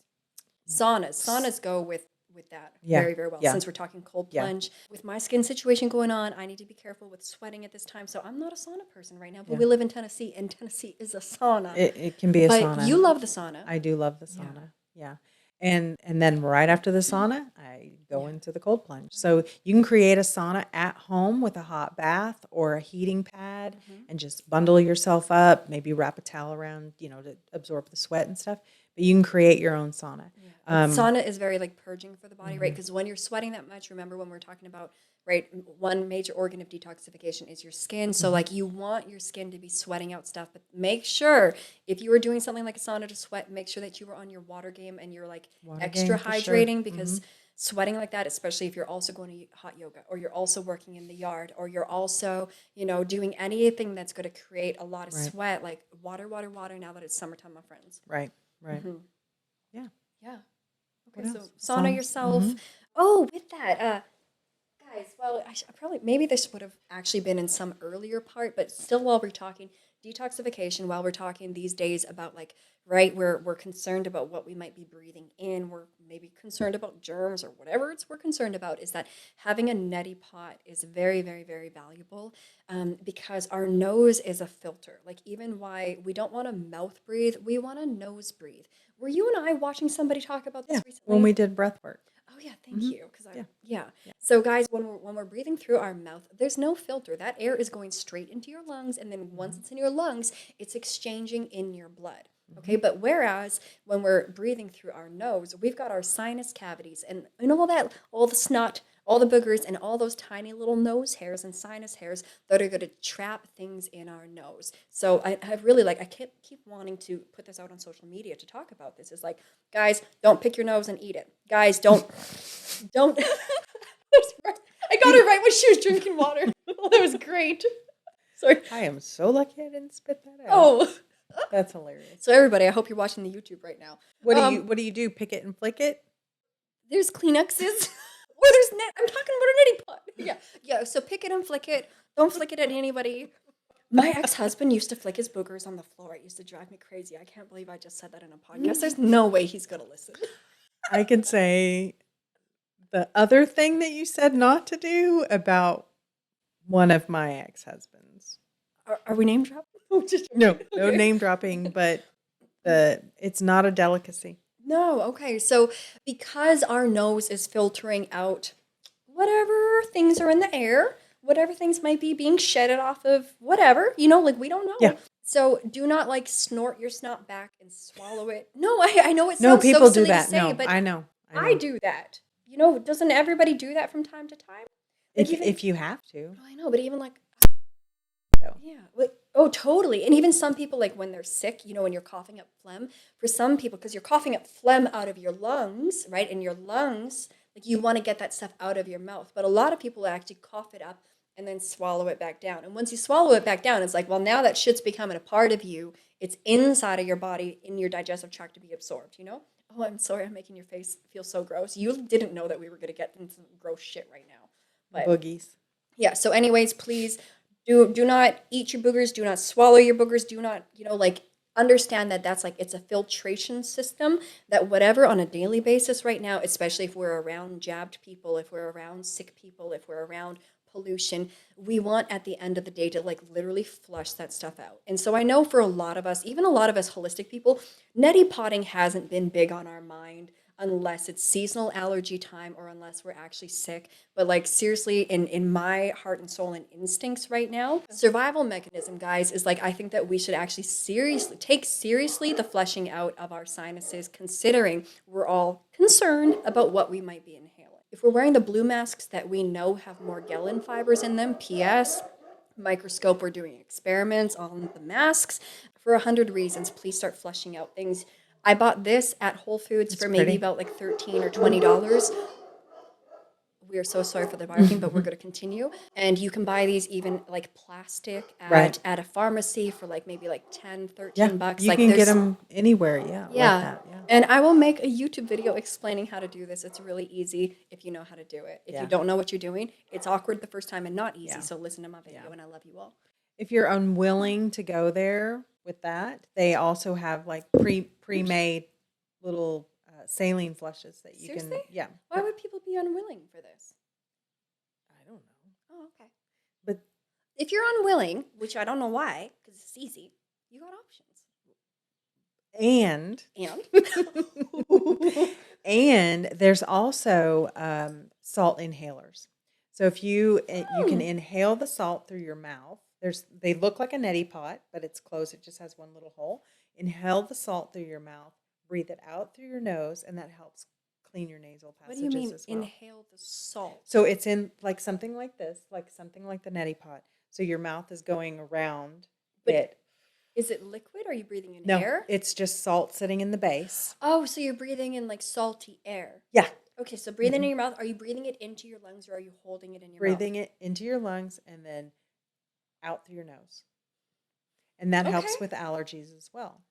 Saunas go with that very, very well. Since we're talking cold plunge. With my skin situation going on, I need to be careful with sweating at this time. So I'm not a sauna person right now, but we live in Tennessee, and Tennessee is a sauna. It can be a sauna. But you love the sauna. I do love the sauna. Yeah. And then right after the sauna, I go into the cold plunge. So you can create a sauna at home with a hot bath or a heating pad and just bundle yourself up, maybe wrap a towel around, to absorb the sweat and stuff. But you can create your own sauna. Sauna is very like purging for the body, right? Because when you're sweating that much, remember when we're talking about, right, one major organ of detoxification is your skin. So like you want your skin to be sweating out stuff, but make sure if you were doing something like a sauna to sweat, make sure that you were on your water game and you're like extra hydrating because sweating like that, especially if you're also going to hot yoga or you're also working in the yard or you're also, doing anything that's going to create a lot of sweat, like water now that it's summertime, my friends. Right. Yeah. Okay, so sauna yourself. Oh, with that, guys, well, I probably, maybe this would have actually been in some earlier part, but still while we're talking detoxification, while we're talking these days about like, right, we're concerned about what we might be breathing in, we're maybe concerned about germs or whatever we're concerned about, is that having a neti pot is very, very, very valuable because our nose is a filter. Like even why we don't want to mouth breathe, we want to nose breathe. Were you and I watching somebody talk about this recently? When we did breath work. Oh yeah, thank you. So guys, when we're breathing through our mouth, there's no filter. That air is going straight into your lungs, and then once it's in your lungs, it's exchanging in your blood. Okay, but whereas when we're breathing through our nose, we've got our sinus cavities and all the snot, all the boogers, and all those tiny little nose hairs and sinus hairs that are going to trap things in our nose. So I really I keep wanting to put this out on social media to talk about this. It's like, guys, don't pick your nose and eat it. Guys, don't. I got her right when she was drinking water. Oh, that was great. Sorry. I am so lucky I didn't spit that out. Oh. That's hilarious. So everybody, I hope you're watching the YouTube right now. What do you do? Pick it and flick it? There's Kleenexes. Or there's net. I'm talking about a neti pot. Yeah. So pick it and flick it. Don't flick it at anybody. My ex-husband used to flick his boogers on the floor. It used to drive me crazy. I can't believe I just said that in a podcast. There's no way he's going to listen. I can say the other thing that you said not to do about one of my ex-husbands. Are we name dropping? No name dropping, but It's not a delicacy. No, okay. So because our nose is filtering out whatever things are in the air, whatever things might be being shedded off of whatever, like we don't Yeah. know. So do not like snort your snot back and swallow it. No, I know it No, sounds so people do silly to that. say, No, but I know. I I know. do that. Doesn't everybody do that from time to time? Like If you have to, I know, but even like though. yeah. Oh, totally. And even some people, like when they're sick, when you're coughing up phlegm, for some people, because you're coughing up phlegm out of your lungs, right? And your lungs, like you want to get that stuff out of your mouth. But a lot of people actually cough it up and then swallow it back down. And once you swallow it back down, it's like, well, now that shit's becoming a part of you. It's inside of your body, in your digestive tract to be absorbed. Oh, I'm sorry. I'm making your face feel so gross. You didn't know that we were going to get into some gross shit right now. But Boogies. yeah, so anyways, please do not eat your boogers, do not swallow your boogers, do not, understand that that's like it's a filtration system that whatever on a daily basis right now, especially if we're around jabbed people, if we're around sick people, if we're around pollution, we want at the end of the day to like literally flush that stuff out. And so I know for a lot of us, even a lot of us holistic people, neti potting hasn't been big on our mind unless it's seasonal allergy time or unless we're actually sick. But like seriously, in my heart and soul and instincts right now, survival mechanism, guys, is like I think that we should actually take seriously the flushing out of our sinuses, considering we're all concerned about what we might be inhaling. If we're wearing the blue masks that we know have Morgellon fibers in them, P.S. microscope, we're doing experiments on the masks. For 100 reasons, please start flushing out things. I bought this at Whole Foods for maybe about like $13 or $20. We are so sorry for the barking, but we're going to continue. And you can buy these even like plastic Right. at a pharmacy for like maybe like 10, 13 Yeah, bucks. you Like can get them anywhere. Yeah, yeah. like that. Yeah. And I will make a YouTube video explaining how to do this. It's really easy if you know how to do it. If Yeah. you don't know what you're doing, it's awkward the first time and not easy. Yeah. So listen to my video, Yeah. and I love you all. If you're unwilling to go there with that, they also have like pre-made little saline flushes that you Seriously? can. Yeah. Why would people be unwilling for this? I don't know. Oh, okay. But if you're unwilling, which I don't know why, because it's easy, you got options. and And and there's also salt inhalers. So if you can inhale the salt through your mouth. They look like a neti pot, but it's closed. It just has one little hole. Inhale the salt through your mouth, breathe it out through your nose, and that helps clean your nasal what do passages you mean as well. inhale the salt? So it's in like something like this, like something like the neti pot. So your mouth is going around But it. is it liquid? Or are you breathing in No, air? it's just salt sitting in the base. Oh, so you're breathing in like salty air. Yeah. Okay, so breathing in your mouth. Are you breathing it into your lungs or are you holding it in your Breathing mouth? it into your lungs and then out through your nose. And that helps with allergies as well.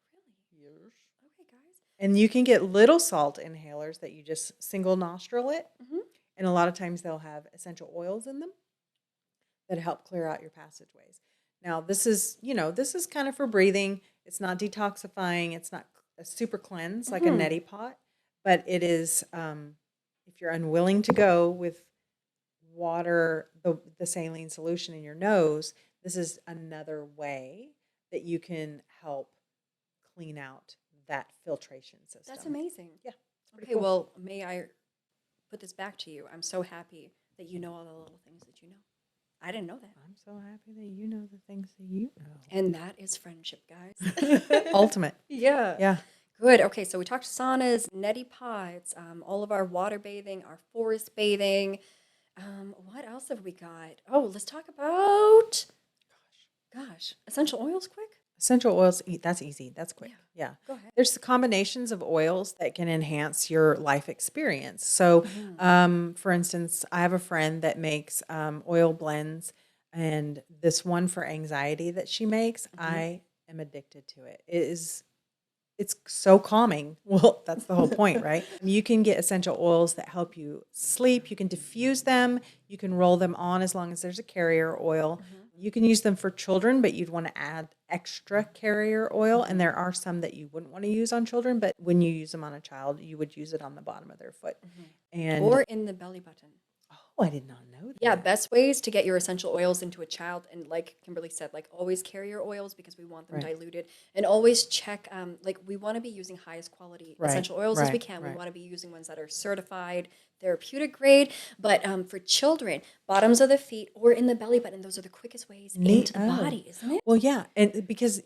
Really? Yes. Okay, guys. And you can get little salt inhalers that you just single nostril it. Mm-hmm. And a lot of times they'll have essential oils in them that help clear out your passageways. Now, this is kind of for breathing. It's not detoxifying. It's not a super cleanse like a neti pot, but it is, if you're unwilling to go with water, the saline solution in your nose, this is another way that you can help clean out that filtration system. That's amazing. Yeah. Okay, cool. Well, may I put this back to you? I'm so happy that you know all the little things that you know. I didn't know that. I'm so happy that you know the things that you know. And that is friendship, guys. Ultimate. Yeah. Yeah. Good. Okay, so we talked saunas, neti pots, all of our water bathing, our forest bathing. What else have we got? Oh, let's talk about, gosh, essential oils quick? Essential oils, that's easy. That's quick. Yeah. Go ahead. There's combinations of oils that can enhance your life experience. So, for instance, I have a friend that makes oil blends, and this one for anxiety that she makes, I am addicted to it. It's so calming. Well, that's the whole point, right? You can get essential oils that help you sleep. You can diffuse them. You can roll them on as long as there's a carrier oil. You can use them for children, but you'd want to add extra carrier oil. And there are some that you wouldn't want to use on children, but when you use them on a child, you would use it on the bottom of their foot. And or in the belly button. Oh, I did not know Yeah, that. best ways to get your essential oils into a child, and like Kimberly said, like always carry your oils because we want them Right. diluted, and always check. Like we want to be using highest quality Right. essential oils as we Right. can. We Right. want to be using ones that are certified, therapeutic grade. But for children, bottoms of the feet or in the belly button, those are the quickest ways Neat. into the Oh, body, isn't it? well, yeah. And because,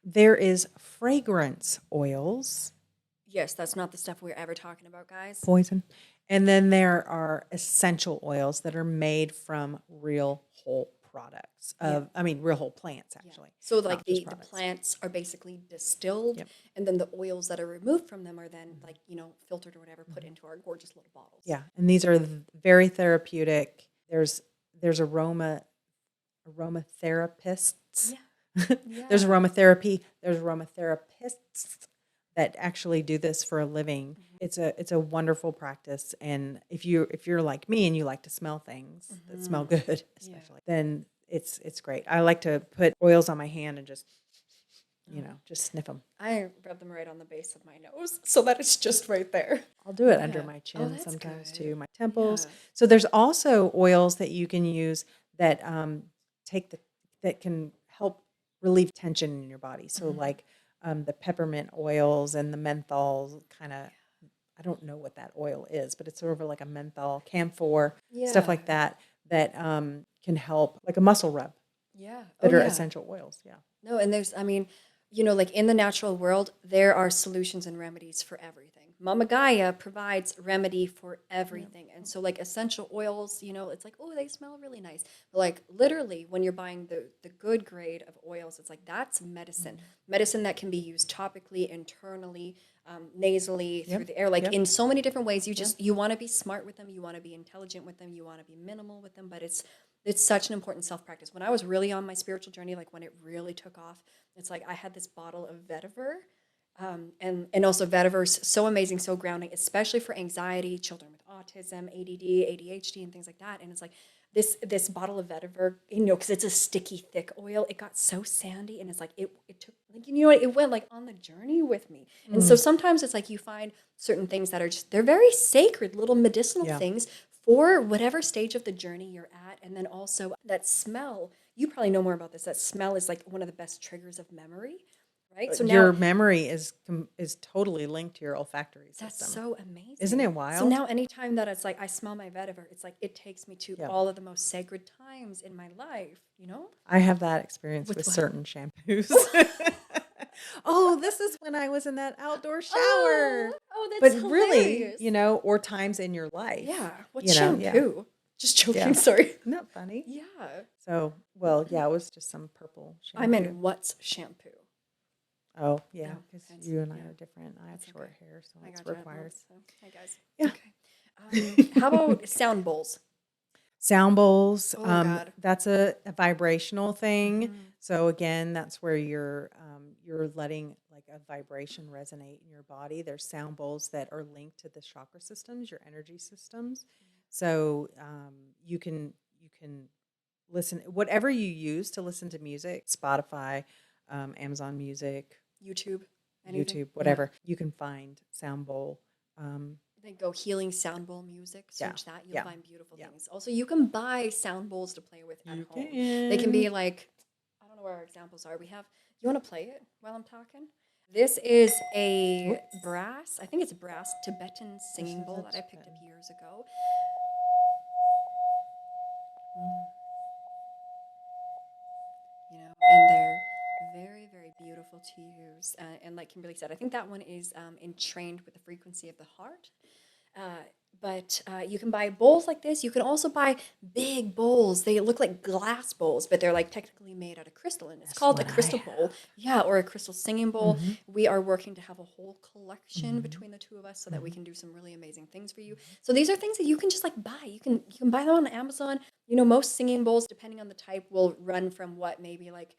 there is fragrance oils, Yes, that's not the stuff we're ever talking about, guys. poison. And then there are essential oils that are made from real whole products Yeah. real whole plants, Yeah. actually, So like not just the products. plants are basically distilled, Yep. and then the oils that are removed from them are then Mhm. like, filtered or whatever, put Mhm. into our gorgeous little bottles. Yeah. And these are very therapeutic. There's aromatherapists. Yeah. There's Yeah. aromatherapy. There's aromatherapists that actually do this for a living. Mhm. It's a wonderful practice. And if you're like me and you like to smell things that smell Mhm. good, Yeah. especially, then it's great. I like to put oils on my hand and just Oh. just sniff them. I rub them right on the base of my nose so that it's just right there. I'll do it under Yeah. my Oh, chin that's sometimes good. too, my temples. Yeah. So there's also oils that you can use that take the that can help relieve tension in your body. So Mhm. like the peppermint oils and the menthol kind of. I don't know what that oil is, but it's sort of like a menthol, camphor, stuff Yeah. like that that can help, like a muscle rub, Yeah. Oh, that are yeah. essential oils. Yeah. No, and there's, I mean, like in the natural world, there are solutions and remedies for everything. Mama Gaia provides remedy for Yeah. everything. And so, like essential oils, it's like, oh, they smell really nice. But, like, literally, when you're buying the good grade of oils, it's like that's medicine. Mhm. Medicine that can be used topically, internally, nasally, through Yep. the air, like Yep. in so many different ways. Yep. You want to be smart with them, you want to be intelligent with them, you want to be minimal with them, but it's such an important self practice. When I was really on my spiritual journey, like when it really took off, it's like I had this bottle of vetiver, and also vetiver's so amazing, so grounding, especially for anxiety, children with autism, ADD, ADHD, and things like that. And it's like this bottle of vetiver, because it's a sticky, thick oil. It got so sandy, and it's like it took like what, it went like on the journey with me. And so Mm. sometimes it's like you find certain things that are just they're very sacred little medicinal Yeah. things for whatever stage of the journey you're at. And then also that smell, you probably know more about this. That smell is like one of the best triggers of memory, right? So now Your memory is totally linked to your olfactory that's system. so Isn't amazing. it So wild? now anytime that it's like I smell my vetiver, it's like it takes me to Yeah. all of the most sacred times in my life, I have that experience With with what? certain shampoos. Oh, this is when I was in that outdoor shower. Oh, But that's really, hilarious. or times in your life, Yeah. What yeah, shampoo? Just joking, yeah. sorry. Isn't that funny? Yeah. So, well, yeah, it was just some purple I meant shampoo. what's shampoo? Oh, yeah, Oh, because that's, you and I yeah, are different. I have that's short okay. hair, so I it's got you. Well, required. so, hi guys. Yeah. Okay. How about sound bowls? Sound bowls, Oh God. that's a vibrational thing. Hmm. So again, that's where you're letting like a vibration resonate in your body. There's sound bowls that are linked to the chakra systems, your energy systems. So you can listen whatever you use to listen to music, Spotify, Amazon Music, YouTube. Anything? YouTube, Yeah. whatever. You can find sound bowl. Then go healing sound bowl music. Yeah, Search that. You'll yeah, find beautiful yeah. things. Also, you can buy sound bowls to play with at You home. They can can. be like, I don't know where our examples are. You want to play it while I'm talking? This is a brass, I think it's a brass Tibetan singing is bowl a that I picked up Tibetan. years ago. And they're very, very beautiful to use. And like Kimberly said, I think that one is entrained with the frequency of the heart. But you can buy bowls like this. You can also buy big bowls. They look like glass bowls, but they're like technically made out of crystal, and it's That's called a what I crystal bowl. have. Yeah, or a crystal singing bowl. Mhm, We are working to have a whole collection mhm, between the two of us so that we mhm. can do some really amazing things for you. So these are things that you can just like buy. You can buy them on Amazon. Most singing bowls, depending on the type, will run from what maybe like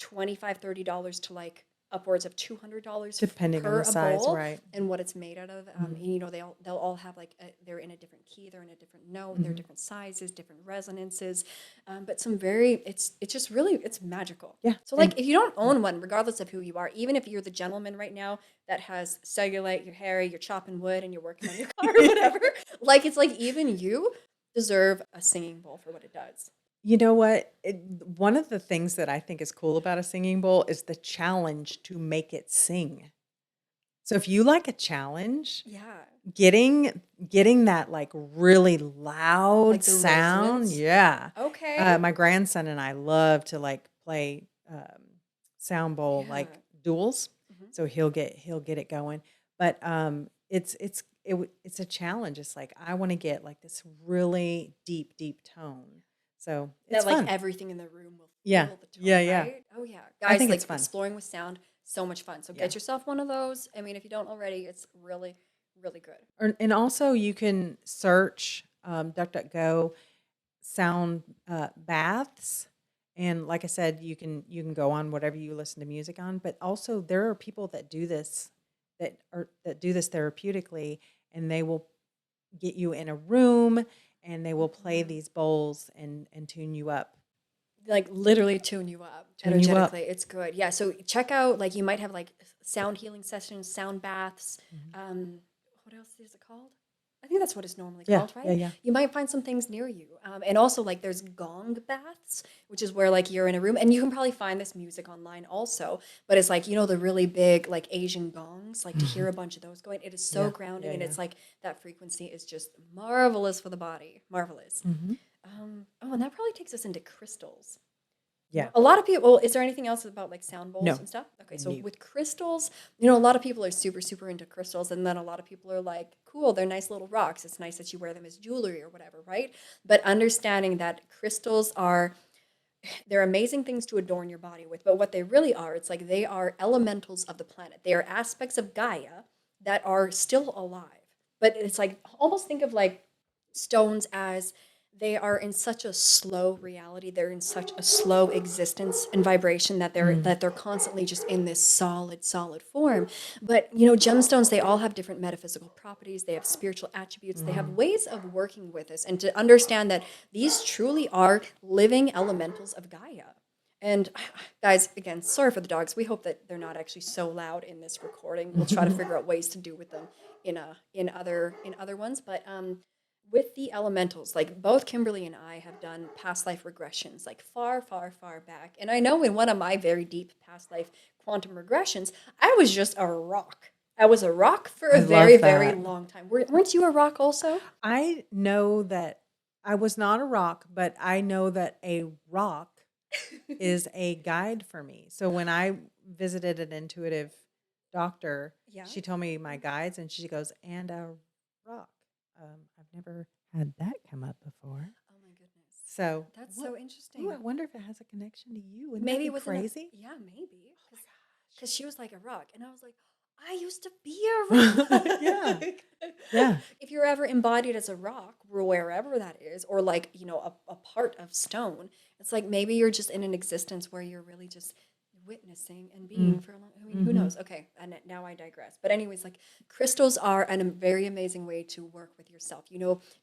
$25-$30 to like upwards of $200 Depending on per the a size, bowl right. and what it's made out of. And Mhm, they'll all have like they're in a different key, they're in a different note, they're mhm. different sizes, different resonances. But some very it's just really it's magical. Yeah, So and like if you don't yeah. own one, regardless of who you are, even if you're the gentleman right now that has cellulite, you're hairy, you're chopping wood and you're working on your car or whatever, like it's like even you. deserve a singing bowl for what it does. You know what? One of the things that I think is cool about a singing bowl is the challenge to make it sing. So if you like a challenge, Yeah. getting that, like, really loud Like the sound, resonance. yeah. Okay. My grandson and I love to, like, play, sound bowl, Yeah. like, duels, Mhm. so he'll get it going, but, it's a challenge, it's like, I wanna get, like, this really deep, deep tone, so it's That like fun. everything in the room will Yeah. feel the Yeah, tone, yeah. right? Oh yeah. I Guys, think it's like fun. exploring with sound, so much fun. So Yeah. get yourself one of those. I mean, if you don't already, it's really, really good. And also you can search, DuckDuckGo sound, baths, and like I said, you can go on whatever you listen to music on, but also there are people that do this that do this therapeutically, and they will get you in a room, and they will play Mhm. these bowls and tune you up. Like literally tune you up Tune you up. energetically. It's good. Yeah. So check out like you might have like sound healing sessions, sound baths. Mhm. What else is it called? I think that's what it's normally Yeah, called, yeah, right? yeah. You might find some things near you. And also like there's gong baths, which is where like you're in a room and you can probably find this music online also, but it's like, the really big like Asian gongs, like to hear Mhm. a bunch of those going, it is so Yeah, yeah, grounding and yeah. it's like that frequency is just marvelous for the body. Marvelous. Mhm. Oh, and that probably takes us into crystals. Yeah. A lot of people, is there anything else about like sound bowls No. and stuff? Okay, so No. with crystals, a lot of people are super, super into crystals. And then a lot of people are like, cool, they're nice little rocks. It's nice that you wear them as jewelry or whatever, right? But understanding that crystals they're amazing things to adorn your body with. But what they really are, it's like they are elementals of the planet. They are aspects of Gaia that are still alive. But it's like, almost think of like stones as they are in such a slow reality, they're in such a slow existence and vibration that they're Mm. that they're constantly just in this solid form. But gemstones, they all have different metaphysical properties, they have spiritual attributes, they have Mhm. ways of working with us, and to understand that these truly are living elementals of Gaia. And guys, again, sorry for the dogs. We hope that they're not actually so loud in this recording. We'll try to figure out ways to do with them in other ones. But with the elementals, like both Kimberly and I have done past life regressions, like far, far, far back. And I know in one of my very deep past life quantum regressions, I was just a rock. I was a rock for a I very, love very that. long time. Weren't you a rock also? I know that I was not a rock, but I know that a rock is a guide for me. So when I visited an intuitive doctor, Yeah. she told me my guides, and she goes, "And a rock." I've never had that come up before. Oh my goodness. So That's what? so Ooh, interesting. I wonder if it has a connection to you. Wouldn't that Maybe be it was in a, crazy? yeah, maybe. Oh Because she was like a rock. And I was like, I used to be a my rock. gosh. Yeah. Yeah. If you're ever embodied as a rock, wherever that is, or like, a part of stone, it's like maybe you're just in an existence where you're really just witnessing and being Mm. for a long, I mean, who Hmm. knows? Okay, and now I digress. But anyways, like crystals are a very amazing way to work with yourself.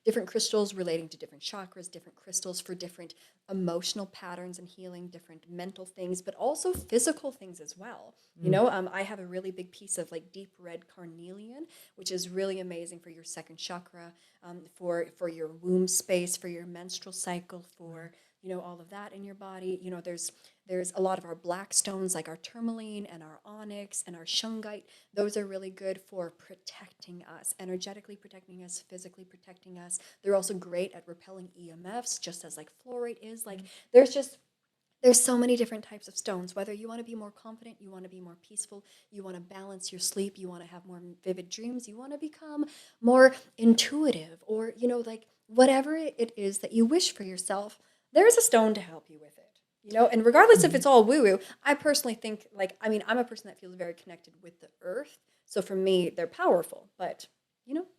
Different crystals relating to different chakras, different crystals for different emotional patterns and healing, different mental things, but also physical things as well. Mm. I have a really big piece of like deep red carnelian, which is really amazing for your second chakra, for your womb space, for your menstrual cycle, Wow. for all of that in your body. There's a lot of our black stones like our tourmaline and our onyx and our shungite. Those are really good for protecting us, energetically protecting us, physically protecting us. They're also great at repelling EMFs, just as like fluorite is. Like Mm. there's so many different types of stones. Whether you want to be more confident, you want to be more peaceful, you want to balance your sleep, you want to have more vivid dreams, you want to become more intuitive, or, like whatever it is that you wish for yourself, there's a stone to help you with it. And regardless if Mhm. it's all woo woo, I personally think, like, I mean, I'm a person that feels very connected with the earth. So for me, they're powerful, but,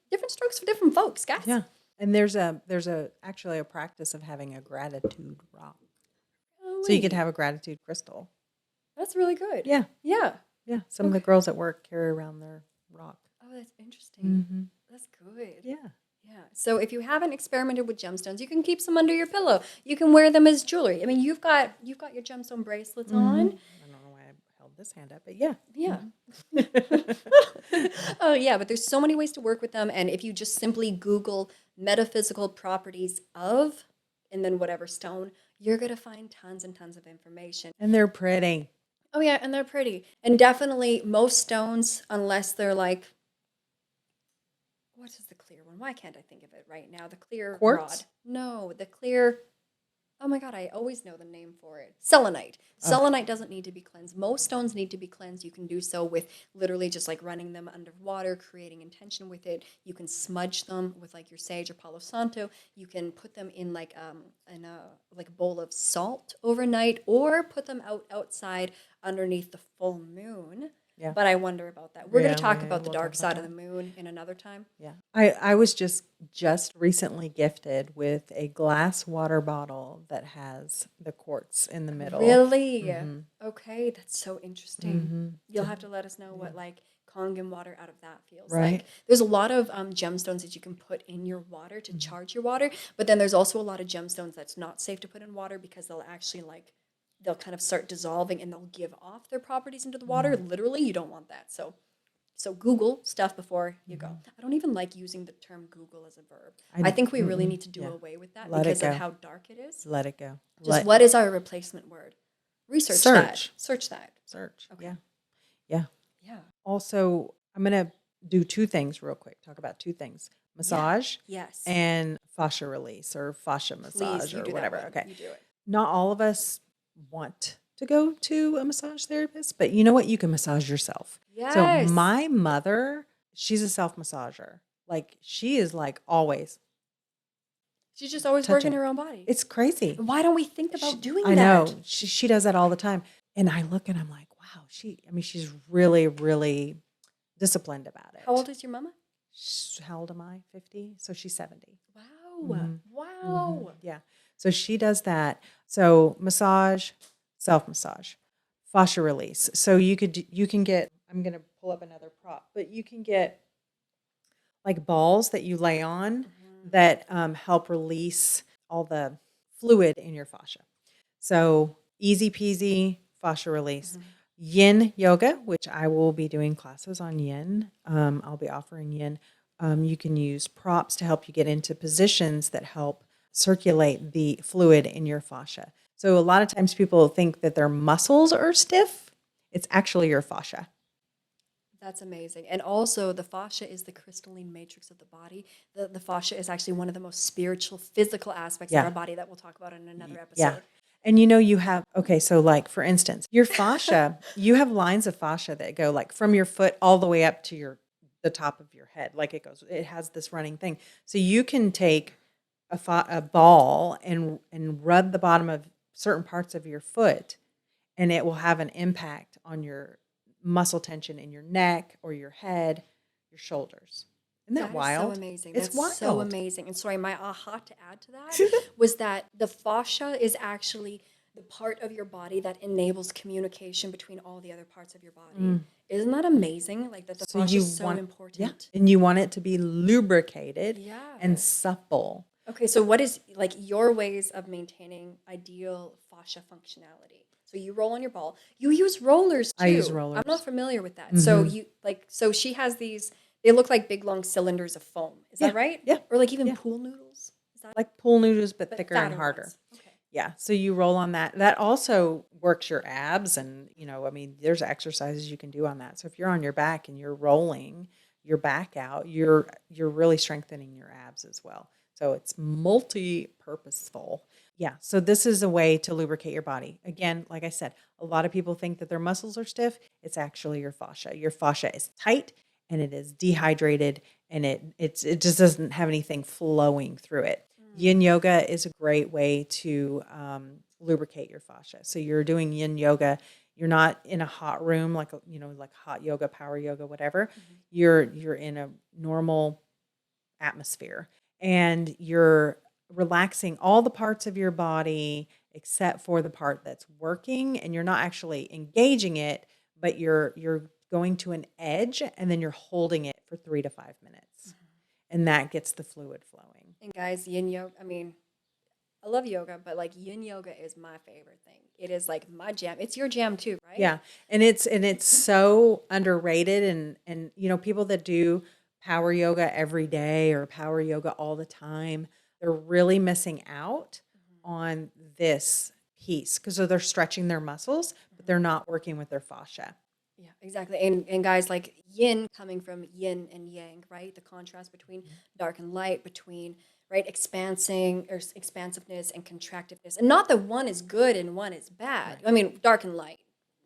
different strokes for different folks, guys. Yeah. And there's actually a practice of having a gratitude rock. Oh, So you could wait. have a gratitude crystal. That's really good. Yeah. Yeah. Yeah. Some of the Okay. girls at work carry around their rock. Oh, that's interesting. Hmm. That's good. Yeah. Yeah. So if you haven't experimented with gemstones, you can keep some under your pillow. You can wear them as jewelry. I mean, you've got your gemstone bracelets Hmm. on. I don't know why I held this hand up, but yeah. Yeah. Mhm. Oh yeah, but there's so many ways to work with them, and if you just simply Google metaphysical properties of, and then whatever stone, you're going to find tons and tons of information. And they're pretty. Oh, yeah, and they're pretty. And definitely most stones, unless they're like, what is the clear one? Why can't I think of it right now? The clear Quartz? rod. No, the clear. Oh my God, I always know the name for it. Selenite. Ugh. Selenite doesn't need to be cleansed. Most stones need to be cleansed. You can do so with literally just like running them under water, creating intention with it. You can smudge them with like your sage or Palo Santo. You can put them in like a bowl of salt overnight, or put them outside underneath the full moon. Yeah. But I wonder about that. We're going to talk about the we'll dark talk about side of that. the moon in another time. Yeah. I was just recently gifted with a glass water bottle that has the quartz in the middle. Really? Mm-hmm. Okay, that's so interesting. Mm-hmm. You'll have to let us know what like Kangen water out of that feels Right. like. There's a lot of gemstones that you can put in your water to charge your water, but then there's also a lot of gemstones that's not safe to put in water because they'll actually they'll kind of start dissolving and they'll give off their properties into the water. Literally, you don't want that. So Google stuff before you go. I don't even like using the term Google as a verb. I think we really need to do away with that because of how dark it is. Let it go. Just what is our replacement word? Research that. Search that. Search. Okay. Yeah. Yeah. Yeah. Also, I'm going to do two things real quick. Talk about two things. Massage Yes. and fascia release or fascia massage or whatever. Okay. You do it. Not all of us want to go to a massage therapist, but you know what? You can massage yourself. Yes. So my mother, she's a self-massager. Like she is like always. She's just always touching. working her own body. It's crazy. Why don't we think about doing that? I know. She does that all the time. And I look and I'm like, wow, she's really, really disciplined about it. How old is your mama? How old am I? 50? So she's 70. Wow. Mhm. Wow. Mhm. Yeah. So she does that. So massage, self-massage, fascia release. So you can get, I'm going to pull up another prop, but you can get like balls that you lay on that help release all the fluid in your fascia. So easy peasy fascia release. Yin yoga, which I will be doing classes on yin. I'll be offering yin. You can use props to help you get into positions that help circulate the fluid in your fascia. So a lot of times people think that their muscles are stiff. It's actually your fascia. That's amazing. And also the fascia is the crystalline matrix of the body. The fascia is actually one of the most spiritual, physical aspects of our body that we'll talk about in another episode. Yeah. And you have, okay, so like for instance, your fascia, you have lines of fascia that go like from your foot all the way up to the top of your head. Like it has this running thing. So you can take a ball and rub the bottom of certain parts of your foot, and it will have an impact on your muscle tension in your neck or your head, your shoulders. Isn't that wild? So amazing. It's That's wild. so amazing. And sorry, my aha to add to that was that the fascia is actually the part of your body that enables communication between all the other parts of your body. Isn't that amazing? Like that the fascia is so important. Yeah. And you want it to be lubricated and supple. Okay, so what is like your ways of maintaining ideal fascia functionality? So you roll on your ball. You use rollers too. I use rollers. I'm not familiar with that. So she has these. They look like big long cylinders of foam. Is that right? Yeah. Or like even pool noodles. Is that like pool noodles, but thicker and harder. Ones. Okay. Yeah. So you roll on that. That also works your abs, and there's exercises you can do on that. So if you're on your back and you're rolling your back out, you're really strengthening your abs as well. So it's multi-purposeful. Yeah. So this is a way to lubricate your body. Again, like I said, a lot of people think that their muscles are stiff. It's actually your fascia. Your fascia is tight and it is dehydrated, and it just doesn't have anything flowing through it. Yin yoga is a great way to lubricate your fascia. So you're doing yin yoga. You're not in a hot room like hot yoga, power yoga, whatever. You're in a normal atmosphere, and you're relaxing all the parts of your body except for the part that's working, and you're not actually engaging it, but you're going to an edge, and then you're holding it for 3 to 5 minutes. And that gets the fluid flowing. And guys, yin yoga, I mean, I love yoga, but like yin yoga is my favorite thing. It is like my jam. It's your jam too, right? Yeah. And it's so underrated, and people that do power yoga every day or power yoga all the time, they're really missing out Mhm. on this piece because they're stretching their muscles, but they're not working with their fascia. Yeah, exactly. And guys, like yin coming from yin and yang, right? The contrast between dark and light, between right expansing or expansiveness and contractiveness. And not that one is good and one is bad. Right. I mean, dark and light.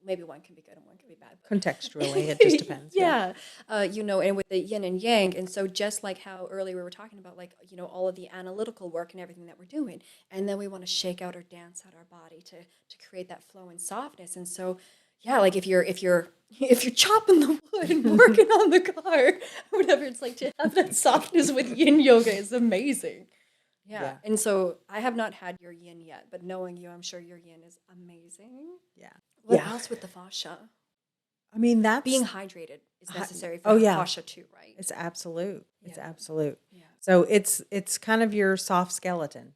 Maybe one can be good and one can be bad. Contextually, it just depends. Yeah. Yeah. And with the yin and yang. And so just like how earlier we were talking about, like, all of the analytical work and everything that we're doing. And then we want to shake out or dance out our body to create that flow and softness. And so yeah, like if you're chopping the wood and working on the car, whatever it's like to have that softness with yin yoga is amazing. Yeah. Yeah. And so I have not had your yin yet, but knowing you, I'm sure your yin is amazing. Yeah. What Yeah. else with the fascia? I mean, that's Being hydrated is Hy- necessary for oh, yeah. fascia too, right? It's absolute. It's Yeah. absolute. Yeah. So it's kind of your soft skeleton.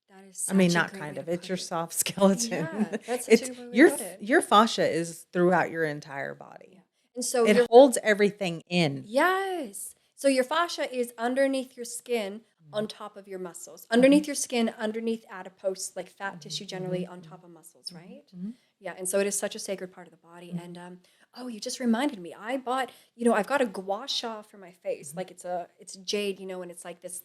That is I mean, such a not great kind way of. to It's put your it. soft skeleton. Yeah, that's such It's a good way to put it. your fascia is throughout your entire Yeah. body. And so It your holds everything in. Yes. So your fascia is underneath your skin on Mhm. top of your muscles. Mhm. Underneath your skin, underneath adipose, like fat tissue generally Mhm. on top of muscles, right? Mhm. Yeah, and so it is such a sacred part of the body. Mhm. And oh, you just reminded me. I bought, I've got a gua sha for my face. Mhm. Like it's jade, and it's like this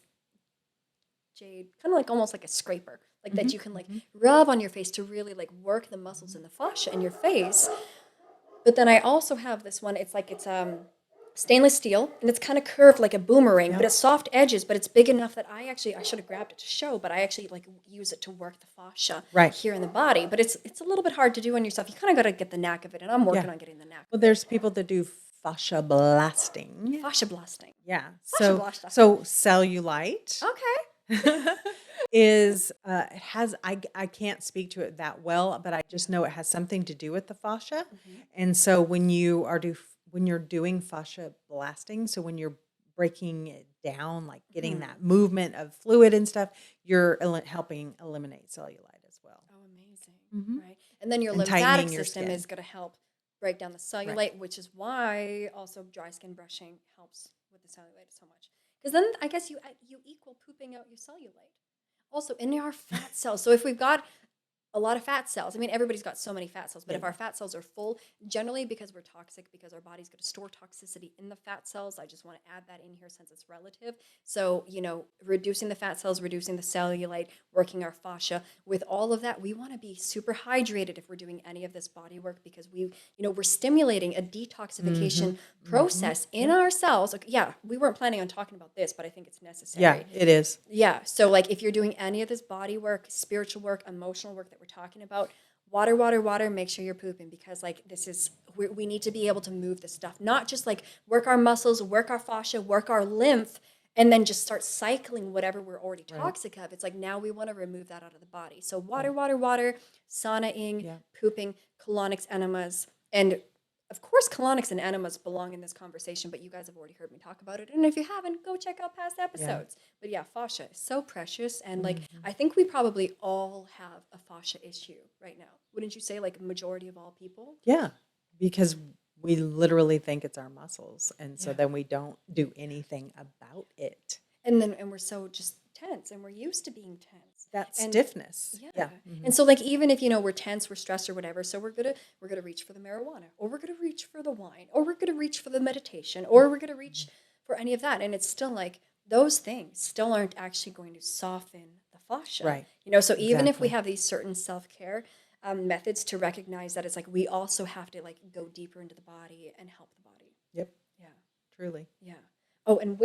jade, kind of like almost like a scraper, like that Mhm. you can like Mhm. rub on your face to really like work the muscles in the fascia in your face. But then I also have this one. It's stainless steel and it's kind of curved like a boomerang, but Yeah. it's soft edges, but it's big enough that I should have grabbed it to show, but I actually like use it to work the fascia Right. here in the body. But it's a little bit hard to do on yourself. You kind of got to get the knack of it, and I'm Yeah. working on getting the knack Well, of it. there's people that do fascia blasting. Fascia blasting. Yeah. Fascia So blasting. cellulite Okay. is has I can't speak to it that well, but I just know it has something to do with the fascia. Mhm. And so when you're doing fascia blasting, so when you're breaking it down, like getting Mhm. that movement of fluid and stuff, you're helping eliminate cellulite as well. Oh, amazing. Hmm. Right. And then your And lymphatic tightening your system skin. is going to help break down the Right. cellulite, which is why also dry skin brushing helps with the cellulite so much. Because then I guess you equal pooping out your cellulite. Also, in our fat cells. So if we've got a lot of fat cells. I mean, everybody's got so many fat cells, but Yeah. if our fat cells are full, generally because we're toxic, because our body's going to store toxicity in the fat cells, I just want to add that in here since it's relative. So, reducing the fat cells, reducing the cellulite, working our fascia, with all of that, we want to be super hydrated if we're doing any of this body work because we're stimulating a detoxification Mm-hmm. process in Yeah. our cells. Like, yeah, we weren't planning on talking about this, but I think it's necessary. Yeah, it is. Yeah. So, like, if you're doing any of this body work, spiritual work, emotional work that we're talking about, water, water, water, make sure you're pooping because, like, we need to be able to move this stuff, not just like work our muscles, work our fascia, work our lymph, and then just start cycling whatever we're already Right. toxic of. It's like now we want to remove that out of the body. So, water, Yeah. water, water, saunaing, Yeah. pooping, colonics, enemas, and of course, colonics and enemas belong in this conversation, but you guys have already heard me talk about it. And if you haven't, go check out past episodes. But yeah, fascia is so precious. And like, Mhm. I think we probably all have a fascia issue right now. Wouldn't you say, like, a majority of all people? Yeah, because we literally think it's our muscles, and so Yeah. then we don't do anything about it. And we're so just tense and we're used to being tense. That And stiffness. yeah. Yeah. And Mhm. so like even if we're tense, we're stressed or whatever, so we're gonna reach for the marijuana, or we're gonna reach for the wine, or we're gonna reach for the meditation, or we're gonna reach for any of that. And it's still like those things still aren't actually going to soften the fascia. Right. So even if we Exactly. have these certain self-care methods to recognize that, it's like we also have to like go deeper into the body and help the body. Yep. Yeah. Truly. Yeah. Oh, and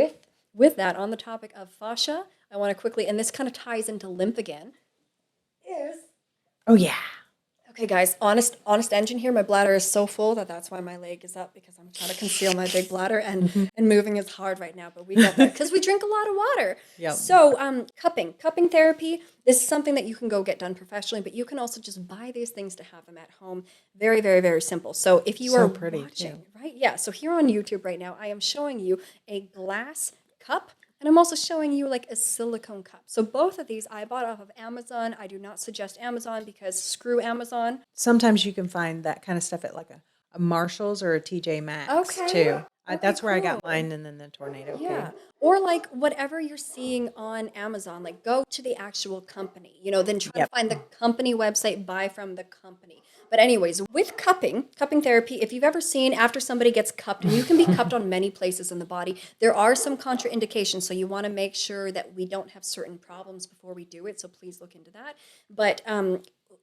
with that, on the topic of fascia, I want to quickly, and this kind of ties into lymph again, is Oh yeah. okay, guys. Honest engine here. My bladder is so full that's why my leg is up because I'm trying to conceal my big bladder and moving is hard right now. But we get that because we drink a lot of water. Yep. So cupping therapy. This is something that you can go get done professionally, but you can also just buy these things to have them at home. Very, very, very simple. So if you So are pretty, watching, too. right? Yeah. So here on YouTube right now, I am showing you a glass cup. And I'm also showing you like a silicone cup. So both of these I bought off of Amazon. I do not suggest Amazon because screw Amazon. Sometimes you can find that kind of stuff at like a Marshalls or a TJ Maxx Okay. too. Okay, That's where I got cool. mine, and then the tornado Yeah. came. Or like whatever you're seeing on Amazon, like go to the actual company, then try to Yep. find the company website, buy from the company. But anyways, with cupping therapy, if you've ever seen after somebody gets cupped, and you can be cupped on many places in the body, there are some contraindications. So you want to make sure that we don't have certain problems before we do it. So please look into that. But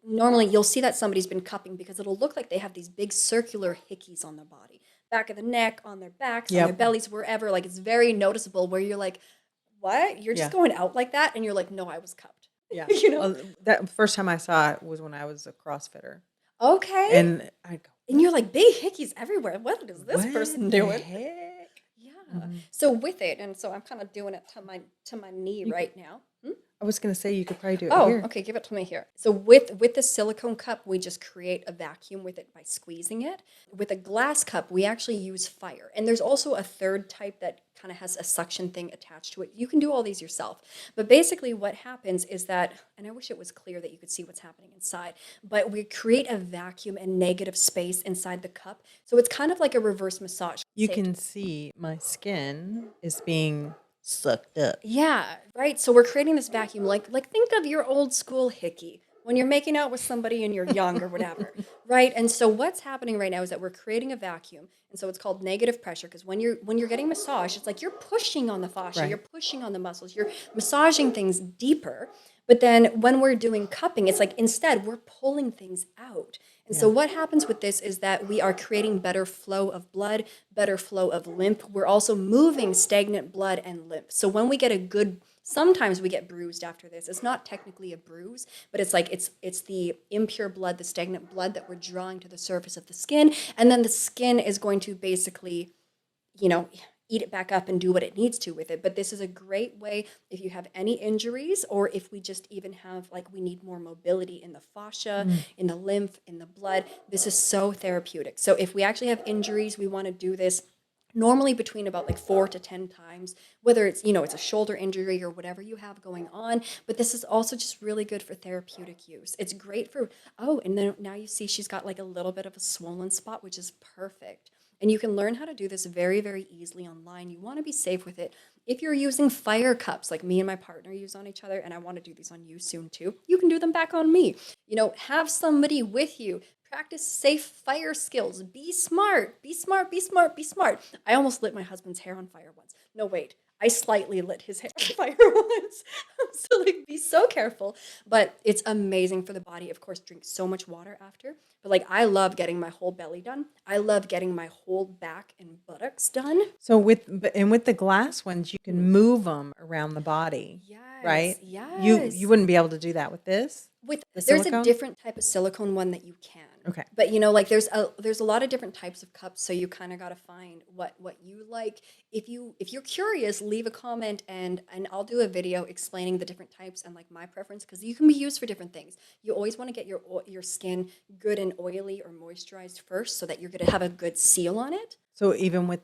normally you'll see that somebody's been cupping because it'll look like they have these big circular hickeys on their body, back of the neck, on their backs, on their Yep. bellies, wherever. Like it's very noticeable where you're like, what? You're just Yeah. going out like that? And you're like, no, I was cupped. Yeah. you know? That first time I saw it was when I was a CrossFitter, Okay. and I go, And you're like, big hickeys everywhere. What is this person "What the doing? heck?" Yeah. Mhm. So with it, and so I'm kind of doing it to my knee You, right now. I was gonna say you could probably do it Oh, here. okay, give it to me here. So with the silicone cup, we just create a vacuum with it by squeezing it. With a glass cup, we actually use fire. And there's also a third type that kind of has a suction thing attached to it. You can do all these yourself. But basically what happens is that, and I wish it was clear that you could see what's happening inside, but we create a vacuum and negative space inside the cup. So it's kind of like a reverse massage. You can see my skin is being sucked up. Yeah, right. So we're creating this vacuum. Like think of your old school hickey when you're making out with somebody and you're young or whatever, right? And so what's happening right now is that we're creating a vacuum, and so it's called negative pressure because when you're getting massage, it's like you're pushing on the fascia, you're Right. pushing on the muscles, you're massaging things deeper. But then when we're doing cupping, it's like instead we're pulling things out. And so Yeah. what happens with this is that we are creating better flow of blood, better flow of lymph. We're also moving stagnant blood and lymph. So when we get a good, sometimes we get bruised after this. It's not technically a bruise, but it's like it's the impure blood, the stagnant blood that we're drawing to the surface of the skin, and then the skin is going to basically, you know, eat it back up and do what it needs to with it. But this is a great way if you have any injuries, or if we just even have like we need more mobility in the fascia, Mm. in the lymph, in the blood. This is so therapeutic. So if we actually have injuries, we want to do this normally between about like 4 to 10 times, whether it's a shoulder injury or whatever you have going on. But this is also just really good for therapeutic use. It's great for, oh, and then now you see she's got like a little bit of a swollen spot, which is perfect. And you can learn how to do this very, very easily online. You want to be safe with it. If you're using fire cups like me and my partner use on each other, and I want to do these on you soon too, you can do them back on me. Have somebody with you. Practice safe fire skills. Be smart. Be smart. Be smart. Be smart. I almost lit my husband's hair on fire once. No, wait. I slightly lit his hair on fire once. So like be so careful. But it's amazing for the body. Of course, drink so much water after. But like I love getting my whole belly done. I love getting my whole back and buttocks done. So with the glass ones, you can move them around the body, Yes, right? You yes. wouldn't be able to do that with this, the There's a silicone? different type of silicone one that you can. Okay. But like there's a lot of different types of cups, so you kind of got to find what you like. If you're curious, leave a comment, and I'll do a video explaining the different types and like my preference, because you can be used for different things. You always want to get your skin good and oily or moisturized first, so that you're going to have a good seal on it. So even with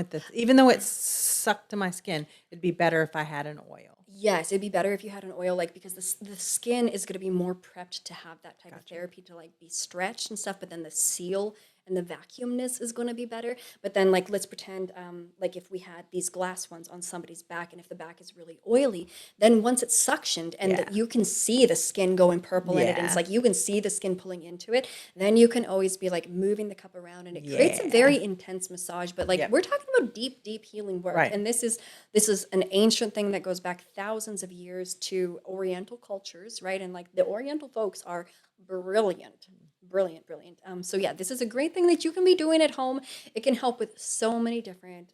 this, even though it's sucked to my skin, it'd be better if I had an oil. Yes, it'd be better if you had an oil, like because the skin is going to be more prepped to have that type of Gotcha. therapy to like be stretched and stuff, but then the seal and the vacuumness is going to be better. But then like let's pretend like if we had these glass ones on somebody's back, and if the back is really oily, then once it's suctioned and Yeah. you can see the skin going purple in it, and it's Yeah. like you can see the skin pulling into it, then you can always be like moving the cup around, and it creates a Yeah. very intense massage. But like Yep. we're talking about deep, deep healing work, Right. and this is an ancient thing that goes back thousands of years to Oriental cultures, right? And like the Oriental folks are brilliant, brilliant, brilliant. So yeah, this is a great thing that you can be doing at home. It can help with so many different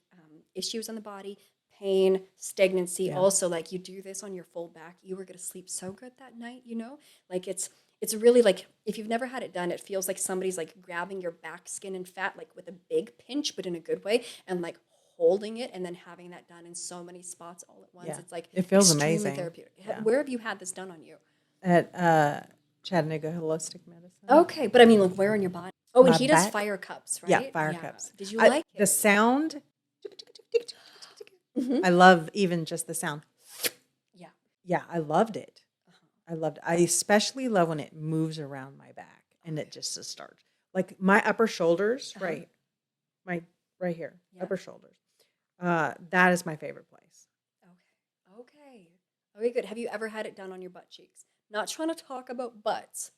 issues on the body, pain, stagnancy. Yeah. Also, like you do this on your full back, you are going to sleep so good that night. Like it's really like if you've never had it done, it feels like somebody's like grabbing your back skin and fat like with a big pinch, but in a good way, and like holding it and then having that done in so many spots all at once. Yeah. It's like It feels extremely amazing. therapeutic. Yeah. Where have you had this done on you? At Chattanooga Holistic Medicine. Okay, but I mean, like, where on your body? Oh, and My he does back. fire cups, Yeah, right? fire cups. Did you like The it? sound. Hmm. I love even just the sound. Yeah. Yeah, I loved it. Uh-huh. I loved it. I especially love when it moves around my back and it just starts. Like my upper shoulders, Uh-huh. right right here, Yeah. upper shoulders. That is my favorite place. Okay. Okay, good. Have you ever had it done on your butt cheeks? Not trying to talk about butts,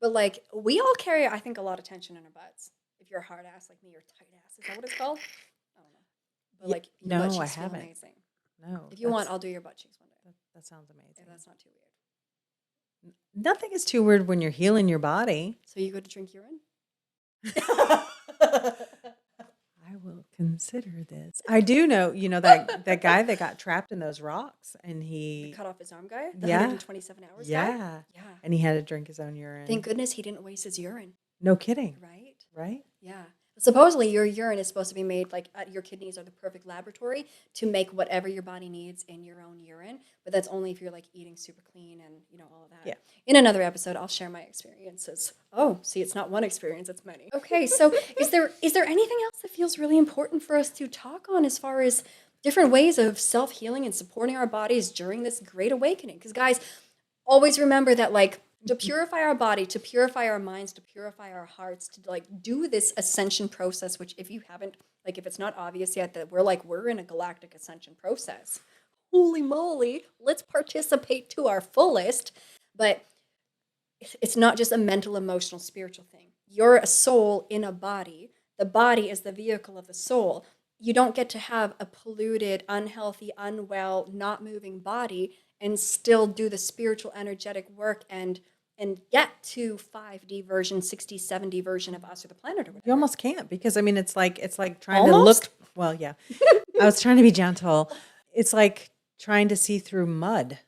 but like we all carry, I think, a lot of tension in our butts. If you're a hard ass like me or tight ass, is that what it's called? I don't know. But Yeah, like your butt no, I cheeks feel haven't. amazing. No, If you want, I'll do your butt cheeks one day. that sounds If amazing. that's not too weird. Nothing is too weird when you're healing your body. So you go to drink urine? I will consider this. I do know, that guy that got trapped in those rocks, and The he, cut off his arm guy? The yeah, 127 hours guy? yeah, Yeah. and he had to drink his own urine. Thank goodness he didn't waste his urine, No kidding, right? right? Yeah. Supposedly, your urine is supposed to be made like your kidneys are the perfect laboratory to make whatever your body needs in your own urine. But that's only if you're like eating super clean and all of that. Yeah. In another episode, I'll share my experiences. Oh, see, it's not one experience; it's many. Okay, so is there anything else that feels really important for us to talk on as far as different ways of self-healing and supporting our bodies during this great awakening? Because guys, always remember that like to purify our body, to purify our minds, to purify our hearts, to like do this ascension process, which if you haven't, like if it's not obvious yet that we're in a galactic ascension process. Holy moly, let's participate to our fullest. But it's not just a mental, emotional, spiritual thing. You're a soul in a body. The body is the vehicle of the soul. You don't get to have a polluted, unhealthy, unwell, not moving body and still do the spiritual energetic work and get to 5D version, 60, 70 version of us or the planet or whatever. You almost can't, because I mean, it's like trying Almost? to look. Well, yeah, I was trying to be gentle. It's like trying to see through mud.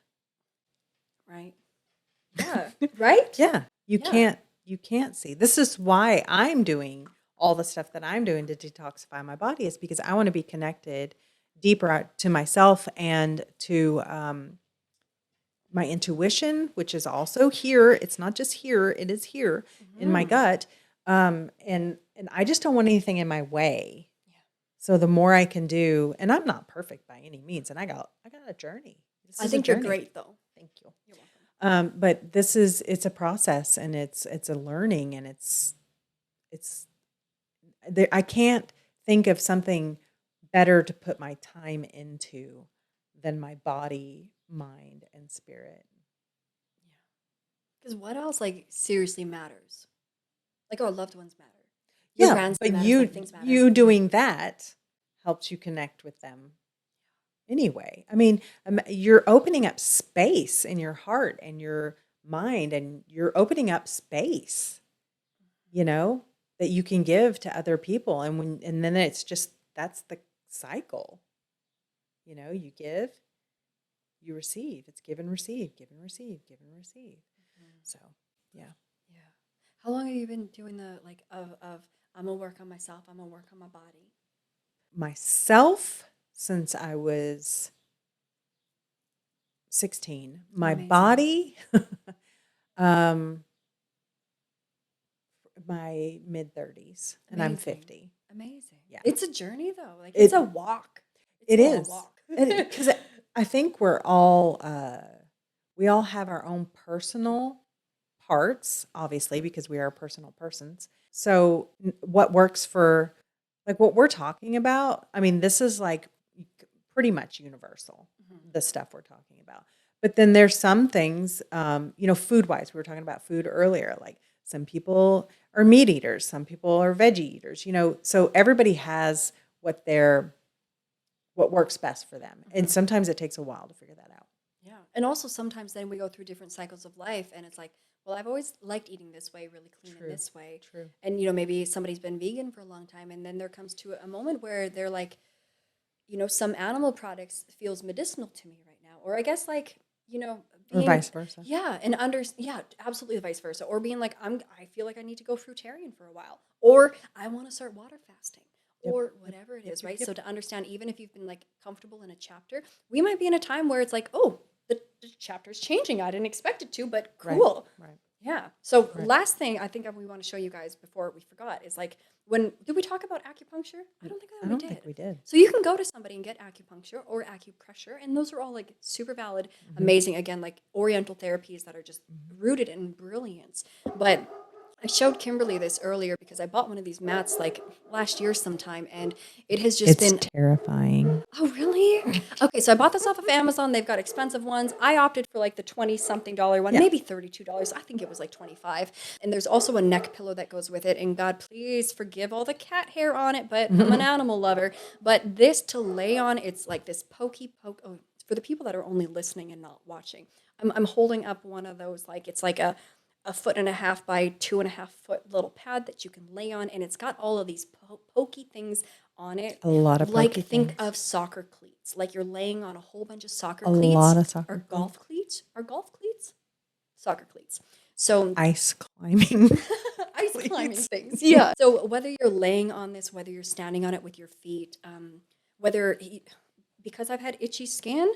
Right. Yeah. Right? Yeah, Yeah. you can't see. This is why I'm doing all the stuff that I'm doing to detoxify my body, is because I want to be connected deeper to myself and to my intuition, which is also here. It's not just here; it is here in my gut. And I just don't want anything in my way. Yeah. So the more I can do, and I'm not perfect by any means, and I got a journey. This I is a think you're journey. great though. Thank you. You're welcome. But it's a process, and it's a learning, and it's I can't think of something better to put my time into than my body, mind, and spirit. Because what else like seriously matters? Like our loved ones matter. Your Yeah, grandson but matters, like things matter. you doing that helps you connect with them anyway. I mean, you're opening up space in your heart and your mind, and you're opening up space, that you can give to other people. And then it's just, that's the cycle. You give, you receive. It's give and receive, give and receive, give and receive. So, yeah. Yeah. How long have you been doing the like of I'm gonna work on myself, I'm gonna work on my body? Myself, since I was 16. My Amazing. body, my mid-30s, and I'm Amazing. 50. Amazing. Yeah. It's a journey though. Like it's a walk. It It's a is. walk. Because I think we all have our own personal parts, obviously, because we are personal persons. So what works for, like what we're talking about, I mean, this is like pretty much universal, the stuff we're talking about. But then there's some things, food-wise, we were talking about food earlier, like some people are meat eaters, some people are veggie eaters, so everybody has what works best for them. And sometimes it takes a while to figure that out. Yeah. And also sometimes then we go through different cycles of life and it's like, well, I've always liked eating this way, really clean in this way. True. And, maybe somebody's been vegan for a long time and then there comes to a moment where they're like, some animal products feels medicinal to me right now. Or I guess like, Or vice versa. Yeah. And absolutely vice versa. Or being like, I feel like I need to go fruitarian for a while. Or I want to start water fasting. Or whatever it is, right? So to understand, even if you've been like comfortable in a chapter, we might be in a time where it's like, oh, the chapter's changing. I didn't expect it to, but cool. Right. Yeah. So last thing I think we want to show you guys before we forgot is like, did we talk about acupuncture? I don't think we did. So you can go to somebody and get acupuncture or acupressure, and those are all like super valid, amazing, again, like oriental therapies that are just rooted in brilliance. But I showed Kimberly this earlier because I bought one of these mats like last year sometime, and it has just It's been. terrifying. Oh, really? Okay, so I bought this off of Amazon. They've got expensive ones. I opted for like the 20 something dollar one, Yeah. maybe $32. I think it was like 25. And there's also a neck pillow that goes with it. And God, please forgive all the cat hair on it, but I'm an animal lover. But this to lay on, it's like this pokey poke. Oh, for the people that are only listening and not watching, I'm holding up one of those, like it's like a 1.5 by 2.5 foot little pad that you can lay on, and it's got all of these pokey things on it. A lot of Like pokey think things. of soccer cleats, like you're laying on a whole bunch of soccer A cleats. lot of soccer Or cleats. golf cleats. Are golf cleats? Soccer cleats. So Ice climbing. ice Cleats. climbing things. Yeah. So whether you're laying on this, whether you're standing on it with your feet, because I've had itchy skin,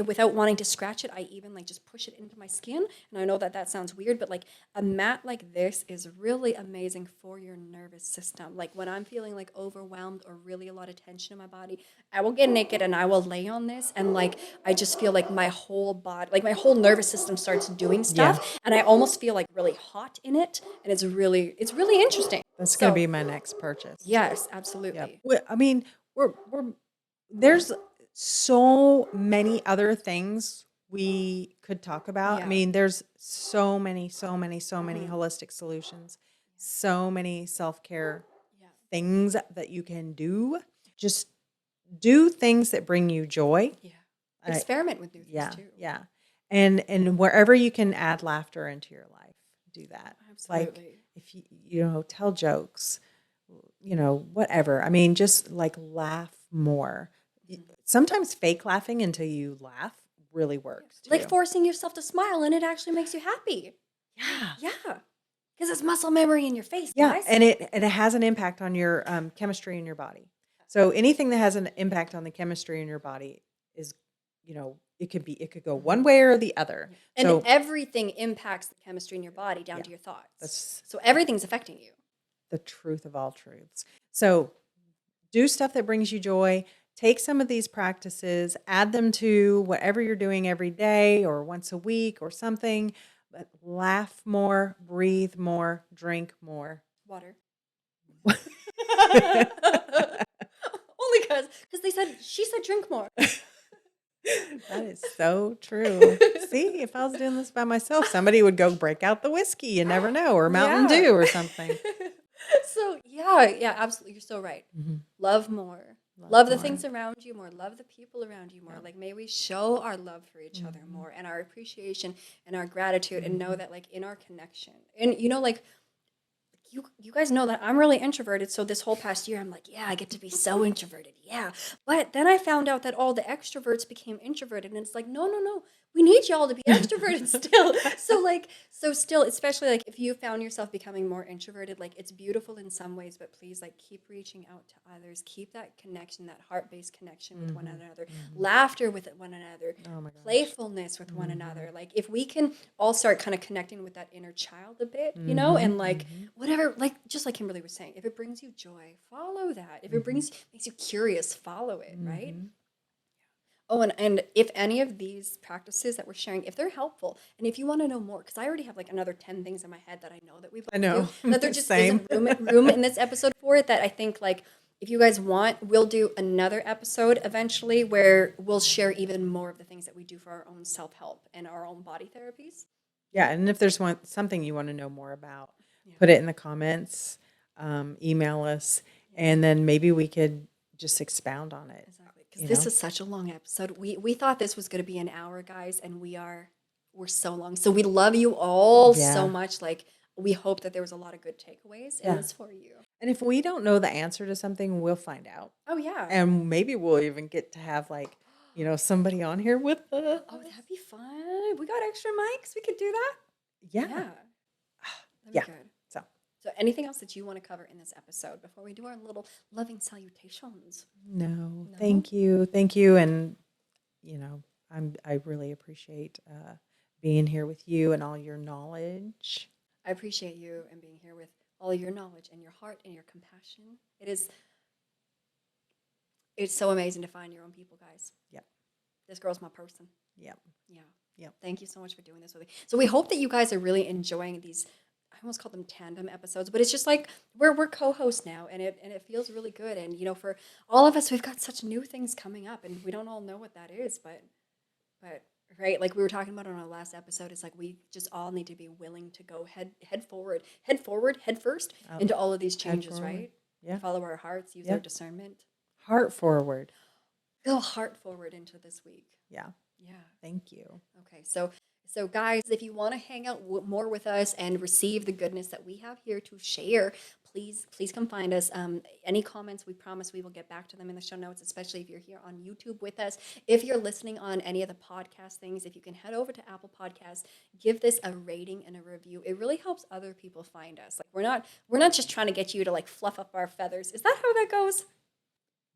without wanting to scratch it, I even like just push it into my skin. And I know that that sounds weird, but like a mat like this is really amazing for your nervous system. Like when I'm feeling like overwhelmed or really a lot of tension in my body, I will get naked and I will lay on this, and like I just feel like my whole body, like my whole nervous system starts doing stuff, and I almost feel like really hot in it, and it's really interesting. That's going to be my next purchase. Yes, Yep. absolutely. I mean, we're there's so many other things we could talk about. Yeah. I mean, there's so many holistic solutions, so many self-care Yeah. things that you can do. Just do things that bring you joy. Yeah. I- Experiment with new things Yeah, too. yeah. And wherever you can add laughter into your life, do that. Like Absolutely. if you tell jokes, whatever. I mean, just like laugh more. Sometimes fake laughing until you laugh really works too. Like forcing yourself to smile, and it actually makes you happy. Yeah. Yeah. Because it's muscle memory in your face, Yeah, guys. and it has an impact on your chemistry in your body. So anything that has an impact on the chemistry in your body is, it could go one way or the other. And So everything impacts the chemistry in your body down Yeah, to your thoughts. that's So everything's affecting you. the truth of all truths. So do stuff that brings you joy. Take some of these practices, add them to whatever you're doing every day or once a week or something. But laugh more, breathe more, drink more. Water. Only because she said drink more. That is so true. See, if I was doing this by myself, somebody would go break out the whiskey. You never know, or Mountain Yeah. Dew or something. So yeah, absolutely. You're so right. Mhm. Love more. Love the more. things around you more. Love the people around you more. Like may we show our love for each other more, and our appreciation and our gratitude, and know that like in our connection. And like you guys know that I'm really introverted, so this whole past year I'm like, yeah, I get to be so introverted. Yeah. But then I found out that all the extroverts became introverted, and it's like, no. We need y'all to be extroverted still. So still, especially like if you found yourself becoming more introverted, like it's beautiful in some ways, but please like keep reaching out to others. Keep that connection, that heart-based connection with one another, laughter with one another, Oh my gosh. playfulness with one another. Like if we can all start kind of connecting with that inner child a bit, and like whatever, like just like Kimberly was saying, if it brings you joy, follow that. If it makes you curious, follow it, right? Oh, and if any of these practices that we're sharing, if they're helpful, and if you want to know more, because I already have like another 10 things in my head that I know that we both do, that there just Same. isn't room in this episode for it, that I think like if you guys want, we'll do another episode eventually where we'll share even more of the things that we do for our own self-help and our own body therapies. Yeah, and if there's something you want to know more about, put it in the comments, email us, and then maybe we could just expound on it. Exactly. Because this is such a long episode. We thought this was going to be an hour, guys, and we're so long. So we love you all so much. Like we hope that there was a lot of good takeaways in this for you. And if we don't know the answer to something, we'll find out. Oh yeah. And maybe we'll even get to have like, somebody on here with us. Oh, that'd be fun. We got extra mics. We could do that. Yeah. That'd be Yeah. good. So anything else that you want to cover in this episode before we do our little loving salutations? No, thank you. Thank you. And, I really appreciate being here with you and all your knowledge. I appreciate you and being here with all your knowledge and your heart and your compassion. It's so amazing to find your own people, guys. Yep. This girl's my person. Yep. Yeah. Yep. Thank you so much for doing this with me. So we hope that you guys are really enjoying these. almost call them tandem episodes, but it's just like we're co-hosts now, and it feels really good. And for all of us, we've got such new things coming up, and we don't all know what that is, but right, like we were talking about on our last episode, it's like we just all need to be willing to go head forward, head first Out, into all of these head changes, forward. right? Yeah. Follow our hearts, use Yeah. our discernment, Heart forward. go heart forward into this week. Yeah. Yeah. Thank you. Okay, so guys, if you want to hang out more with us and receive the goodness that we have here to share, please come find us. Any comments, we promise we will get back to them in the show notes, especially if you're here on YouTube with us. If you're listening on any of the podcast things, if you can head over to Apple Podcasts, give this a rating and a review. It really helps other people find us. Like we're not just trying to get you to like fluff up our feathers. Is that how that goes?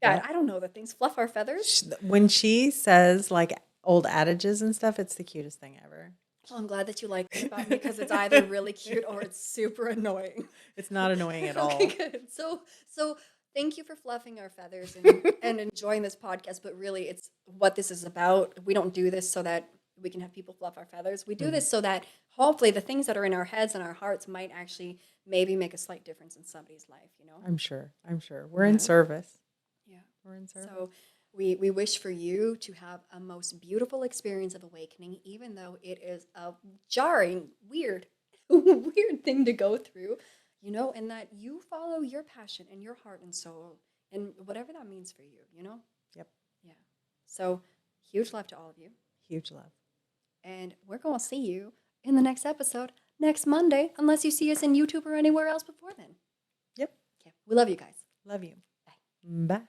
God, I don't know the things. Fluff our feathers? When she says like old adages and stuff, it's the cutest thing ever. Well, I'm glad that you like it about me because it's either really cute or it's super annoying. It's not annoying at all. Okay, good. So thank you for fluffing our feathers and enjoying this podcast. But really, it's what this is about. We don't do this so that we can have people fluff our feathers. We do this so that hopefully the things that are in our heads and our hearts might actually maybe make a slight difference in somebody's life. I'm sure. We're in service. Yeah. We're in service. So we wish for you to have a most beautiful experience of awakening, even though it is a jarring, weird, weird thing to go through, and that you follow your passion and your heart and soul and whatever that means for you, Yep. Yeah. So huge love to all of you. Huge love. And we're going to see you in the next episode next Monday, unless you see us in YouTube or anywhere else before then. Yep. Okay. We love you guys. Love you. Bye. Bye.